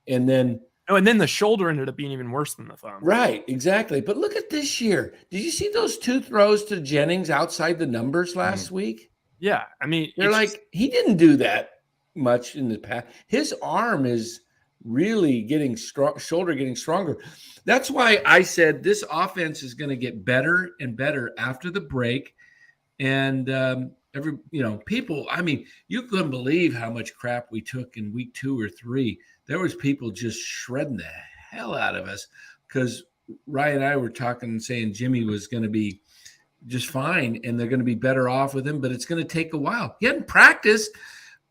And then the shoulder ended up being even worse than the thumb. Right, exactly. But look at this year. Did you see those 2 throws to Jennings outside the numbers last week? Yeah, I mean, they're like, he didn't do that much in the past. His arm is really getting strong, shoulder getting stronger. That's why I said this offense is going to get better and better after the break. And people, I mean, you couldn't believe how much crap we took in week 2 or 3. There was people just shredding the hell out of us because Ryan and I were talking and saying Jimmy was going to be just fine and they're going to be better off with him, but it's going to take a while. He hadn't practiced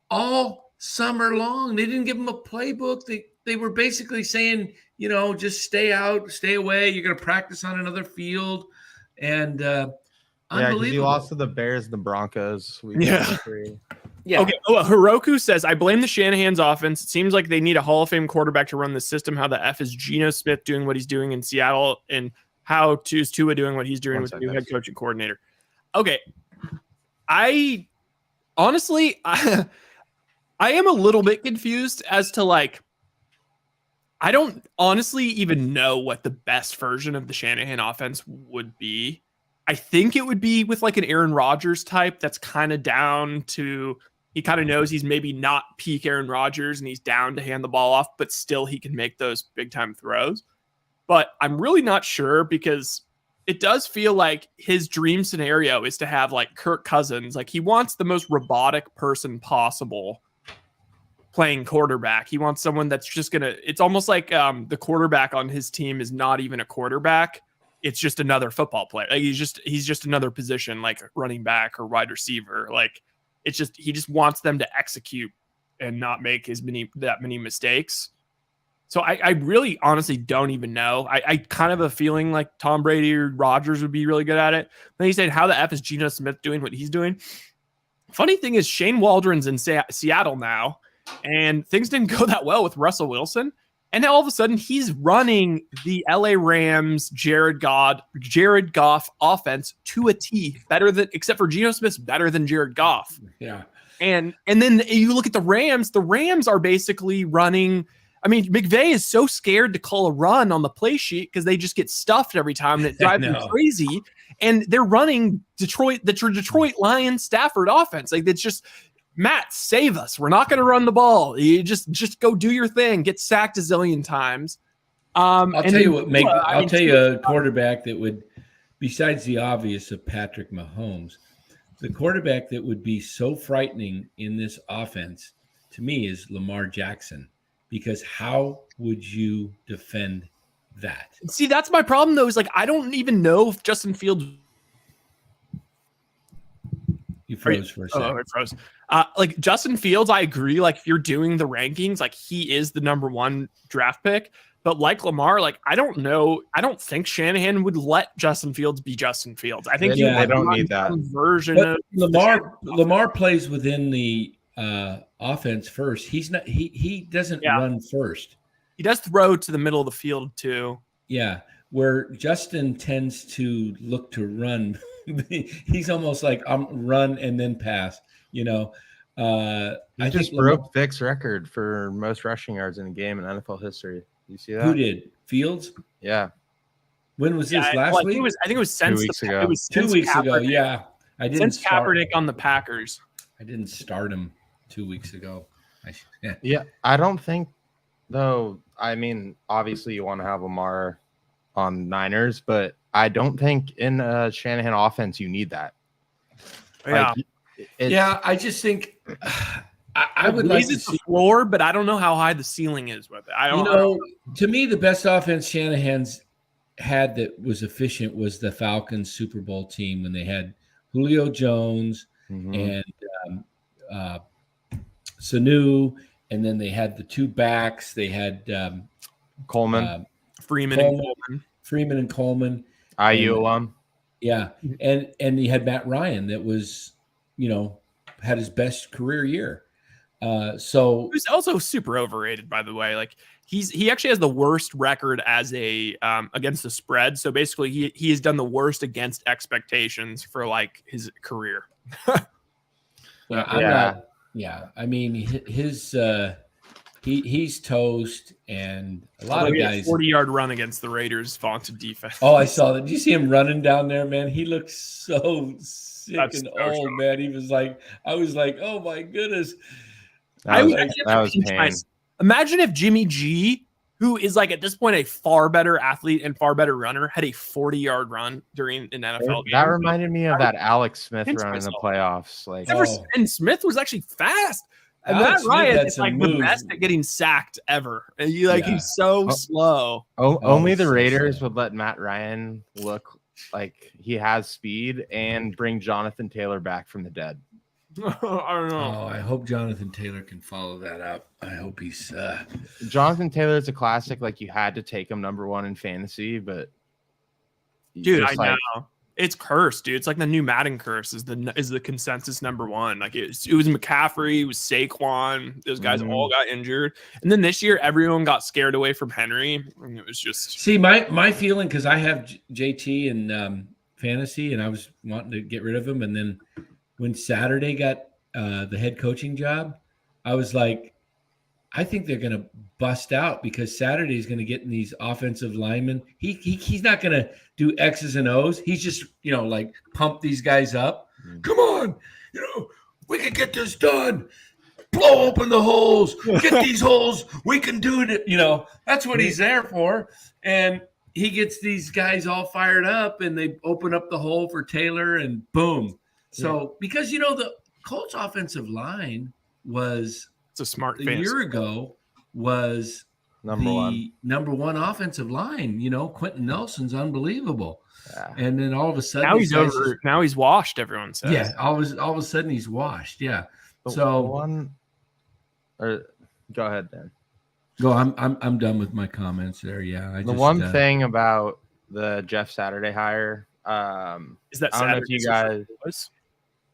all summer long. They didn't give him a playbook. They were basically saying, just stay out, stay away. You're going to practice on another field. And because you lost to the Bears and the Broncos. Yeah. Okay. Oh, Hiroku says, I blame the Shanahan's offense. It seems like they need a Hall of Fame quarterback to run the system. How the F is Geno Smith doing what he's doing in Seattle, and how is Tua doing what he's doing with the new head coach and coordinator? Okay. I honestly, I am a little bit confused as to I don't honestly even know what the best version of the Shanahan offense would be. I think it would be with an Aaron Rodgers type that's kind of down to, he kind of knows he's maybe not peak Aaron Rodgers and he's down to hand the ball off, but still he can make those big time throws. But I'm really not sure because it does feel like his dream scenario is to have Kirk Cousins. He wants the most robotic person possible playing quarterback. He wants someone that's just it's almost like the quarterback on his team is not even a quarterback. It's just another football player. He's just another position, like running back or wide receiver. He just wants them to execute and not make that many mistakes. So I really honestly don't even know. I kind of have a feeling like Tom Brady or Rodgers would be really good at it. Then he said, how the F is Geno Smith doing what he's doing? Funny thing is Shane Waldron's in Seattle now, and things didn't go that well with Russell Wilson. And now all of a sudden he's running the LA Rams, Jared Goff offense to a T, except for Geno Smith's better than Jared Goff. Yeah. And then you look at the Rams are basically running. I mean, McVay is so scared to call a run on the play sheet because they just get stuffed every time and it drives them crazy. And they're running the Detroit Lions Stafford offense. It's just, Matt, save us. We're not going to run the ball. You just go do your thing. Get sacked a zillion times. I'll tell you a quarterback that would, besides the obvious of Patrick Mahomes, the quarterback that would be so frightening in this offense to me is Lamar Jackson, because how would you defend that? See, that's my problem though, is I don't even know if Justin Fields. You froze for a second. Oh, it froze. Justin Fields, I agree. If you're doing the rankings, he is the number one draft pick. But Lamar, I don't know. I don't think Shanahan would let Justin Fields be Justin Fields. I think I don't need that version but of Lamar plays within the offense first. He's not. He doesn't run first. He does throw to the middle of the field too. Yeah, where Justin tends to look to run. He's almost like run and then pass. I just broke Vic's record for most rushing yards in a game in NFL history. You see that? Who did? Fields? Yeah. When was this? Last week? I think it was since 2 weeks ago. It was 2 weeks ago. Yeah, I didn't since Kaepernick on the Packers. I didn't start him 2 weeks ago. Yeah, I don't think though. I mean, obviously you want to have Lamar on Niners, but I don't think in a Shanahan offense you need that. Yeah, I just think I would like to see the floor, but I don't know how high the ceiling is with it. I don't know. To me, the best offense Shanahan's had that was efficient was the Falcons Super Bowl team when they had Julio Jones and Sanu, and then they had the two backs. They had Freeman and Coleman. IU alum. Yeah. And you had Matt Ryan that was, had his best career year. So he's also super overrated, by the way. He actually has the worst record as a against the spread. So basically he has done the worst against expectations for his career. I mean, he's toast, and a lot of guys. 40-yard run against the Raiders vaunted defense. Oh, I saw that. Did you see him running down there, man? He looks so sick and old, man. He was I was like, oh my goodness. That was pain. Imagine if Jimmy G, who is at this point a far better athlete and far better runner, had a 40-yard run during an NFL game. That reminded me of that Alex Smith run in the playoffs. And Smith was actually fast. And Alex Matt Smith Ryan had is some like the moves. best at getting sacked ever. And Yeah. he's so Oh. slow. Only the so Raiders slow. would let Matt Ryan look like he has speed and bring Jonathan Taylor back from the dead. I don't know. Oh, I hope Jonathan Taylor can follow that up. I hope he's Jonathan Taylor is a classic. Like, you had to take him number one in fantasy, but Dude, I just like, know. It's cursed, dude. It's like the new Madden curse is the consensus number one. Like it was McCaffrey, it was Saquon. Those guys all got injured. And then this year, everyone got scared away from Henry. And it was just See, my feeling, because I have JT in fantasy, and I was wanting to get rid of him. And then when Saturday got the head coaching job, I was like, I think they're going to bust out because Saturday is going to get in these offensive linemen. He's not going to do X's and O's. He's just, like pump these guys up. Come on, we can get this done. Blow open the holes. Get these holes. We can do it. That's what he's there for. And he gets these guys all fired up, and they open up the hole for Taylor, and boom. So because the Colts offensive line was it's a smart a fantasy. year ago was number one offensive line. Quentin Nelson's unbelievable. Yeah. And then all of a sudden Now he's over. Now he's washed. Everyone says. Yeah, all of a sudden he's washed. Yeah. Go ahead, Dan. Go. I'm done with my comments there. Yeah. One thing about the Jeff Saturday hire, is that I don't know if you was?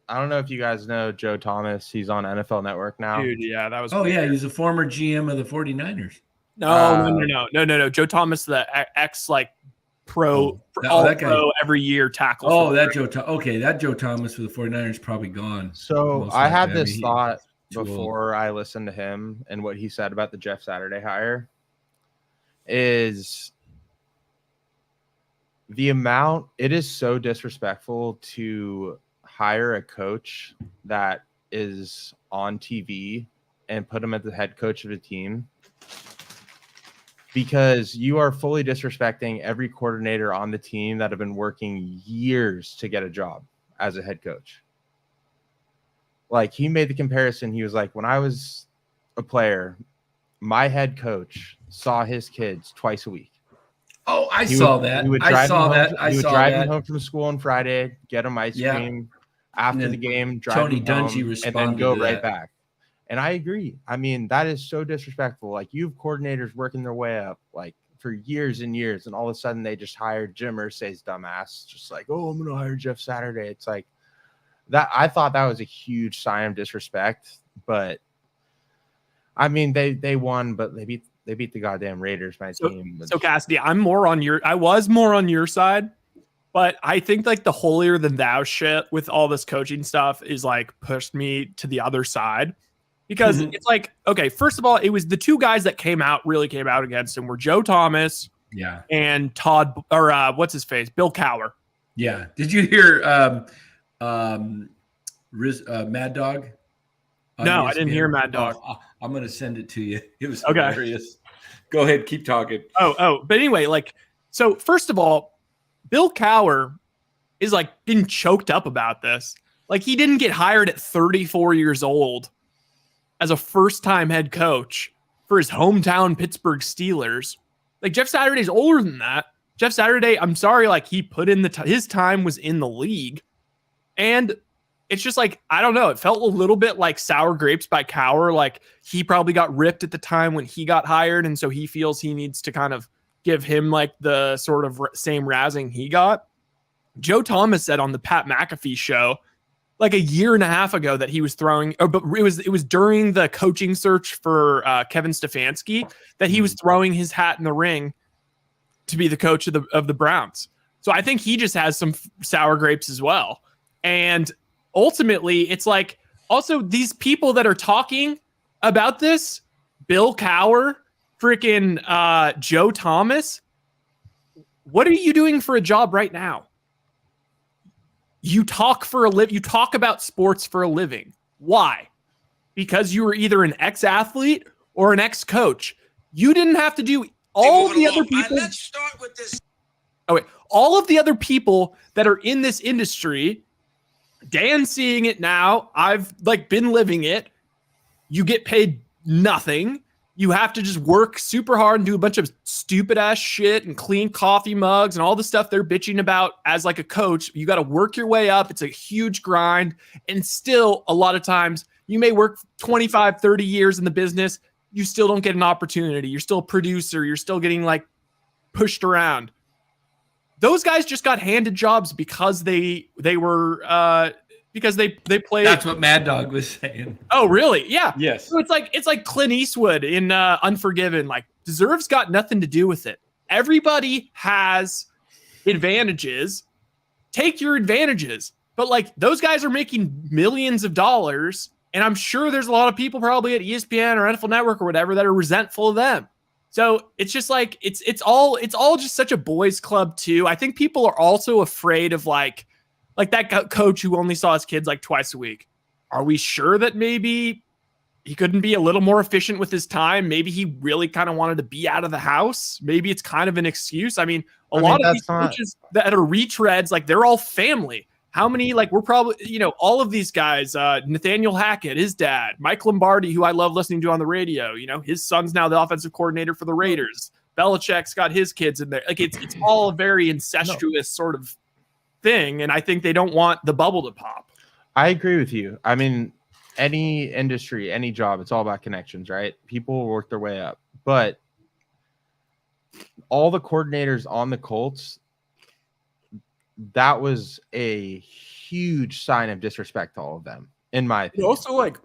I don't know if you guys know Joe Thomas. He's on NFL Network now. Dude, yeah, that was. Oh yeah, he's a former GM of the 49ers. No. Joe Thomas, the ex pro, that guy. pro every year tackle. Oh, that Joe. That Joe Thomas for the 49ers is probably gone. So I had this thought before I listened to him and what he said about the Jeff Saturday hire is the amount. It is so disrespectful to hire a coach that is on TV and put him as the head coach of a team, because you are fully disrespecting every coordinator on the team that have been working years to get a job as a head coach. Like, he made the comparison. He was like, when I was a player, my head coach saw his kids twice a week. Oh, I saw that. I saw that. He would drive him home from school on Friday, get them ice cream. After the game, drive Tony him home, Dungy and then go right back. And I agree. I mean, that is so disrespectful. Like, you have coordinators working their way up like for years and years, and all of a sudden they just hired Jim Irsay's dumbass, just like, oh, I'm gonna hire Jeff Saturday. It's like that. I thought that was a huge sign of disrespect. But I mean, they won, but they beat the goddamn Raiders, my team. So Cassidy, I was more on your side. But I think like the holier than thou shit with all this coaching stuff is like pushed me to the other side, because it's like, okay, first of all, it was the two guys that came out against him were Joe Thomas, and Todd, or what's his face, Bill Cowher. Yeah. Did you hear Mad Dog? No, I didn't hear Mad Dog. Oh, I'm gonna send it to you. It was hilarious. Go ahead, keep talking. But anyway, like, so first of all, Bill Cowher is like been choked up about this. Like, he didn't get hired at 34 years old as a first-time head coach for his hometown Pittsburgh Steelers. Like, Jeff Saturday's older than that. Jeff Saturday, I'm sorry, like, he put in his time was in the league. And it's just like, I don't know. It felt a little bit like sour grapes by Cowher. Like, he probably got ripped at the time when he got hired, and so he feels he needs to kind of give him like the sort of same razzing he got. Joe Thomas said on the Pat McAfee show like a year and a half ago that he was throwing, but it was during the coaching search for Kevin Stefanski that he was throwing his hat in the ring to be the coach of the Browns. So I think he just has some sour grapes as well. And ultimately, it's like also these people that are talking about this, Bill Cowher, freaking Joe Thomas, what are you doing for a job right now? You talk you talk about sports for a living. Why? Because you were either an ex-athlete or an ex-coach. You didn't have to do all of the other people. Let's start with this. Oh wait, all of the other people that are in this industry. Dan's seeing it now. I've like been living it. You get paid nothing. You have to just work super hard and do a bunch of stupid ass shit and clean coffee mugs and all the stuff they're bitching about as like a coach. You got to work your way up. It's a huge grind. And still, a lot of times, you may work 25, 30 years in the business. You still don't get an opportunity. You're still a producer. You're still getting like pushed around. Those guys just got handed jobs because they were because they played. That's what Mad Dog was saying. Oh, really? Yeah. Yes. So it's like Clint Eastwood in Unforgiven. Like, deserve's got nothing to do with it. Everybody has advantages. Take your advantages. But like, those guys are making millions of dollars, and I'm sure there's a lot of people probably at ESPN or NFL Network or whatever that are resentful of them. So it's just like it's all just such a boys' club too. I think people are also afraid of like that coach who only saw his kids like twice a week. Are we sure that maybe he couldn't be a little more efficient with his time? Maybe he really kind of wanted to be out of the house. Maybe it's kind of an excuse. I mean, a lot of these coaches that are retreads, like they're all family. How many, like we're probably, all of these guys, Nathaniel Hackett, his dad, Mike Lombardi, who I love listening to on the radio, his son's now the offensive coordinator for the Raiders. Belichick's got his kids in there. Like it's all a very incestuous sort of thing. And I think they don't want the bubble to pop. I agree with you. I mean, any industry, any job, it's all about connections, right? People will work their way up. But all the coordinators on the Colts, that was a huge sign of disrespect to all of them, in my opinion. Also, like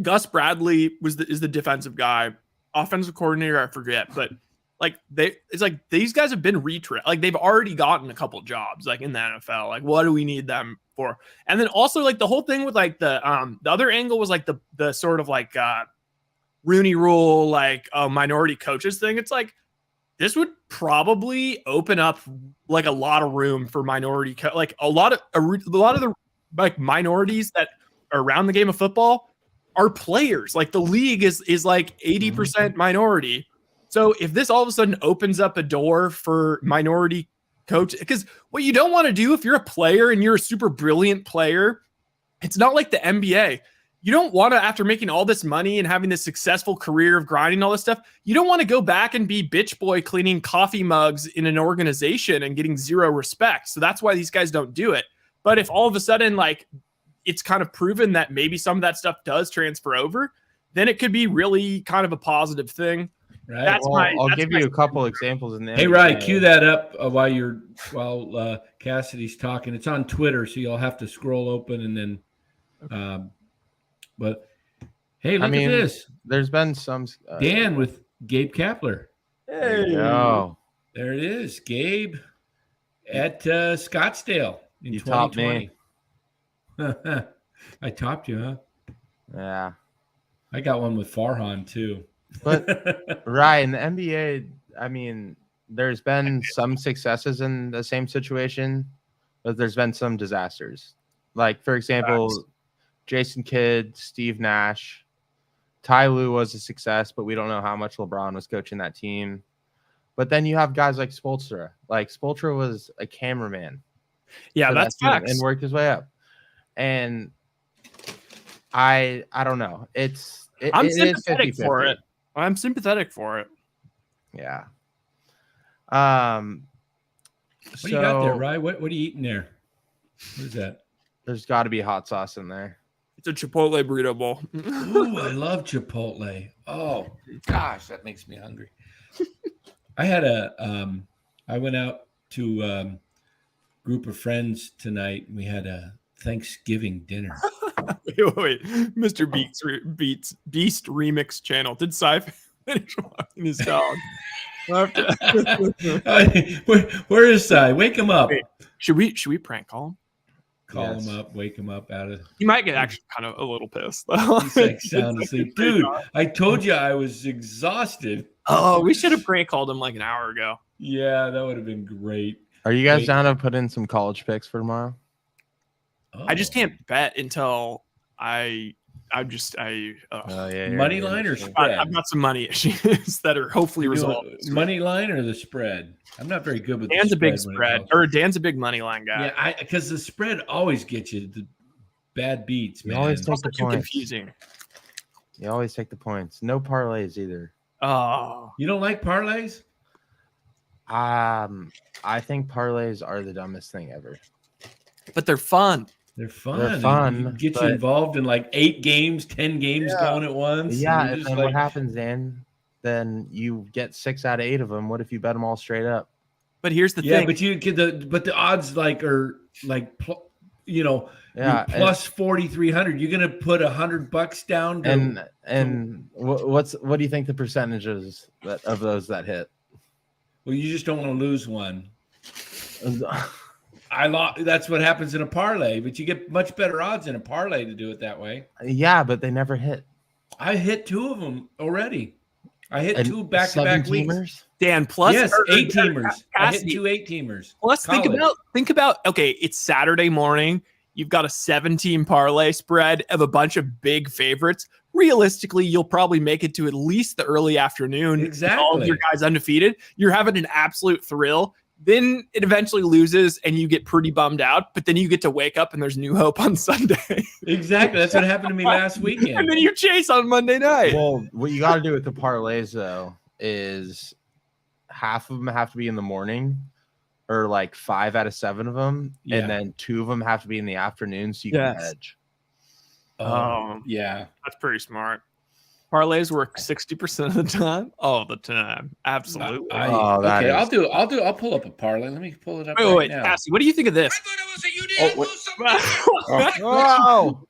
Gus Bradley is the defensive guy, offensive coordinator, I forget, but like it's like these guys have been retread, like they've already gotten a couple jobs like in the NFL. Like, what do we need them for? And then also like the whole thing with like the other angle was like the sort of like Rooney Rule, like minority coaches thing. It's like this would probably open up like a lot of room for minority, like a lot of the like minorities that are around the game of football are players. Like the league is like 80% minority. So if this all of a sudden opens up a door for minority coach, because what you don't want to do if you're a player and you're a super brilliant player, it's not like the NBA. You don't want to, after making all this money and having this successful career of grinding all this stuff, you don't want to go back and be bitch boy cleaning coffee mugs in an organization and getting zero respect. So that's why these guys don't do it. But if all of a sudden, like, it's kind of proven that maybe some of that stuff does transfer over, then it could be really kind of a positive thing. Right. I'll give you a couple examples in there. Hey, Ryan, cue that up while Cassidy's talking. It's on Twitter, so you'll have to scroll open and then. But hey, look at this. There's been some Dan with Gabe Kapler. Hey, there it is, Gabe at Scottsdale in 2020. Topped me. I topped you, huh? Yeah. I got one with Farhan too. But right in the NBA, I mean, there's been some successes in the same situation, but there's been some disasters. Like, for example, Jason Kidd, Steve Nash, Ty Lue was a success, but we don't know how much LeBron was coaching that team. But then you have guys like Spoelstra. Like, Spoelstra was a cameraman. Yeah, that's facts. And worked his way up. And I don't know. I'm sympathetic for it. I'm sympathetic for it. Yeah. What do you got there, Ryan? What are you eating there? What is that? There's got to be hot sauce in there. It's a Chipotle burrito bowl. Ooh, I love Chipotle. Oh gosh, that makes me hungry. I had I went out to a group of friends tonight, and we had a Thanksgiving dinner. Wait. Mr. Beast Remix channel. Did Cy finish walking his dog? Where is Cy? Wake him up. Wait, should we prank call him? Call him up, wake him up out of. He might get actually kind of a little pissed. He's like sound asleep. Dude, I told you I was exhausted. Oh, we should have prank called him like an hour ago. Yeah, that would have been great. Are you guys down to put in some college picks for tomorrow? Oh. I just can't bet until money line or spread? I've got some money issues that are hopefully resolved. Money line or the spread? I'm not very good with Dan's the a big spread, or Dan's a big money line guy. Yeah, because the spread always gets you the bad beats, man. Always take the Too points. confusing. You always take the points. No parlays either. Oh, You don't like parlays? I think parlays are the dumbest thing ever. but they're fun. They're fun. They're fun, It gets you but- involved in like 8 games, 10 games going at once. Yeah, you're and just then like, what happens, Dan? Then you get 6 out of 8 of them. What if you bet them all straight up? But here's the yeah, thing. but you get the odds like are like you're Yeah, plus 4,300. You're gonna put $100 down. and what do you think the percentages of those that hit? Well, you just don't want to lose one. That's what happens in a parlay, but you get much better odds in a parlay to do it that way. Yeah, but they never hit. I hit 2 of them already. I hit And 2 back-to-back weeks. teamers? Dan, plus Yes, or- 8-teamers. I hit Cassidy, 2 8-teamers. Plus, think about. Okay, it's Saturday morning. You've got a 7-team parlay spread of a bunch of big favorites. Realistically, you'll probably make it to at least the early afternoon. Exactly. All of your guys undefeated. You're having an absolute thrill. Then it eventually loses, and you get pretty bummed out. But then you get to wake up, and there's new hope on Sunday. Exactly. That's what happened to me last weekend. And then you chase on Monday night. Well, what you got to do with the parlays though is half of them have to be in the morning, or like 5 out of 7 of them, Yeah. and then 2 of them have to be in the afternoon, so you can Yes. hedge. Yeah. That's pretty smart. Parlays work 60% of the time, all the time. Absolutely. Oh, that okay, is- I'll pull up a parlay. Let me pull it up wait, now. Cassie, what do you think of this? Oh,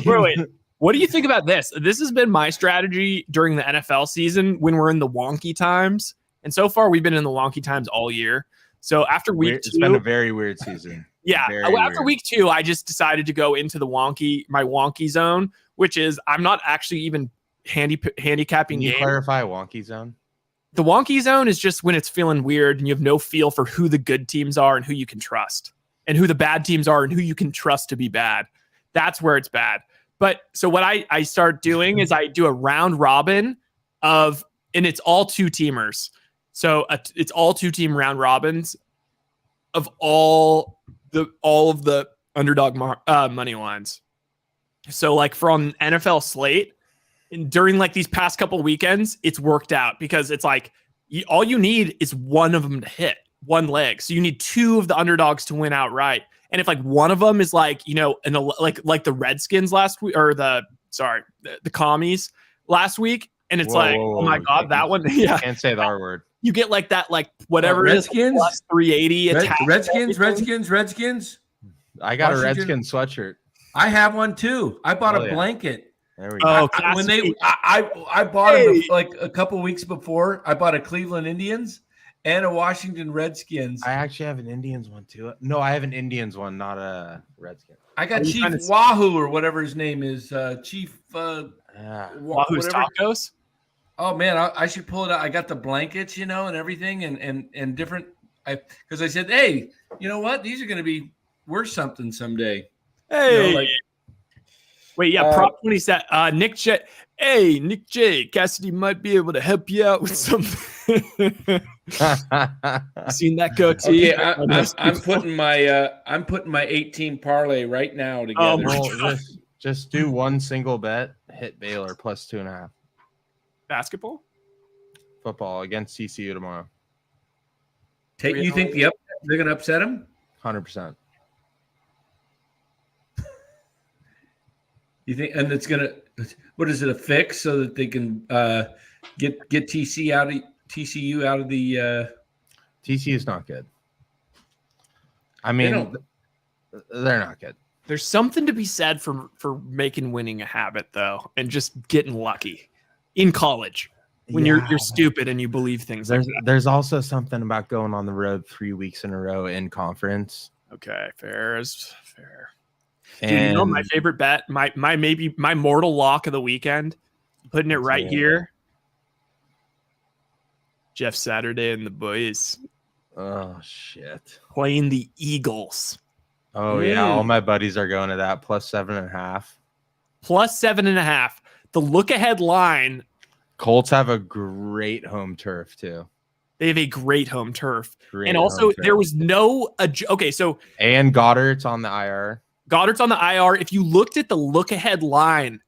wait. What do you think about this? This has been my strategy during the NFL season when we're in the wonky times. And so far, we've been in the wonky times all year. So after week it's been a 2, very weird season. yeah, very after weird. week 2, I just decided to go into my wonky zone, which is I'm not actually even handicapping Can you games. clarify wonky zone? The wonky zone is just when it's feeling weird and you have no feel for who the good teams are and who you can trust, and who the bad teams are and who you can trust to be bad. That's where it's bad. But so what I start doing is I do a round robin and it's all 2-teamers. So it's all 2-team round robins of all of the underdog money lines. So like from NFL slate, during like these past couple weekends, it's worked out because it's like all you need is one of them to hit one leg. So you need 2 of the underdogs to win outright. And if like one of them is like, like the Redskins last week, or the commies last week, and it's oh my God, that one. Yeah. Can't say the R word. You get like that, like whatever it is, Redskins? plus 380 attack. Redskins. I got Washington. a Redskin sweatshirt. I have one too. I bought Oh, a yeah. blanket. There we go. Oh, I bought it like a couple weeks before. I bought a Cleveland Indians and a Washington Redskins. I actually have an Indians one too. No, I have an Indians one, not a Redskin. I got Are you Chief trying to- Wahoo or whatever his name is. Chief Yeah. Wahoo's whatever. Tacos. Oh man, I should pull it out. I got the blankets, and everything, and different. Because I said, hey, you know what? These are going to be worth something someday. Hey, wait, yeah, prop 20 set. Nick J. Hey, Nick J. Cassidy might be able to help you out with something. Seen that goatee? Okay, I'm putting my 18 parlay right now together. Oh my Well, just do one single bet, hit Baylor plus 2.5. Basketball? Football against TCU tomorrow. You think they're going to upset him? 100%. You think, and it's going to, what is it, a fix so that they can get TCU out of the TCU is not good. I mean, they're not good. There's something to be said for making winning a habit, though, and just getting lucky in college when you're stupid and you believe things like that. There's also something about going on the road 3 weeks in a row in conference. Okay, fair is fair. Dude, And my favorite bet, my mortal lock of the weekend, putting it right here. Jeff Saturday and the boys oh shit. playing the Eagles. Oh yeah, all my buddies are going to that plus 7.5. Plus 7.5. The look ahead line. Colts have a great home turf too. They have a great home turf. Great and home also, turf. there was no. Okay, so And Goddard's on the IR. Goddard's on the IR. If you looked at the look ahead line,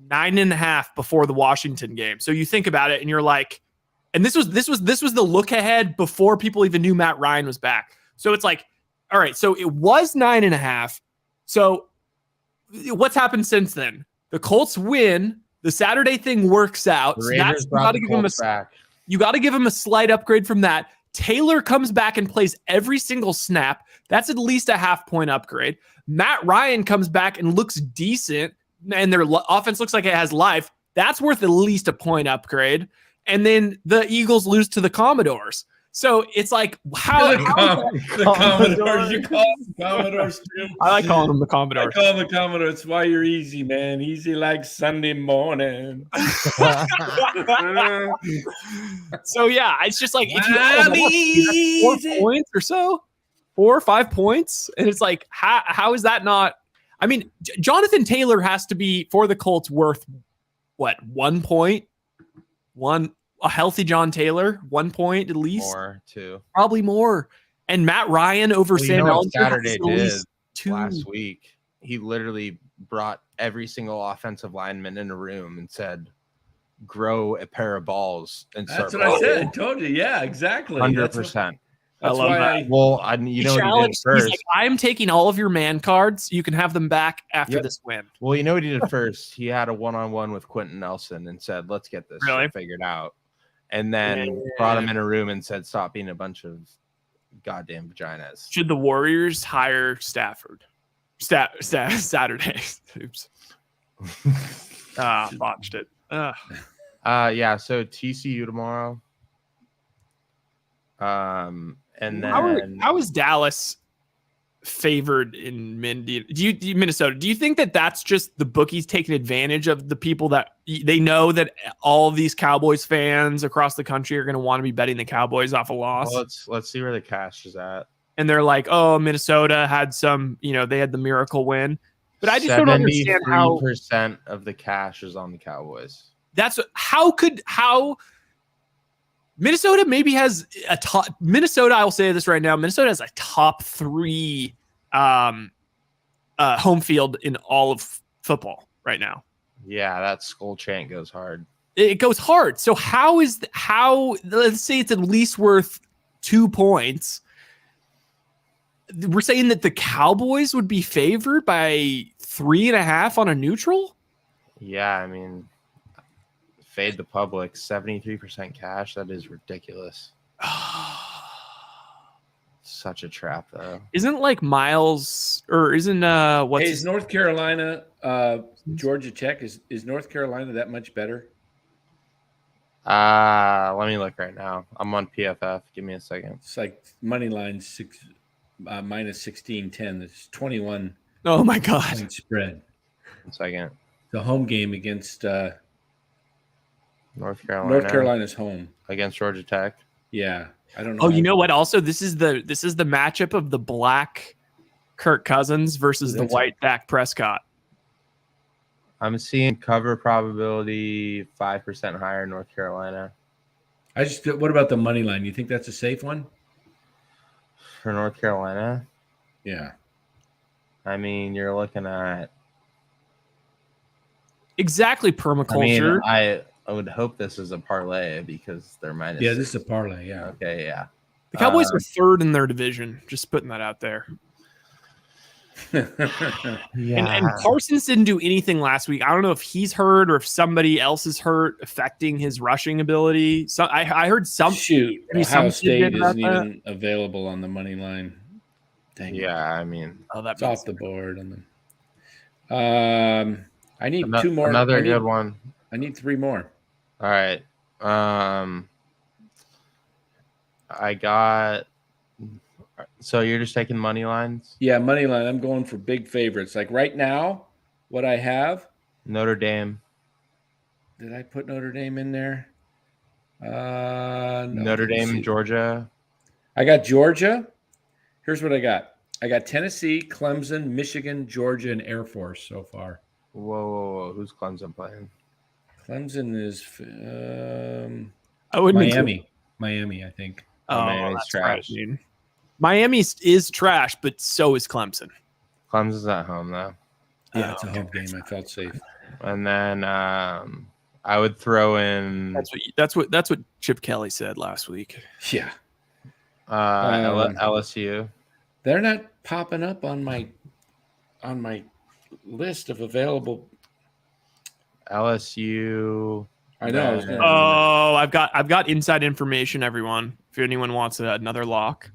9.5 before the Washington game. So you think about it and you're like, and this was the look ahead before people even knew Matt Ryan was back. So it's like, all right, so it was 9.5. So what's happened since then? The Colts win. The Saturday thing works out. So that's, you got to give him a slight upgrade from that. Taylor comes back and plays every single snap. That's at least a half-point upgrade. Matt Ryan comes back and looks decent, and their offense looks like it has life. That's worth at least a point upgrade. And then the Eagles lose to the Commodores. So it's like, how the Commodores. You call them Commodores too. I like calling them the Commodores. I call them the Commodores. That's why you're easy, man. Easy like Sunday morning. So yeah, it's just like if you 4 points or so, 4 or 5 points, and it's like, how is that not? I mean, Jonathan Taylor has to be for the Colts worth what, 1 point? A healthy John Taylor, 1 point at least. More, 2. Probably more. And Matt Ryan over Sam Ellinger. Saturday did last week. He literally brought every single offensive lineman in a room and said, grow a pair of balls. And that's what I said. I told you. Yeah, exactly. 100%. That's why that. What he did first. He's like, I'm taking all of your man cards. You can have them back after this win. Well, you know what he did first? He had a one-on-one with Quentin Nelson and said, let's get this shit figured out. And then brought him in a room and said, stop being a bunch of goddamn vaginas. Should the Warriors hire Stafford? Saturday. Oops. Botched it. Yeah, so TCU tomorrow. And then how is Dallas favored in Minnesota? Do you think that that's just the bookies taking advantage of the people that they know that all of these Cowboys fans across the country are going to want to be betting the Cowboys off a loss? Well, let's see where the cash is at. And they're like, oh, Minnesota had some, they had the miracle win. But I just don't understand how 73% of the cash is on the Cowboys. How Minnesota maybe has a top. Minnesota, I will say this right now. Minnesota has a top 3 home field in all of football right now. Yeah, that skull chant goes hard. It goes hard. So let's say it's at least worth 2 points. We're saying that the Cowboys would be favored by 3.5 on a neutral. Yeah, I mean, fade the public, 73% cash. That is ridiculous. Such a trap, though. Isn't like Miles or isn't what's is North Carolina Georgia Tech? Is North Carolina that much better? Let me look right now. I'm on PFF. Give me a second. It's like money line minus 16.10. It's 21. Oh my god! Spread. 1 second. The home game against North Carolina. North Carolina's home against Georgia Tech. Yeah, I don't know. Oh, you know what? Also, this is the matchup of the black Kirk Cousins versus the white Dak Prescott. I'm seeing cover probability 5% higher in North Carolina. What about the money line? You think that's a safe one for North Carolina? Yeah. I mean, you're looking at exactly permaculture. I would hope this is a parlay because they're minus. Yeah, this is a parlay. Yeah. Okay. Yeah. The Cowboys are 3rd in their division. Just putting that out there. Yeah. And Parsons didn't do anything last week. I don't know if he's hurt or if somebody else is hurt, affecting his rushing ability. So I heard some. Shoot, Ohio State isn't even available on the money line. Dang. Yeah, I mean, it's off the board on them. I need 2 more. Another good one. I need 3 more. All right. I got. So you're just taking money lines? Yeah, money line. I'm going for big favorites. Like right now, what I have. Notre Dame. Did I put Notre Dame in there? No, Notre Dame, Georgia. I got Georgia. Here's what I got. I got Tennessee, Clemson, Michigan, Georgia, and Air Force so far. Whoa. Who's Clemson playing? Clemson is Miami, I think. Oh, Miami's that's trash. Dude. Miami is trash, but so is Clemson. Clemson's at home, though. Yeah, it's a home game. I felt safe. And then I would throw in That's what Chip Kelly said last week. Yeah. LSU. They're not popping up on my list of available. LSU. I know. I was gonna, Oh, I've got inside information, everyone. If anyone wants another lock,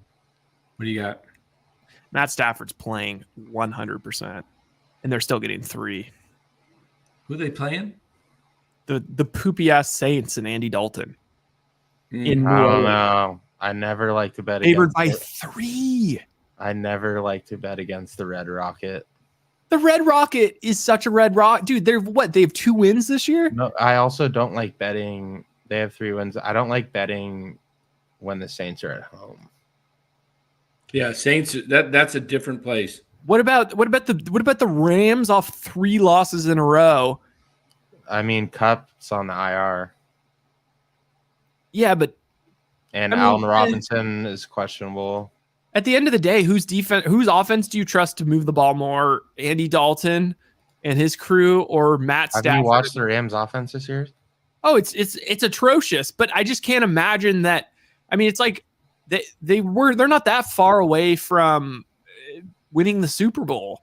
what do you got? Matt Stafford's playing 100%, and they're still getting 3. Who are they playing? The poopy ass Saints and Andy Dalton. In I New don't Orleans. know. I never like to bet Favored against by 3. I never like to bet against the Red Rocket. The Red Rocket is such a Red Rock, dude. They have 2 wins this year. No, I also don't like betting. They have 3 wins. I don't like betting when the Saints are at home. Yeah, Saints. That's a different place. What about the Rams off 3 losses in a row? I mean, Cup's on the IR, Yeah, but and I mean, Allen Robinson is questionable. at the end of the day, whose offense do you trust to move the ball more? Andy Dalton and his crew, or Matt Stafford? Have you watched the Rams offense this year? Oh, it's atrocious. But I just can't imagine that. I mean, it's like they're not that far away from winning the Super Bowl.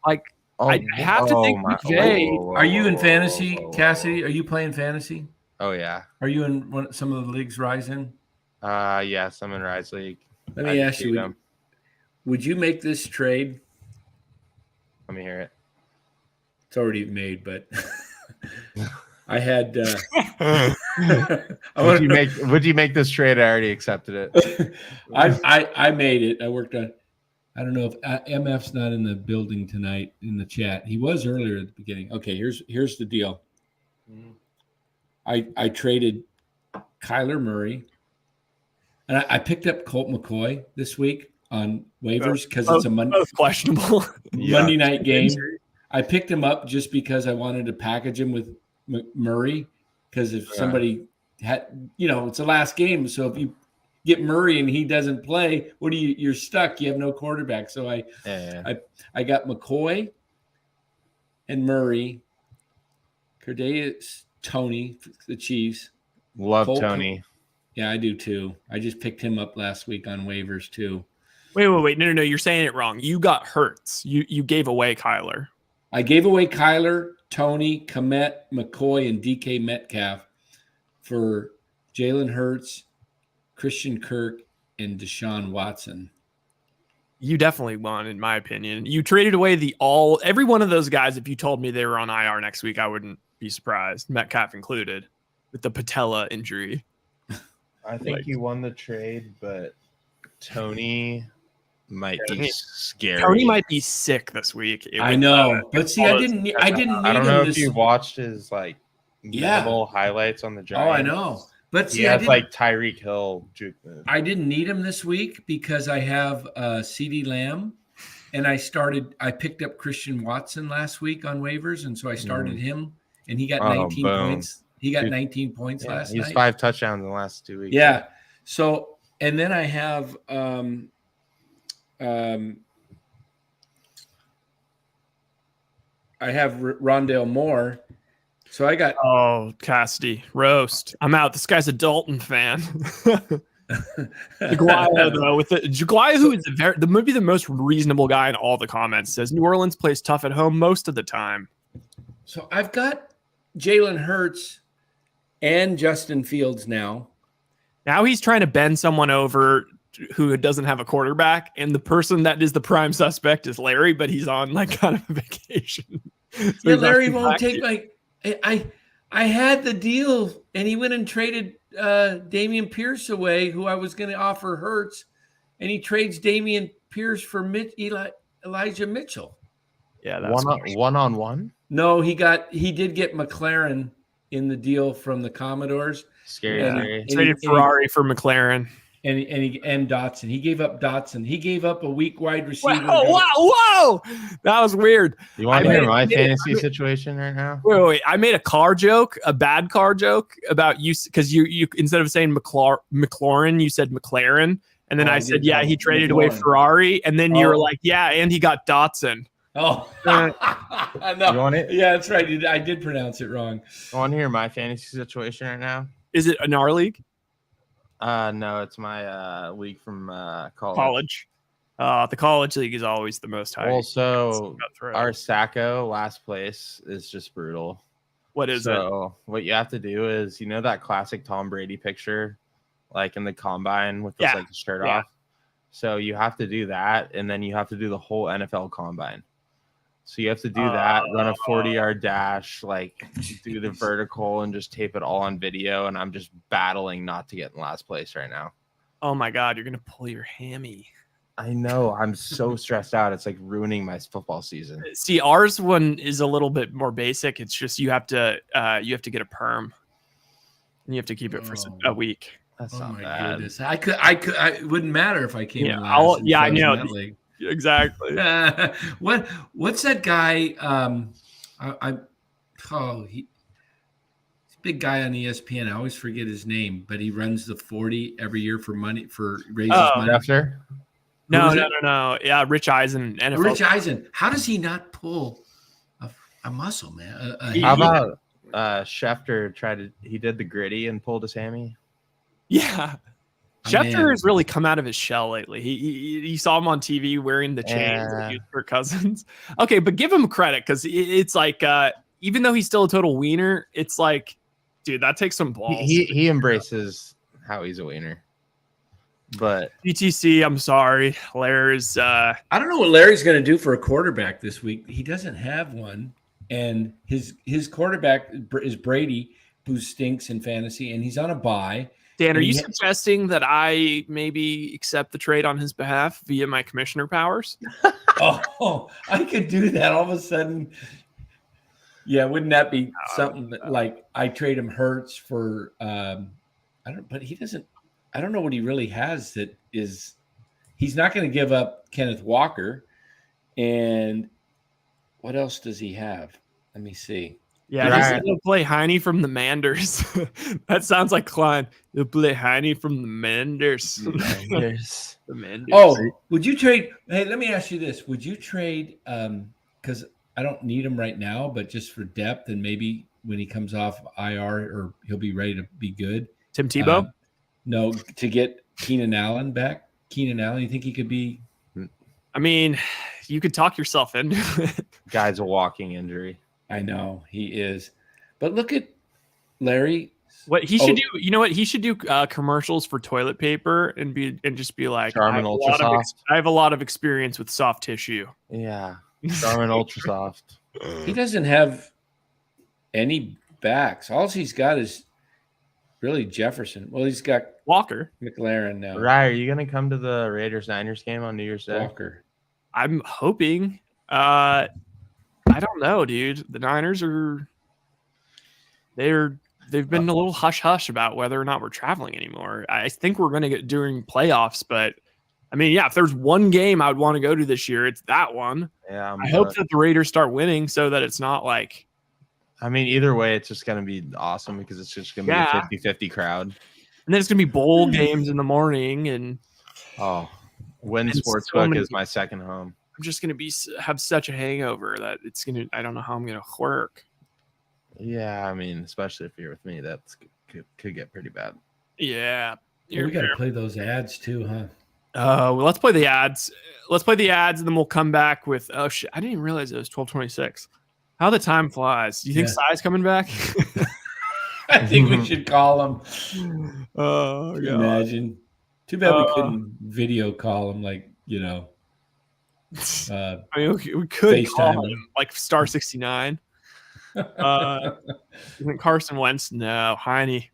Like I have to think McVay. Are you in fantasy, Cassidy? Are you playing fantasy? Oh yeah. Are you in some of the leagues Rise in? Yes, I'm in Rise League. Let me ask you, would you make this trade? Let me hear it. It's already made, but I had. Would you make this trade? I already accepted it. I made it. I worked on. I don't know if MF's not in the building tonight in the chat. He was earlier at the beginning. Okay, here's the deal. I traded Kyler Murray, and I picked up Colt McCoy this week on waivers because it's a both questionable Monday night game. I picked him up just because I wanted to package him with Murray, because if somebody had, it's the last game. So if you get Murray and he doesn't play, you're stuck. You have no quarterback. So I got McCoy and Murray, Kadarius Toney, the Chiefs. Love Tony. Yeah, I do too. I just picked him up last week on waivers too. Wait. No. You're saying it wrong. You got Hurts. You gave away Kyler. I gave away Kyler, Tony, Komet, McCoy, and DK Metcalf for Jalen Hurts, Christian Kirk, and Deshaun Watson. You definitely won, in my opinion. You traded away every one of those guys. If you told me they were on IR next week, I wouldn't be surprised, Metcalf included, with the patella injury. I think you won the trade, but Tony might be scary. Tony might be sick this week. I know, but see, I didn't need. I don't know if you watched his minimal highlights on the Giants. Oh, I know. But see, he has Tyreek Hill juke move. I didn't need him this week because I have CD Lamb, and I picked up Christian Watson last week on waivers, and so I started him, and he got 19 points. He got 19 points last night. He's 5 touchdowns in the last 2 weeks. Yeah. So, and then I have Rondale Moore. So I got Cassidy roast. I'm out. This guy's a Dalton fan. Jaguaya, though, Jaguaya, who is maybe the most reasonable guy in all the comments, says New Orleans plays tough at home most of the time. So I've got Jalen Hurts and Justin Fields now. Now he's trying to bend someone over who doesn't have a quarterback, and the person that is the prime suspect is Larry, but he's on kind of a vacation. So Larry won't take I had the deal, and he went and traded Dameon Pierce away, who I was going to offer Hurts, and he trades Dameon Pierce for Elijah Mitchell. Yeah, that's one-on-one. No, he did get McLaren in the deal from the Commodores. Scary. Traded Ferrari for McLaren. And Dotson. He gave up Dotson. He gave up a weak wide receiver. Whoa! That was weird. You want to hear my fantasy situation right now? Wait. I made a bad car joke about you, because you instead of saying McLaurin, you said McLaren. And then I said, he traded away Ferrari. And then you were like, yeah, and he got Dotson. Oh, You no. want it? Yeah, that's right. I did pronounce it wrong. I want to hear my fantasy situation right now. Is it in our league? No, it's my league from College. The college league is always the most high. Also, cutthroat. our Sacco last place is just brutal. What is it? So what you have to do is, you know, that classic Tom Brady picture, like in the combine with Yeah. like the shirt Yeah. off. So you have to do that, and then you have to do the whole NFL combine. So you have to do that, run a 40-yard dash, like do the vertical, and just tape it all on video. And I'm just battling not to get in last place right now. Oh my God, you're gonna pull your hammy. I know. I'm so stressed out. It's like ruining my football season. See, ours one is a little bit more basic. It's just you have to get a perm, and you have to keep it for a week. That's Oh not my bad. goodness! I could. It wouldn't matter if I came in last. I know. In that league. Exactly. What's that guy? He's a big guy on ESPN. I always forget his name, but he runs the 40 every year for raises money. After? No. Yeah, Rich Eisen, NFL. Rich Eisen. How does he not pull a muscle, man? How about Schefter he did the gritty and pulled his hammy? Yeah. Schefter has really come out of his shell lately. He saw him on TV wearing the chains that he used for Cousins. Okay, but give him credit because it's like even though he's still a total wiener, it's like, dude, that takes some balls. He embraces how he's a wiener. But BTC, I'm sorry. Larry's I don't know what Larry's going to do for a quarterback this week. He doesn't have one, and his quarterback is Brady, who stinks in fantasy, and he's on a bye. Dan, are you suggesting that I maybe accept the trade on his behalf via my commissioner powers? Oh, I could do that all of a sudden. Yeah, wouldn't that be something that, like, I trade him Hurts for but he doesn't. I don't know what he really has that is. He's not going to give up Kenneth Walker, and what else does he have? Let me see. Yeah, he'll play Heine from the Manders. That sounds like Klein. He'll play Heine from the Manders. Manders. The Manders. Oh, would you trade? Hey, let me ask you this: would you trade? Because I don't need him right now, but just for depth, and maybe when he comes off IR or he'll be ready to be good. Tim Tebow? No, to get Keenan Allen back. Keenan Allen, you think he could be? I mean, you could talk yourself into it. Guy's a walking injury. I know he is, but look at Larry. What he should do, you know what? He should do commercials for toilet paper and just be like, I have a lot of experience with soft tissue. Yeah, Charmin Ultra Soft. He doesn't have any backs. All he's got is really Jefferson. Well, he's got Walker, McLaren now. Rye, are you gonna come to the Raiders-Niners game on New Year's Day? Walker. I'm hoping. I don't know, dude. The Niners they've been a little hush hush about whether or not we're traveling anymore. I think we're going to get during playoffs, but I mean, yeah, if there's one game I would want to go to this year, it's that one. Yeah, I hope that the Raiders start winning so that it's not like. I mean, either way, it's just going to be awesome because it's just going to be a 50-50 crowd. And then it's going to be bowl games in the morning, and Wynn Sportsbook is my second home. I'm just going to have such a hangover that it's going to. I don't know how I'm going to work. Yeah, I mean, especially if you're with me, that could get pretty bad. Yeah, we got to play those ads too, huh? Well, let's play the ads. Let's play the ads, and then we'll come back with. Oh shit! I didn't even realize it was 12:26. How the time flies. Do you think Sai's coming back? I think we should call him. Oh, God. Imagine. Too bad we couldn't video call him, like, you know. I mean, we could call him like star 69. Carson Wentz, no. Heine.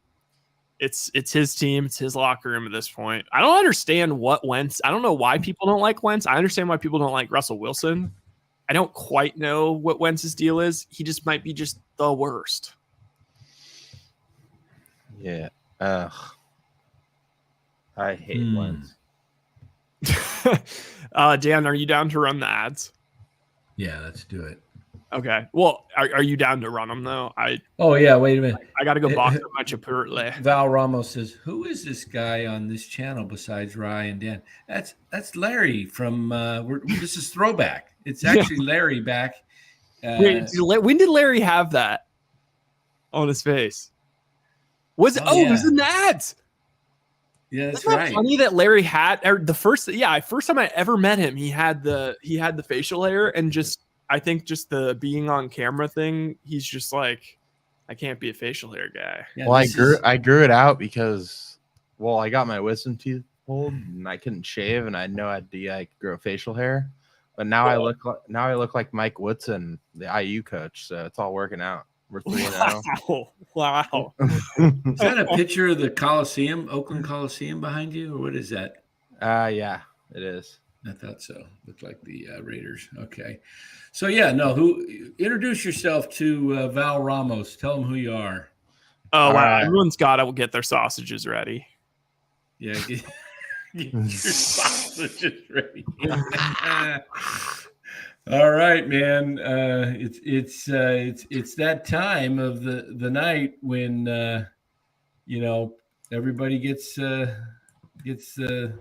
It's his team. It's his locker room at this point. I don't understand what Wentz. I don't know why people don't like Wentz. I understand why people don't like Russell Wilson. I don't quite know what Wentz's deal is. He just might be just the worst. Yeah. I hate Wentz. Dan, are you down to run the ads? Yeah, let's do it. Okay. Well, are you down to run them though? Oh yeah, wait a minute. I got to go box a bunch of Purtley. Val Ramos says, "Who is this guy on this channel besides Rye and Dan?" That's Larry from. This is throwback. It's actually Larry back. Wait, when did Larry have that on his face? Was it? It was in that. Yeah, that's Isn't that right. funny that Larry had first time I ever met him, he had the facial hair, and I think just the being on camera thing, he's just like, I can't be a facial hair guy. Yeah, Well, I grew it out because, I got my wisdom teeth pulled and I couldn't shave, and I had no idea I could grow facial hair. But now I look like Mike Woodson, the IU coach. So it's all working out. We're 3-0. Wow. Is that a picture of the Coliseum, Oakland Coliseum behind you, or what is that? Yeah, it is. I thought so. Looked like the Raiders. Okay. So introduce yourself to Val Ramos. Tell them who you are. Oh, wow. Everyone's got to get their sausages ready. Yeah. Get your sausages ready. All right, man. It's that time of the night when everybody gets.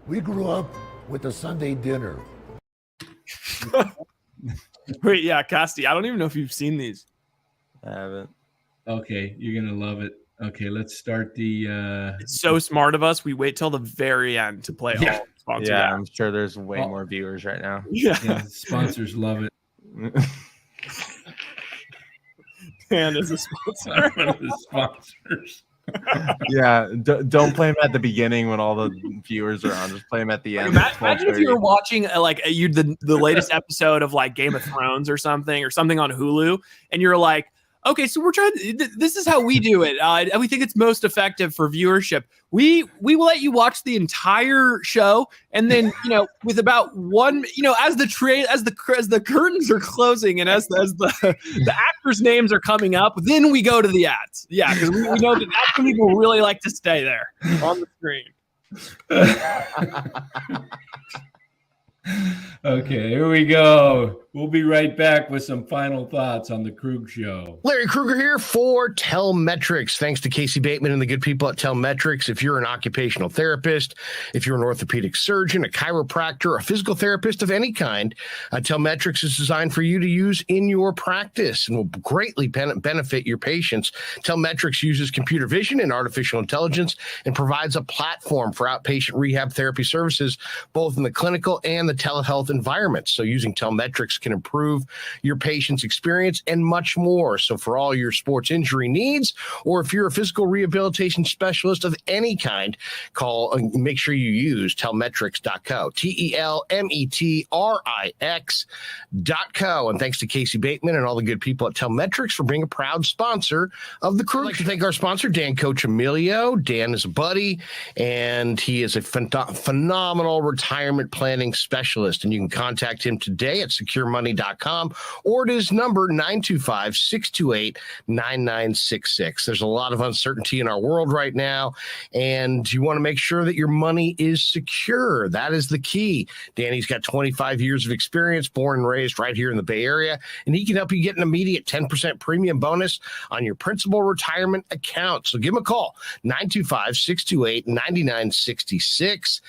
We grew up with a Sunday dinner. Wait, yeah, Casti. I don't even know if you've seen these. I haven't. Okay, you're gonna love it. Okay, let's start the. It's so smart of us. We wait till the very end to play all sponsors. Yeah, I'm sure there's way more viewers right now. Yeah, sponsors love it. Dan is a sponsor. The sponsors. Yeah, don't play them at the beginning when all the viewers are on. Just play them at the end. Imagine if you were watching the latest episode of like Game of Thrones or something on Hulu, and you're like, okay, so we're trying. This is how we do it. We think it's most effective for viewership. We will let you watch the entire show, and then with about one, as the curtains are closing and as the actors' names are coming up, then we go to the ads. Yeah, because we know that that's when people really like to stay there on the screen. Okay, here we go. We'll be right back with some final thoughts on the Krueg Show. Larry Krueger here for Telmetrics. Thanks to Casey Bateman and the good people at Telmetrics. If you're an occupational therapist, if you're an orthopedic surgeon, a chiropractor, a physical therapist of any kind, Telmetrics is designed for you to use in your practice and will greatly benefit your patients. Telmetrics uses computer vision and artificial intelligence and provides a platform for outpatient rehab therapy services, both in the clinical and the telehealth environments. So using Telmetrics can improve your patient's experience and much more. So for all your sports injury needs, or if you're a physical rehabilitation specialist of any kind, make sure you use telmetrics.co, TELMETRIX.co. And thanks to Casey Bateman and all the good people at Telmetrics for being a proud sponsor of the Krueg. I'd like to thank our sponsor, Dan Coach Emilio. Dan is a buddy, and he is a phenomenal retirement planning specialist. And you can contact him today at securemoney.com or at his number 925-628-9966. There's a lot of uncertainty in our world right now, and you want to make sure that your money is secure. That is the key. Danny's got 25 years of experience, born and raised right here in the Bay Area, and he can help you get an immediate 10% premium bonus on your principal retirement account. So give him a call, 925-628-9966.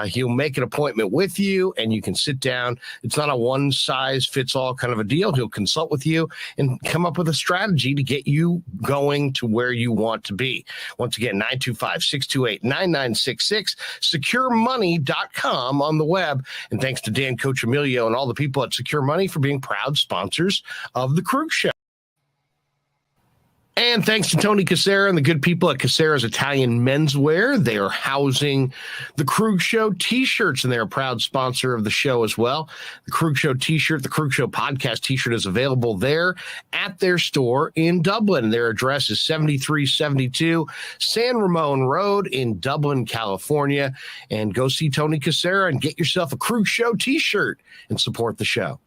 He'll make an appointment with you, and you can sit down. It's not a one-size-fits-all kind of a deal. He'll consult with you and come up with a strategy to get you going to where you want to be. Once again, 925-628-9966, securemoney.com on the web. And thanks to Dan Coach Emilio and all the people at Secure Money for being proud sponsors of the Krueg Show. And thanks to Tony Cassera and the good people at Cassera's Italian Menswear. They are housing the Krueg Show t-shirts, and they're a proud sponsor of the show as well. The Krueg Show t-shirt, the Krueg Show podcast t-shirt is available there at their store in Dublin. Their address is 7372 San Ramon Road in Dublin, California. And go see Tony Cassera and get yourself a Krueg Show t-shirt and support the show.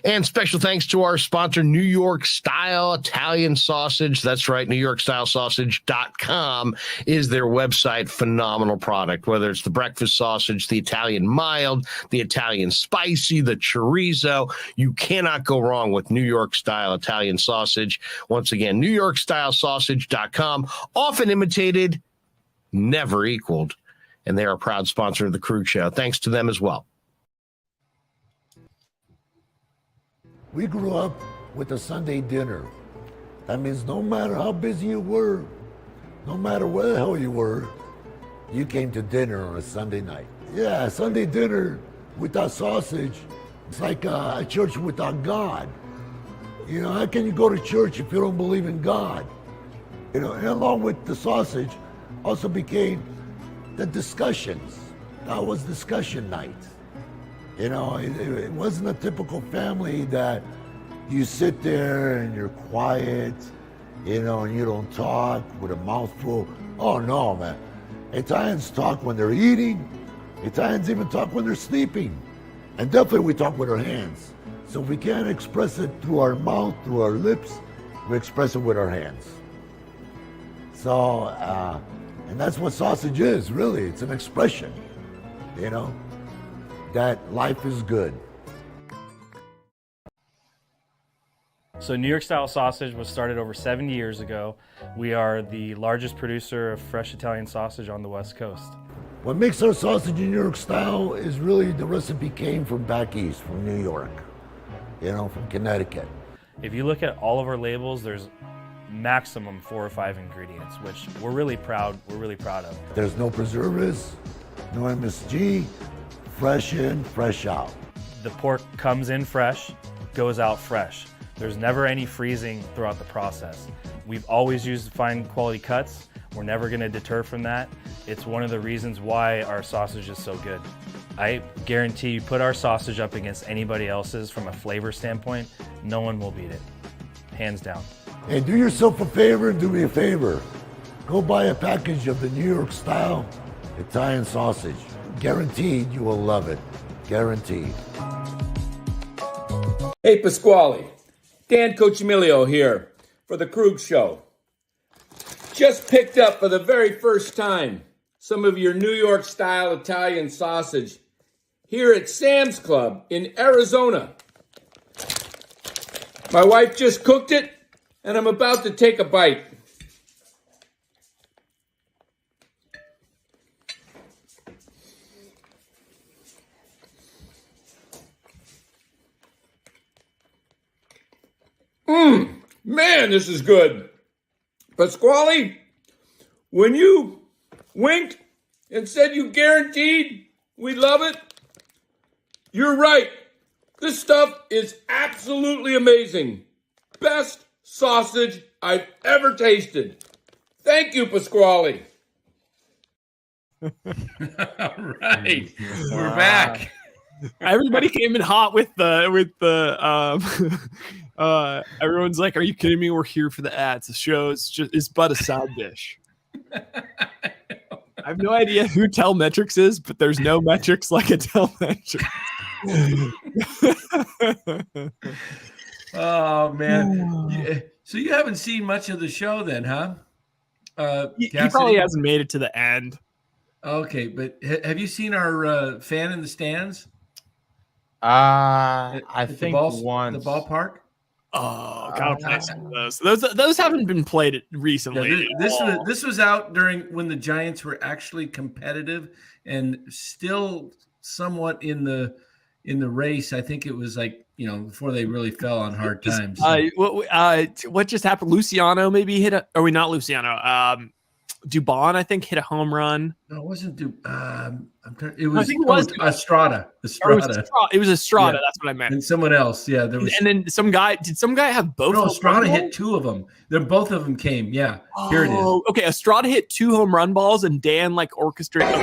And special thanks to our sponsor, New York Style Italian Sausage. That's right, NewYorkStyleSausage.com is their website. Phenomenal product, whether it's the breakfast sausage, the Italian mild, the Italian spicy, the chorizo. You cannot go wrong with New York Style Italian Sausage. Once again, NewYorkStyleSausage.com, often imitated, never equaled. And they are a proud sponsor of the Krueg Show. Thanks to them as well. We grew up with a Sunday dinner. That means no matter how busy you were, no matter where the hell you were, you came to dinner on a Sunday night. Yeah, Sunday dinner without sausage, it's like a church without God. You know, how can you go to church if you don't believe in God? You know, and along with the sausage also became the discussions. That was discussion night. You know, it wasn't a typical family that you sit there and you're quiet, you know, and you don't talk with a mouthful. Oh no, man. Italians talk when they're eating. Italians even talk when they're sleeping. And definitely we talk with our hands. So if we can't express it through our mouth, through our lips, we express it with our hands. So, and that's what sausage is, really. It's an expression, you know, that life is good. So New York Style Sausage was started over 70 years ago. We are the largest producer of fresh Italian sausage on the West Coast. What makes our sausage in New York style is really the recipe came from back east, from New York, you know, from Connecticut. If you look at all of our labels, there's maximum 4 or 5 ingredients, which we're really proud of. There's no preservatives, no MSG, fresh in, fresh out. The pork comes in fresh, goes out fresh. There's never any freezing throughout the process. We've always used fine quality cuts. We're never gonna deter from that. It's one of the reasons why our sausage is so good. I guarantee you put our sausage up against anybody else's from a flavor standpoint, no one will beat it, hands down. Hey, do yourself a favor and do me a favor. Go buy a package of the New York style Italian sausage. Guaranteed you will love it. Guaranteed. Hey, Pasquale. Dan Cochimilio here for the Krueg Show. Just picked up for the very first time some of your New York style Italian sausage here at Sam's Club in Arizona. My wife just cooked it, and I'm about to take a bite. Man, this is good. Pasquale, when you winked and said you guaranteed we love it, you're right. This stuff is absolutely amazing. Best sausage I've ever tasted. Thank you, Pasquale. All right, we're back. Everybody came in hot with the everyone's like, "Are you kidding me? We're here for the ads. The show is but a side dish." I have no idea who Telmetrics is, but there's no metrics like a Telmetrics. Oh man! So you haven't seen much of the show, then, huh? He probably hasn't made it to the end. Okay, but have you seen our fan in the stands? I think once. The ballpark. Oh, gotta play some of those. Those haven't been played recently. Yeah, this was out during when the Giants were actually competitive and still somewhat in the race. I think it was like, you know, before they really fell on hard times. What just happened? Luciano maybe hit a. Or we not Luciano. Dubon, I think, hit a home run. No, it wasn't it was Estrada. It was Estrada. Yeah. That's what I meant. And someone else. Yeah. There was, and then some guy. Did some guy have both? No, Estrada hit 2 of them. Then both of them came. Yeah. Here it is. Okay. Estrada hit 2 home run balls, and Dan like orchestrated.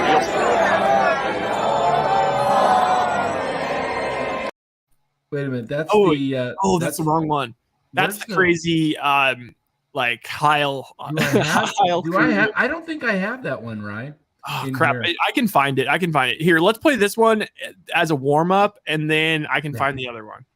Wait a minute. That's that's the wrong one. That's the crazy. Like Kyle. I don't think I have that one, Ryan. Oh, crap. I can find it. Here, let's play this one as a warm-up, and then I can find the other one.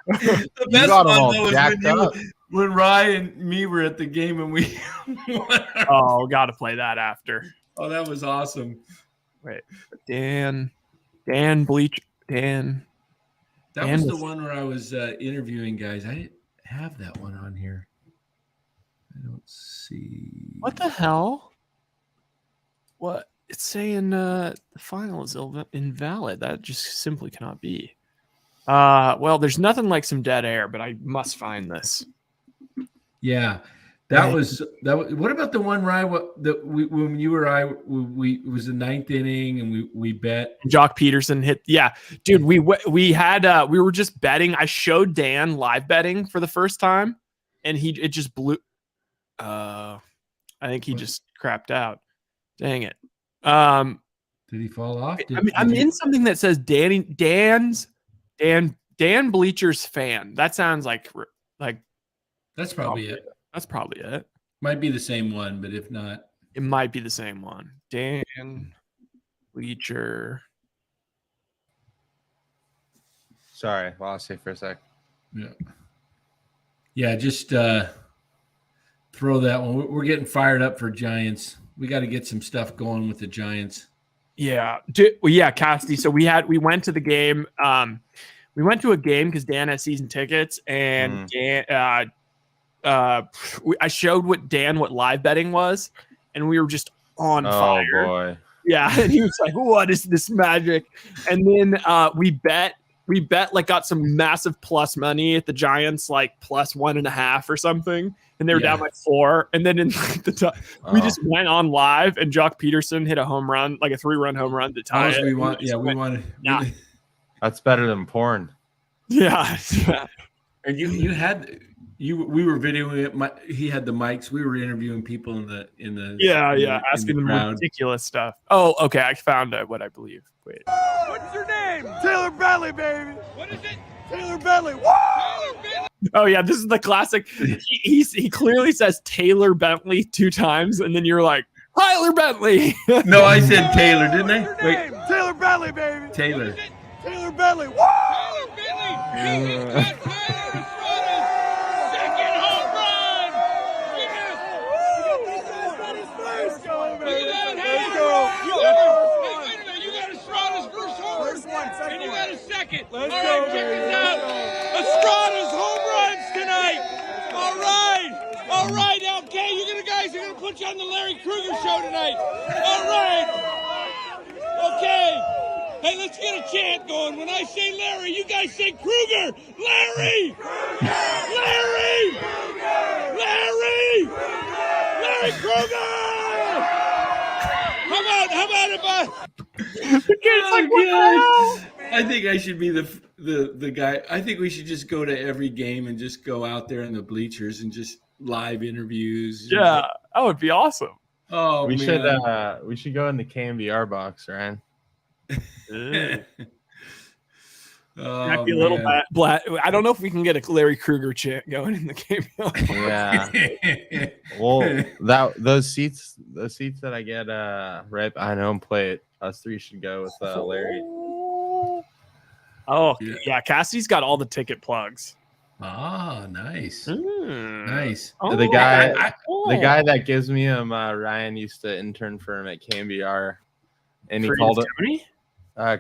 The best got 'em one all though was jacked up. when Ryan and me were at the game and we won. Oh, got to play that after. Oh, that was awesome. Wait, Dan Bleach, Dan. That Dan was the was- one where I was interviewing guys. I didn't have that one on here. I don't see. What the hell? What? It's saying the final is invalid. That just simply cannot be. Well, there's nothing like some dead air, but I must find this. Yeah, that was. What about the one Ryan? When you were we it was the 9th inning and we bet. Jock Peterson hit. Yeah, dude, we were just betting. I showed Dan live betting for the first time, and it just blew. I think he just crapped out. Dang it. Did he fall off? I'm in something that says Dan Bleacher's fan. That sounds like That's probably it. That's probably it. Might be the same one, but if not, It might be the same one. Dan Bleacher. Sorry, lost you for a sec. yeah, just throw that one. We're getting fired up for Giants. We got to get some stuff going with the Giants. Yeah. Cassidy. So we went to the game. We went to a game because Dan has season tickets, and Dan, I showed what live betting was, and we were just on fire. Oh boy. Yeah, and he was like, "What is this magic?" And then we bet like got some massive plus money at the Giants, like plus 1.5 or something, and they were down by 4. And then in we just went on live, and Jock Peterson hit a home run, like a 3-run home run to tie it. We wanted. Yeah. That's better than porn. Yeah. And we were videoing it. He had the mics. We were interviewing people in the asking them crowd. ridiculous stuff. Oh, okay, I found what I believe. Wait. What's your name? Taylor Bentley, baby. What is it? Taylor Bentley. Woo! Taylor Bentley. Oh yeah, this is the classic. He clearly says Taylor Bentley 2 times, and then you're like, Tyler Bentley. No, I said Taylor, didn't I? What's your name? Taylor Bentley, baby. Taylor. Taylor Bentley. Woo! Taylor Bentley. He got Tyler Estrada's second home run. Yes. Let's go, baby. Let's go. Wait a minute. You got Estrada's first home run. First one, second and you got a second. All right, check this out. Estrada's home runs tonight. All right. Now, okay, you guys are gonna put you on the Larry Kruger show tonight. All right. Okay. Hey, let's get a chant going. When I say Larry, you guys say Kruger. Larry! Kruger! Larry! Kruger! Larry! Kruger! Larry Kruger! How about if I think I should be the guy. I think we should just go to every game and just go out there in the bleachers and just live interviews. Yeah, that would be awesome. Oh, we man. should go in the KMBR box, Ryan. Might be a little black. I don't know if we can get a Larry Kruger chant going in the game. Yeah. Well, those seats that I get right behind home plate, us 3 should go with Larry. Oh yeah, Cassie's got all the ticket plugs. Ah, nice. Nice. Oh, The guy that gives me him, Ryan used to intern for him at KMBR, and he called it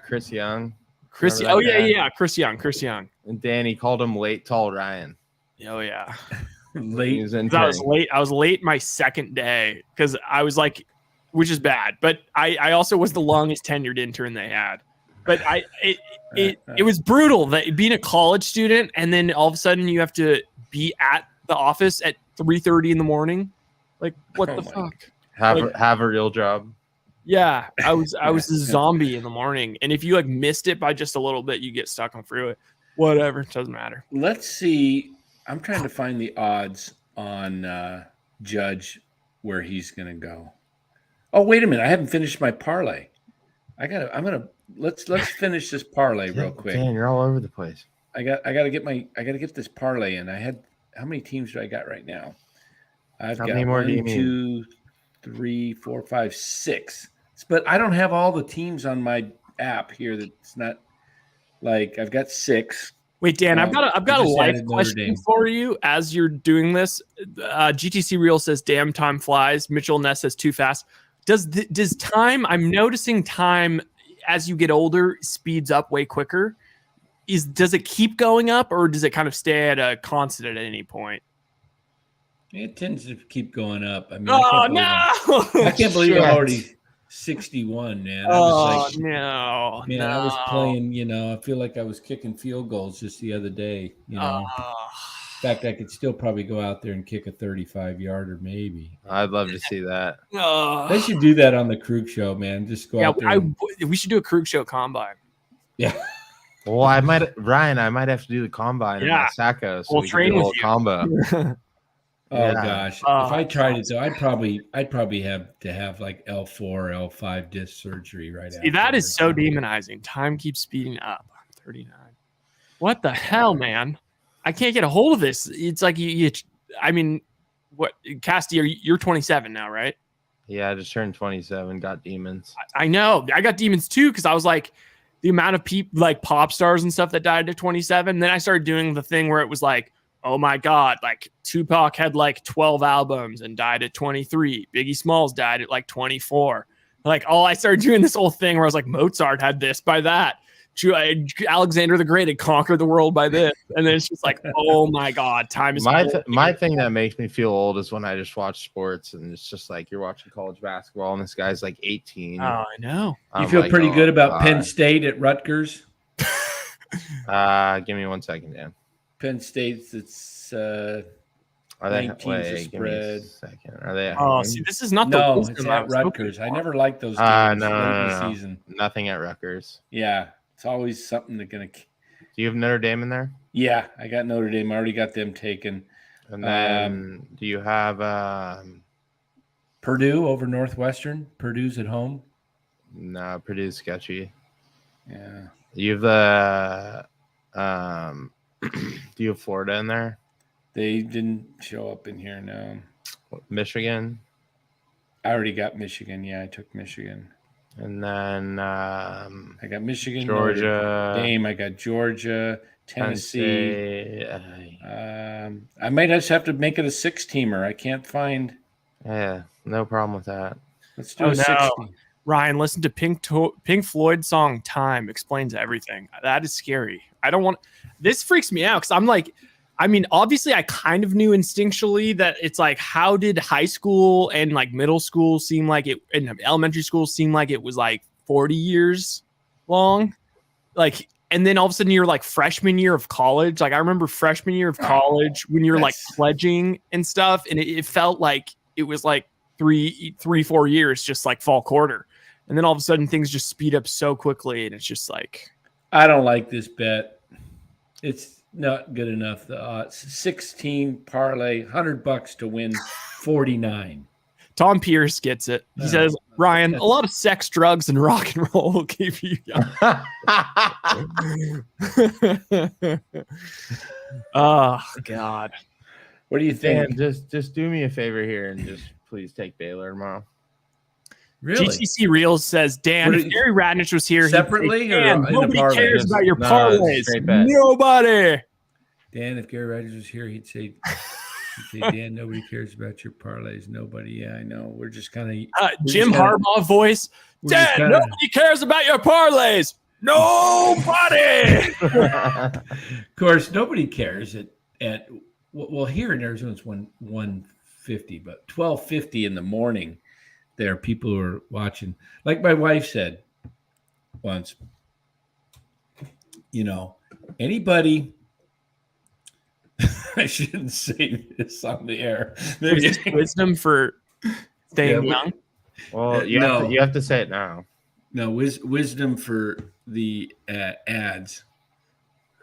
Chris Young. Chris. Remember Oh that yeah, guy? yeah. Chris Young. And Danny called him late tall Ryan. Oh yeah. He Late. was 'Cause I was entering. late. I was late my second day because I was like, which is bad. But I also was the longest tenured intern they had. But it was brutal that being a college student and then all of a sudden you have to be at the office at 3:30 in the morning. Like what the fuck? Have a real job. Yeah, I was a zombie in the morning, and if you like missed it by just a little bit, you get stuck on freeway. Whatever, it doesn't matter. Let's see. I'm trying to find the odds on Judge where he's going to go. Oh, wait a minute! I haven't finished my parlay. Let's finish this parlay real quick. Dan, you're all over the place. I got to get this parlay in. How many teams do I got right now? I've How got many more do you 1, 2, 3, 4, 5, 6. But I don't have all the teams on my app here. That's not like I've got 6. Wait, Dan, I've got a just life added Notre question Dame. for you as you're doing this. GTC Real says, "Damn, time flies." Mitchell Ness says, "Too fast." Does time? I'm noticing time as you get older speeds up way quicker. Does it keep going up, or does it kind of stay at a constant at any point? It tends to keep going up. I mean, Oh no! I can't believe Shit. I'm already 61, man. I Oh was like, no! man, no. I was playing. I feel like I was kicking field goals just the other day. In fact, I could still probably go out there and kick a 35-yarder, maybe. I'd love to see that. They should do that on the Krueg show, man. Just go out there. We should do a Krueg show combine. Yeah. Well, Ryan, I might have to do the combine in my Sacco, so We'll we train can do a with little you. combo. Oh Yeah. gosh! If I tried it, though, I'd probably have to have like L4, L5 disc surgery right after. See, that is so demonizing. Time keeps speeding up. 39. What the hell, man? I can't get a hold of this. It's like I mean, what, Casty? You're 27 now, right? Yeah, I just turned 27. Got demons. I know. I got demons too because I was like the amount of people like pop stars and stuff that died at 27. Then I started doing the thing where it was like, oh my God, like Tupac had like 12 albums and died at 23. Biggie Smalls died at like 24. Like, I started doing this whole thing where I was like, Mozart had this by that. Alexander the Great had conquered the world by this. And then it's just like, oh my God, time is my thing that makes me feel old is when I just watch sports and it's just like you're watching college basketball and this guy's like 18. Oh, I know. You feel pretty good about Penn State at Rutgers? Give me 1 second, Dan. Penn State's it's Are they 19's wait, a give me a spread. second. Are they at Oh, home? see, this is not No, the it's wisdom I at was hoping Rutgers. I for. never liked those teams No, late in the no. season. Nothing at Rutgers. Yeah, it's always something that's gonna. Do you have Notre Dame in there? Yeah, I got Notre Dame. I already got them taken. And then do you have Purdue over Northwestern? Purdue's at home. no, Purdue's sketchy. Yeah. You have the do you have Florida in there? They didn't show up in here, no. Michigan? I already got Michigan. Yeah, I took Michigan. And then I got Michigan, Georgia, Notre Dame. I got Georgia, Tennessee. Tennessee. I might just have to make it a 6-teamer. I can't find. Yeah, no problem with that. Let's do Oh, a 6 no. team. Ryan, listen to Pink Floyd song "Time" explains everything. That is scary. I don't want this. Freaks me out because I'm like, I mean, obviously, I kind of knew instinctually that it's like, how did high school and like middle school seem like it, and elementary school seem like it was like 40 years long, like, and then all of a sudden you're like freshman year of college. Like I remember freshman year of college when you're like pledging and stuff, and it felt like it was like 4 years, just like fall quarter. And then all of a sudden things just speed up so quickly. And it's just like, I don't like this bet. It's not good enough. The odds 16 parlay, $100 to win 49. Tom Pierce gets it. He says, Ryan, a lot of sex, drugs, and rock and roll will keep you young. Oh, God. What do you think? Dan, just do me a favor here and just please take Baylor tomorrow. Really? GCC Reels says, Dan, What if do you- Gary Radnich was here, he'd say, Separately or Dan, in the nobody parlay? cares about your No, parlays. straight bet. Nobody. Dan, if Gary Rodgers was here, he'd say, Dan, nobody cares about your parlays. Nobody. Yeah, I know. We're just kind of Jim Harbaugh voice. we're just Dan, kinda- nobody cares about your parlays. Nobody. Of course, nobody cares at well, here in Arizona it's 1:50, but 12:50 in the morning, there are people who are watching. Like my wife said once, anybody. I shouldn't say this on the air. Wisdom for staying young. Well, you have to say it now. No, wisdom for the ads.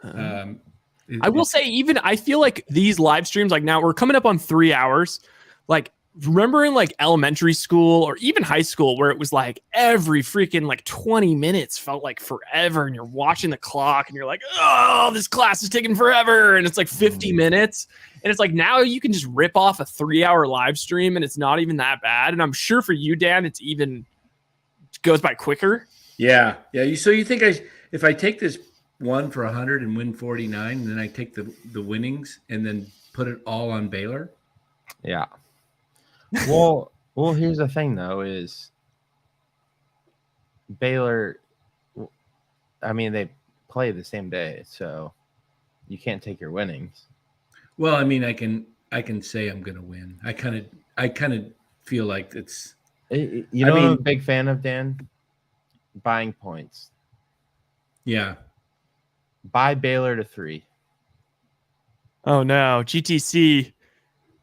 I will say, even I feel like these live streams, like now we're coming up on 3 hours. Like, remember in like elementary school or even high school where it was like every freaking like 20 minutes felt like forever, and you're watching the clock and you're like, oh, this class is taking forever, and it's like 50 minutes. And it's like now you can just rip off a 3-hour live stream and it's not even that bad. And I'm sure for you, Dan, it goes by quicker. Yeah. So you think if I take this one for 100 and win 49, and then I take the winnings and then put it all on Baylor? Yeah. Well, here's the thing though, is Baylor, I mean, they play the same day, so you can't take your winnings. Well, I mean, I can say I'm going to win. I kind of feel like it's. I'm a big fan of, Dan, buying points. Yeah. Buy Baylor to 3. Oh no, GTC.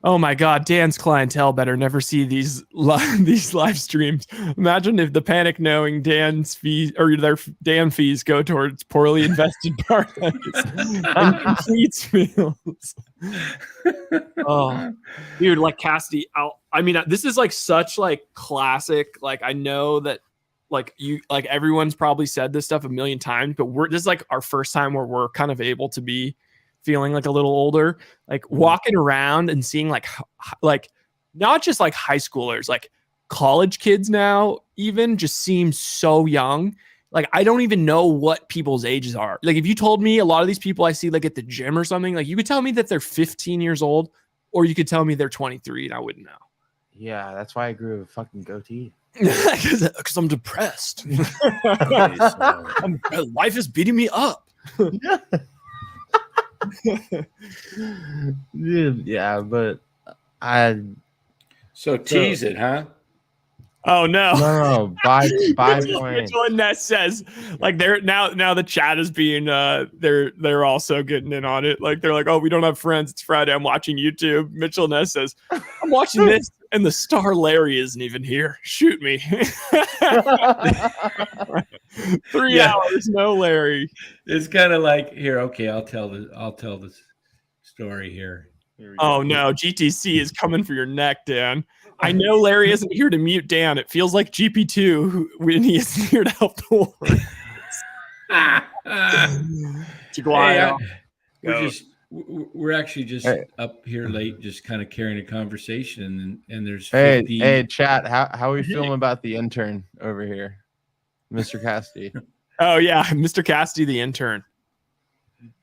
Oh my God, Dan's clientele better never see these live streams. Imagine if the panic knowing Dan's fees or their Dan fees go towards poorly invested parlays and complete meals. Oh, dude, like Cassidy. This is like such like classic. Like I know that like everyone's probably said this stuff a million times, but this is like our first time where we're kind of able to be feeling like a little older, like walking around and seeing like not just like high schoolers, like college kids now even just seem so young. Like I don't even know what people's ages are. Like if you told me a lot of these people I see like at the gym or something, like you could tell me that they're 15 years old, or you could tell me they're 23 and I wouldn't know. Yeah, that's why I grew a fucking goatee. Because I'm depressed. Life is beating me up. Yeah, but So tease it, huh? Oh no! No, buy points. Mitchell and Ness says like they're now the chat is being they're also getting in on it. Like they're like, oh, we don't have friends. It's Friday. I'm watching YouTube. Mitchell and Ness says, I'm watching this, and the star Larry isn't even here. Shoot me. 3 hours, no Larry. It's kind of like here. Okay, I'll tell this story here. Oh no, GTC is coming for your neck, Dan. I know Larry isn't here to mute Dan. It feels like GP2 when he isn't here to help the Warriors. We're actually just up here late, just kind of carrying a conversation, and there's 50... Hey, chat. How are we feeling about the intern over here, Mr. Cassidy? Oh yeah, Mr. Cassidy, the intern.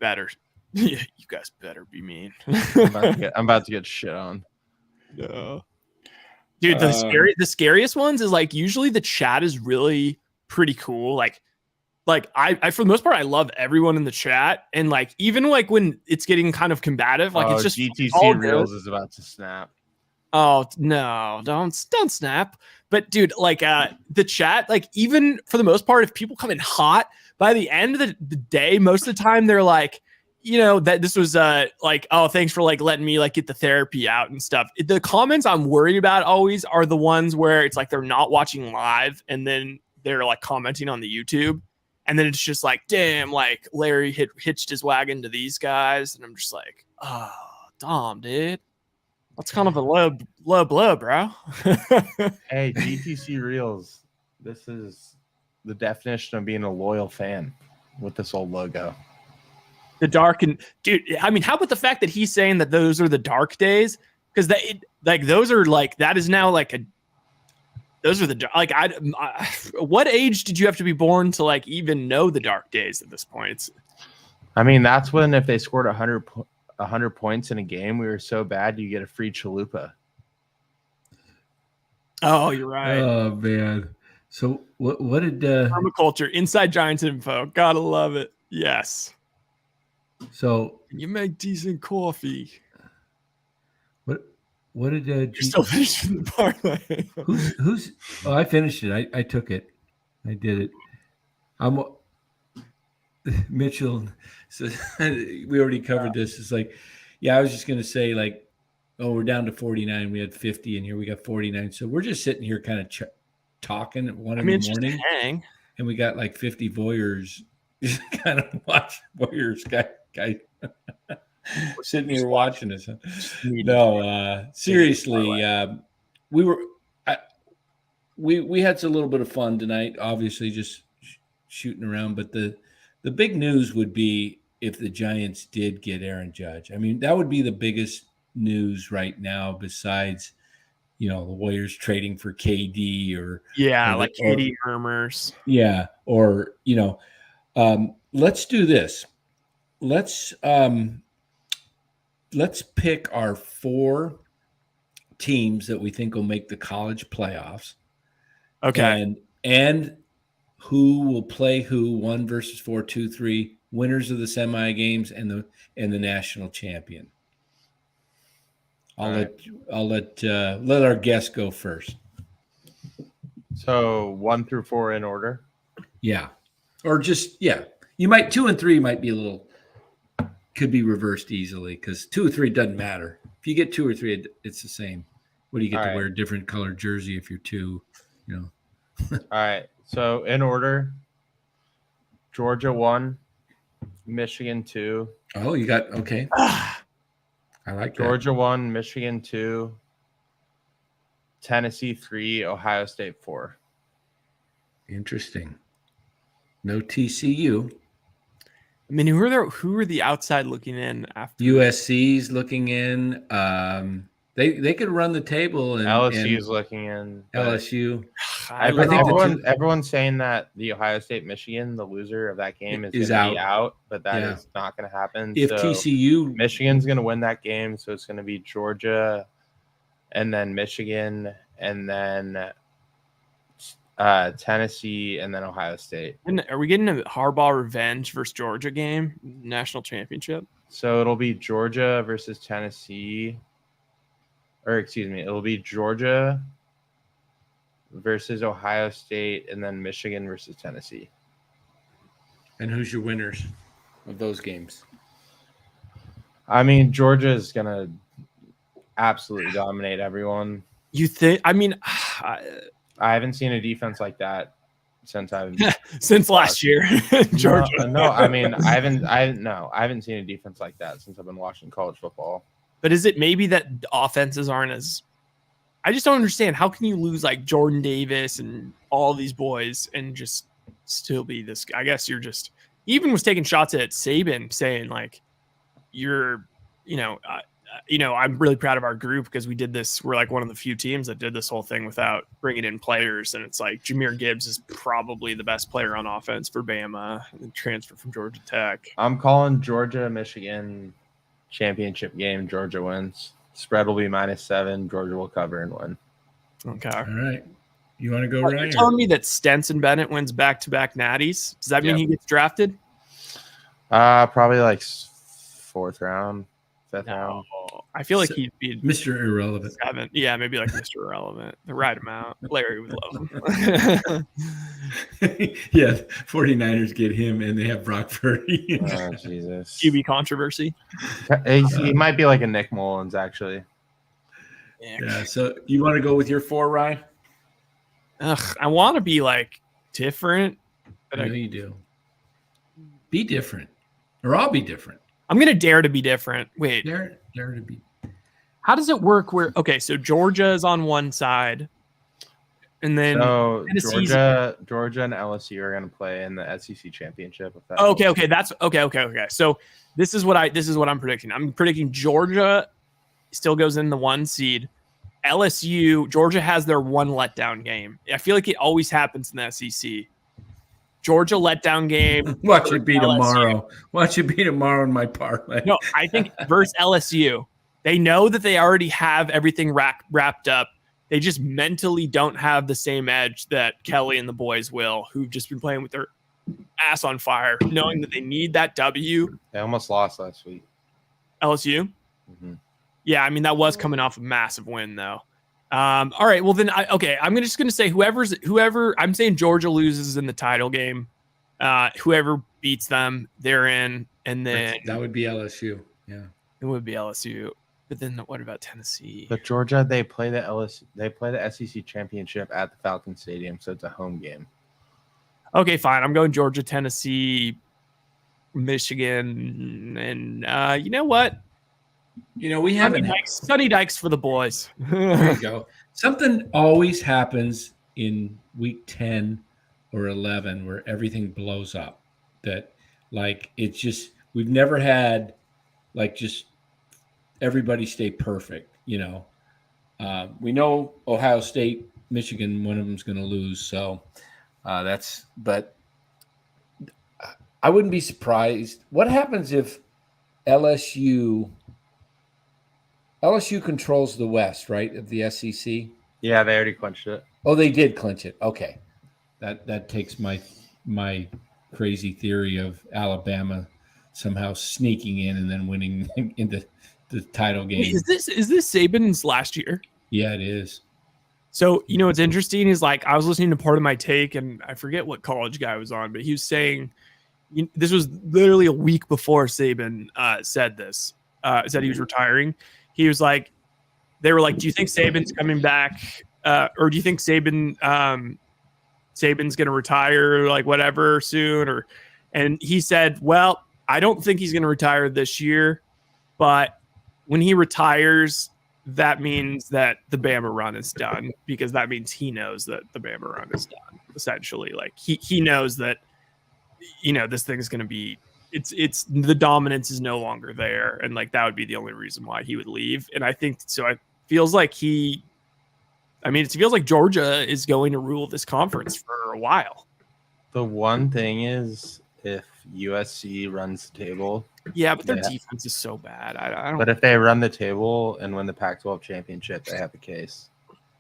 Better. Yeah, you guys better be mean. I'm about to get shit on. No. Dude, the scariest ones is like usually the chat is really pretty cool. Like I for the most part I love everyone in the chat, and like even like when it's getting kind of combative, like it's just GTC Reels is about to snap. Oh no, don't snap. But dude, like the chat, like even for the most part, if people come in hot, by the end of the day, most of the time they're like, that this was like, oh, thanks for like letting me like get the therapy out and stuff. The comments I'm worried about always are the ones where it's like they're not watching live and then they're like commenting on the YouTube, and then it's just like, damn, like Larry hitched his wagon to these guys, and I'm just like, oh, damn, dude, that's kind of a low blow, bro. Hey, GTC Reels, this is the definition of being a loyal fan with this old logo. The dark and dude, I mean, how about the fact that he's saying that those are the dark days? Because those are like, that is now like those are the like what age did you have to be born to like even know the dark days at this point? I mean, that's when if they scored 100 points in a game, we were so bad you get a free chalupa. Oh, you're right. Oh man. So what did permaculture inside Giants info? Gotta love it. Yes. so You make decent coffee. what did You're still finishing the parlay. who's I finished it. I took it. I did it. Mitchell says we already covered this. It's like, yeah, I was just gonna say, like, oh, we're down to 49. We had 50 in here. We got 49. So we're just sitting here kind of talking at 1 in the morning. Hang. And we got like 50 voyeurs just kind of watch voyeurs guy sitting here watching us. No, seriously, we had a little bit of fun tonight, obviously just shooting around, but the big news would be if the Giants did get Aaron Judge. I mean, that would be the biggest news right now, besides, the Warriors trading for KD or KD Hermers. Yeah, or let's do this. Let's pick our 4 teams that we think will make the college playoffs. Okay. And who will play who, 1 versus 4, 2, 3, winners of the semi games and the national champion. I'll let our guest go first. So 1 through 4 in order. Yeah. Or just, you might 2 and 3 might be a little, could be reversed easily because 2 or 3 doesn't matter. If you get 2 or 3, it's the same. What do you get to wear a different colored jersey if you're 2, All right. So in order, Georgia 1, Michigan 2. Oh, you got, okay. I like Georgia 1, Michigan 2, Tennessee 3, Ohio State 4. Interesting. No TCU. I mean, who are the outside looking in after USC's looking in? They could run the table, and LSU's looking in. LSU. I think everyone's saying that the Ohio State Michigan, the loser of that game, is going to be out, but that is not going to happen. If TCU, Michigan's going to win that game, so it's going to be Georgia, and then Michigan, and then Tennessee, and then Ohio State. And are we getting a Harbaugh revenge versus Georgia game, national championship? So it'll be Georgia versus Tennessee, or excuse me, it'll be Georgia versus Ohio State, and then Michigan versus Tennessee. And who's your winners of those games? I mean, Georgia is going to absolutely dominate everyone. You think? I mean, I haven't seen a defense like that since last year. Georgia. No, I mean, I haven't seen a defense like that since I've been watching college football. But is it maybe that offenses aren't as? I just don't understand. How can you lose like Jordan Davis and all these boys and just still be this? I guess you're just even was taking shots at Saban, saying like, I'm really proud of our group because we did this. We're like one of the few teams that did this whole thing without bringing in players. And it's like Jahmyr Gibbs is probably the best player on offense for Bama and transfer from Georgia Tech. I'm calling Georgia, Michigan championship game. Georgia wins. Spread will be -7. Georgia will cover and win. Okay. All right. You want to go, Ryan? You're telling me that Stenson Bennett wins back-to-back natties? Does that mean he gets drafted? Probably like 4th round, 5th round. I feel like he'd be Mr. Irrelevant. 7. Yeah, maybe like Mr. Irrelevant. The right amount. Larry would love him. Yeah, 49ers get him, and they have Brock Purdy. Oh, Jesus. QB controversy. He might be like a Nick Mullins, actually. Yeah, so you want to go with your 4, Ryan? I want to be like different. But I know you do. Be different, or I'll be different. I'm going to dare to be different. Wait. Dare to be. How does it work so Georgia is on one side, and then Georgia and LSU are going to play in the SEC championship. Okay. That's okay. So this is what I'm predicting. I'm predicting Georgia still goes in the 1 seed. Georgia has their 1 letdown game. I feel like it always happens in the SEC. Georgia letdown game. Watch it be tomorrow. Watch it be tomorrow in my parlay. No, I think versus LSU. They know that they already have everything wrapped up. They just mentally don't have the same edge that Kelly and the boys will, who've just been playing with their ass on fire, knowing that they need that W. They almost lost last week. LSU? Mm-hmm. Yeah, I mean, that was coming off a massive win, though. All right, well, then, I'm just going to say whoever, I'm saying Georgia loses in the title game. Whoever beats them, they're in, and then That would be LSU. Yeah. it would be LSU. But then what about Tennessee? But Georgia, they play the SEC championship at the Falcon Stadium, so it's a home game. Okay, fine. I'm going Georgia, Tennessee, Michigan, and you know what? We haven't. Sonny Dykes for the boys. There you go. Something always happens in week 10 or 11 where everything blows up. That, like, it's just, we've never had, like, just everybody stay perfect, We know Ohio State, Michigan, one of them's going to lose. So but I wouldn't be surprised. What happens if LSU controls the West, right, of the SEC? Yeah, they already clinched it. Oh, they did clinch it. Okay. That takes my crazy theory of Alabama somehow sneaking in and then winning into the title game. Is this Saban's last year? Yeah, it is. So, what's interesting is, like, I was listening to Part of My Take, and I forget what college guy was on, but he was saying this was literally a week before Saban said this, said he was retiring. He was like, they were like, do you think Saban's coming back? Or do you think Saban's going to retire, like, whatever soon? And he said, well, I don't think he's going to retire this year, but when he retires, that means that the Bama run is done, because that means he knows that the Bama run is done. Essentially, like, he knows that, this thing is going to be, it's the dominance is no longer there. And, like, that would be the only reason why he would leave. And I think so. It feels like it feels like Georgia is going to rule this conference for a while. The one thing is, if USC runs the table. Yeah, but their defense is so bad. I don't. But if they run the table and win the Pac-12 championship, they have a case.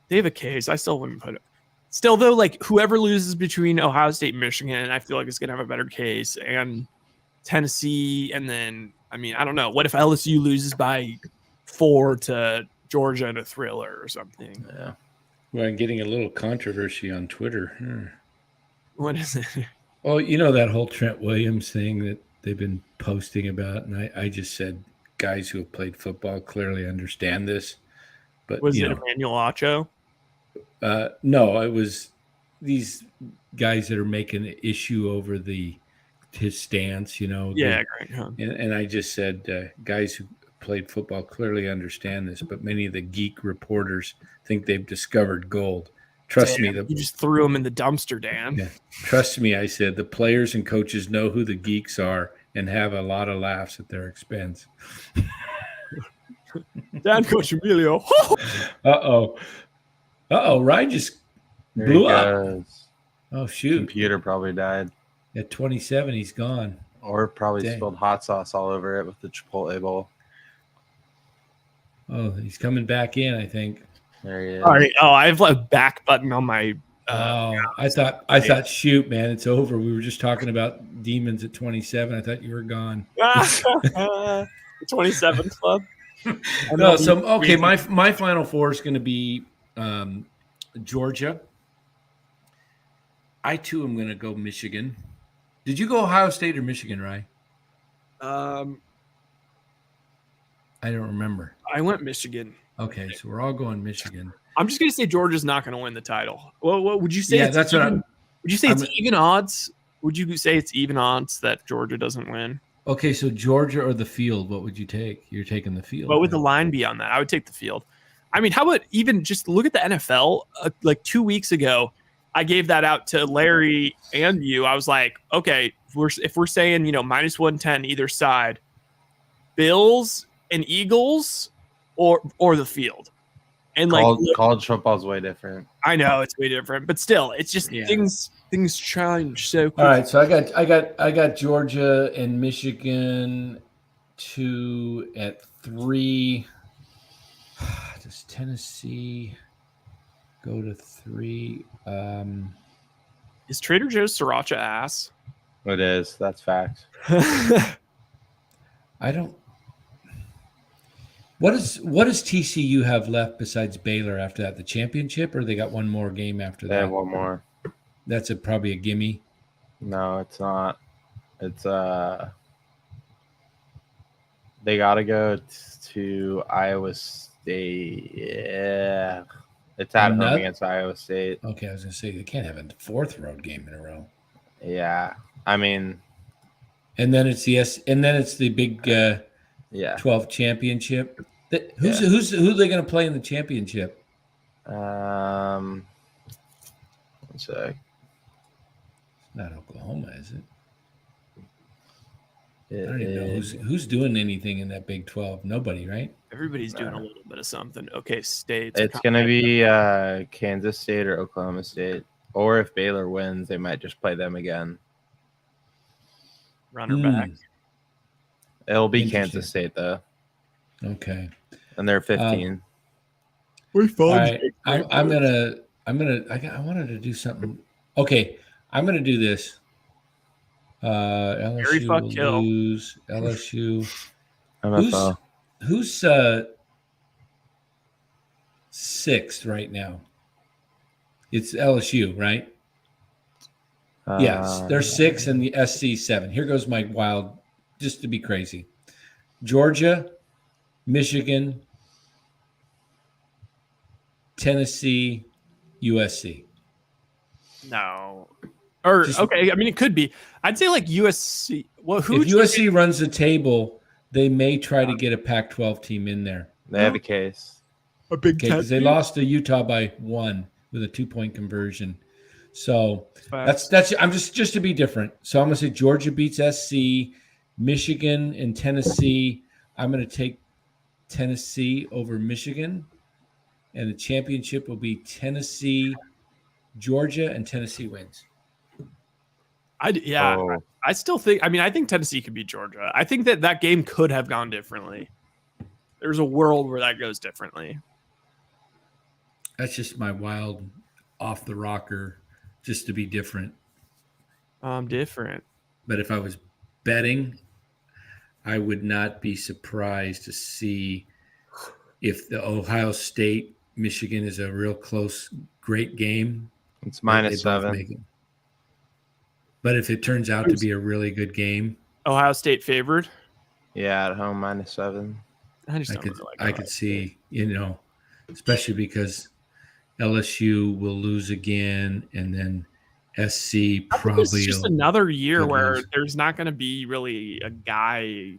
They have a case. I still wouldn't put it. Still, though, like, whoever loses between Ohio State and Michigan, I feel like it's going to have a better case. And Tennessee, and then, I don't know. What if LSU loses by 4 to Georgia in a thriller or something? Yeah. Well, I'm getting a little controversy on Twitter. What is it? Oh, that whole Trent Williams thing that they've been posting about, and I just said guys who have played football clearly understand this. But was it Emmanuel Acho? No, it was these guys that are making an issue over his stance. Yeah, great. Huh? And I just said guys who played football clearly understand this, but many of the geek reporters think they've discovered gold. Trust me. You just threw them in the dumpster, Dan. Yeah, trust me, I said the players and coaches know who the geeks are and have a lot of laughs at their expense. Dan, Coach Emilio. Uh-oh, Ryan just blew up. Oh, shoot. Computer probably died. At 27, he's gone. Or probably spilled hot sauce all over it with the Chipotle bowl. Oh, he's coming back in, I think. There he is. All right. Oh, I have a back button on my. I thought, shoot, man, it's over. We were just talking about demons at 27. I thought you were gone. 27 club. No, so okay. My final four is going to be Georgia. I too am going to go Michigan. Did you go Ohio State or Michigan, Rye? I don't remember. I went Michigan. Okay, so we're all going Michigan. I'm just going to say Georgia's not going to win the title. Well, what would you say? Yeah, that's what would you say it's even odds? Would you say it's even odds that Georgia doesn't win? Okay, so Georgia or the field, what would you take? You're taking the field. What would the line be on that? I would take the field. How about even just look at the NFL? Like 2 weeks ago, I gave that out to Larry and you. I was like, okay, if we're saying, minus 110 either side, Bills and Eagles or the field. And college football is way different. I know it's way different, but still, it's just things change so quickly. All right, so I got Georgia and Michigan 2 at 3. Does Tennessee? go to 3. Is Trader Joe's sriracha ass? It is. That's facts. I don't. What does TCU have left besides Baylor after that? The championship, or they got one more game after They that? have one more. That's probably a gimme. No, it's not. It's they gotta go to Iowa State. Yeah. It's at home against Iowa State. Okay, I was gonna say they can't have a 4th road game in a row. Yeah. I mean, and then it's the big 12 championship. Who are they gonna play in the championship? One sec. Not Oklahoma, is it? I don't even know who's doing anything in that Big 12. Nobody, right? Everybody's doing a little bit of something. Okay, states. It's going to be Kansas State or Oklahoma State. Or if Baylor wins, they might just play them again. Runner back. It'll be Kansas State, though. Okay. And they're 15. We're fun. Right. I wanted to do something. Okay. I'm going to do this. LSU will lose. LSU. NFL. Who's 6th right now? It's LSU, right? Yes, they're 6 and the SC 7. Here goes my wild, just to be crazy. Georgia, Michigan, Tennessee, USC. No. Or okay, I mean it could be. I'd say like USC. Well, if USC runs the table, they may try to get a Pac-12 team in there. They have a case. A big because they lost to Utah by 1 with a 2-point conversion. So that's I'm just to be different. So I'm gonna say Georgia beats SC, Michigan and Tennessee. I'm gonna take Tennessee over Michigan, and the championship will be Tennessee, Georgia, and Tennessee wins. I still think. I mean, I think Tennessee could beat Georgia. I think that game could have gone differently. There's a world where that goes differently. That's just my wild, off the rocker, just to be different. I'm different. But if I was betting, I would not be surprised to see if the Ohio State Michigan is a real close, great game. It's -7. But if it turns out to be a really good game, Ohio State favored. Yeah, at home -7. I could see, especially because LSU will lose again, and then SC probably. It's just another year where there's not going to be really a guy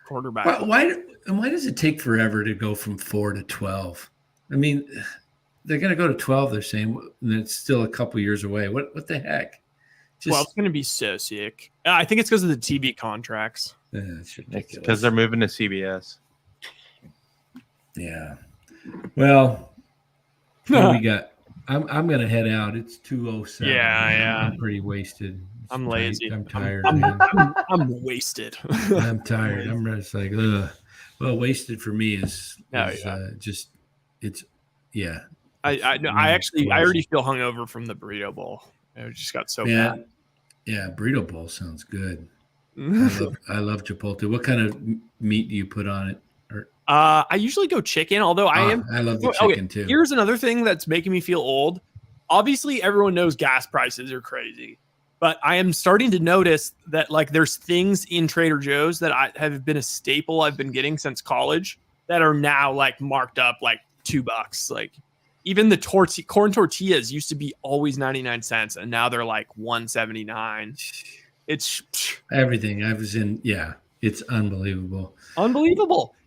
quarterback. Why does it take forever to go from 4 to 12? I mean, they're going to go to 12. They're saying, and it's still a couple years away. What the heck? It's going to be so sick. I think it's because of the TV contracts. It's ridiculous. Because they're moving to CBS. Yeah. Well, what we got? I'm going to head out. It's 2:07. Yeah. I'm pretty wasted. I'm lazy. I'm tired. I'm wasted. I'm tired. I'm just like, ugh. Well, wasted for me is just it's yeah. I already feel hungover from the burrito bowl. It just got so bad. Yeah, burrito bowl sounds good. I love Chipotle. What kind of meat do you put on it? I usually go chicken, although I love the chicken too. Here's another thing that's making me feel old. Obviously, everyone knows gas prices are crazy, but I am starting to notice that like there's things in Trader Joe's that I have been a staple I've been getting since college that are now like marked up like $2. Like even the corn tortillas used to be always 99 cents, and now they're like 179. It's everything. I was in. Yeah, it's unbelievable.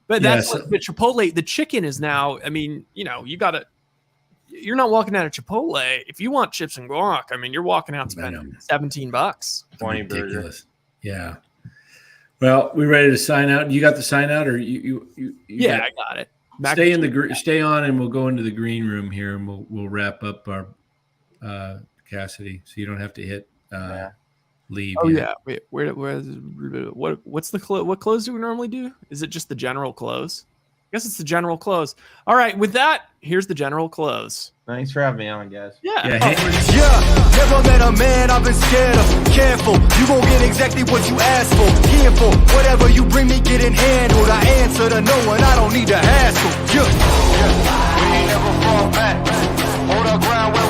But that's the Chipotle. The chicken is now. I mean, you're not walking out of Chipotle if you want chips and guac. I mean, you're walking out spending $17. 20 ridiculous. Yeah. Well, we ready to sign out? You got the sign out, or you yeah, I got it. Stay on, and we'll go into the green room here, and we'll wrap up our Cassidy, so you don't have to hit leave. Oh yeah. Wait, what's the close? What close do we normally do? Is it just the general close? I guess it's the general close. All right. With that, here's the general close. Thanks for having me on, guys. Yeah. Never met a man I've been scared of. Careful, you won't get exactly what you asked for. Careful, whatever you bring me, getting handled. I answer to no one, I don't need to hassle. We ain't never fall back. Hold our ground where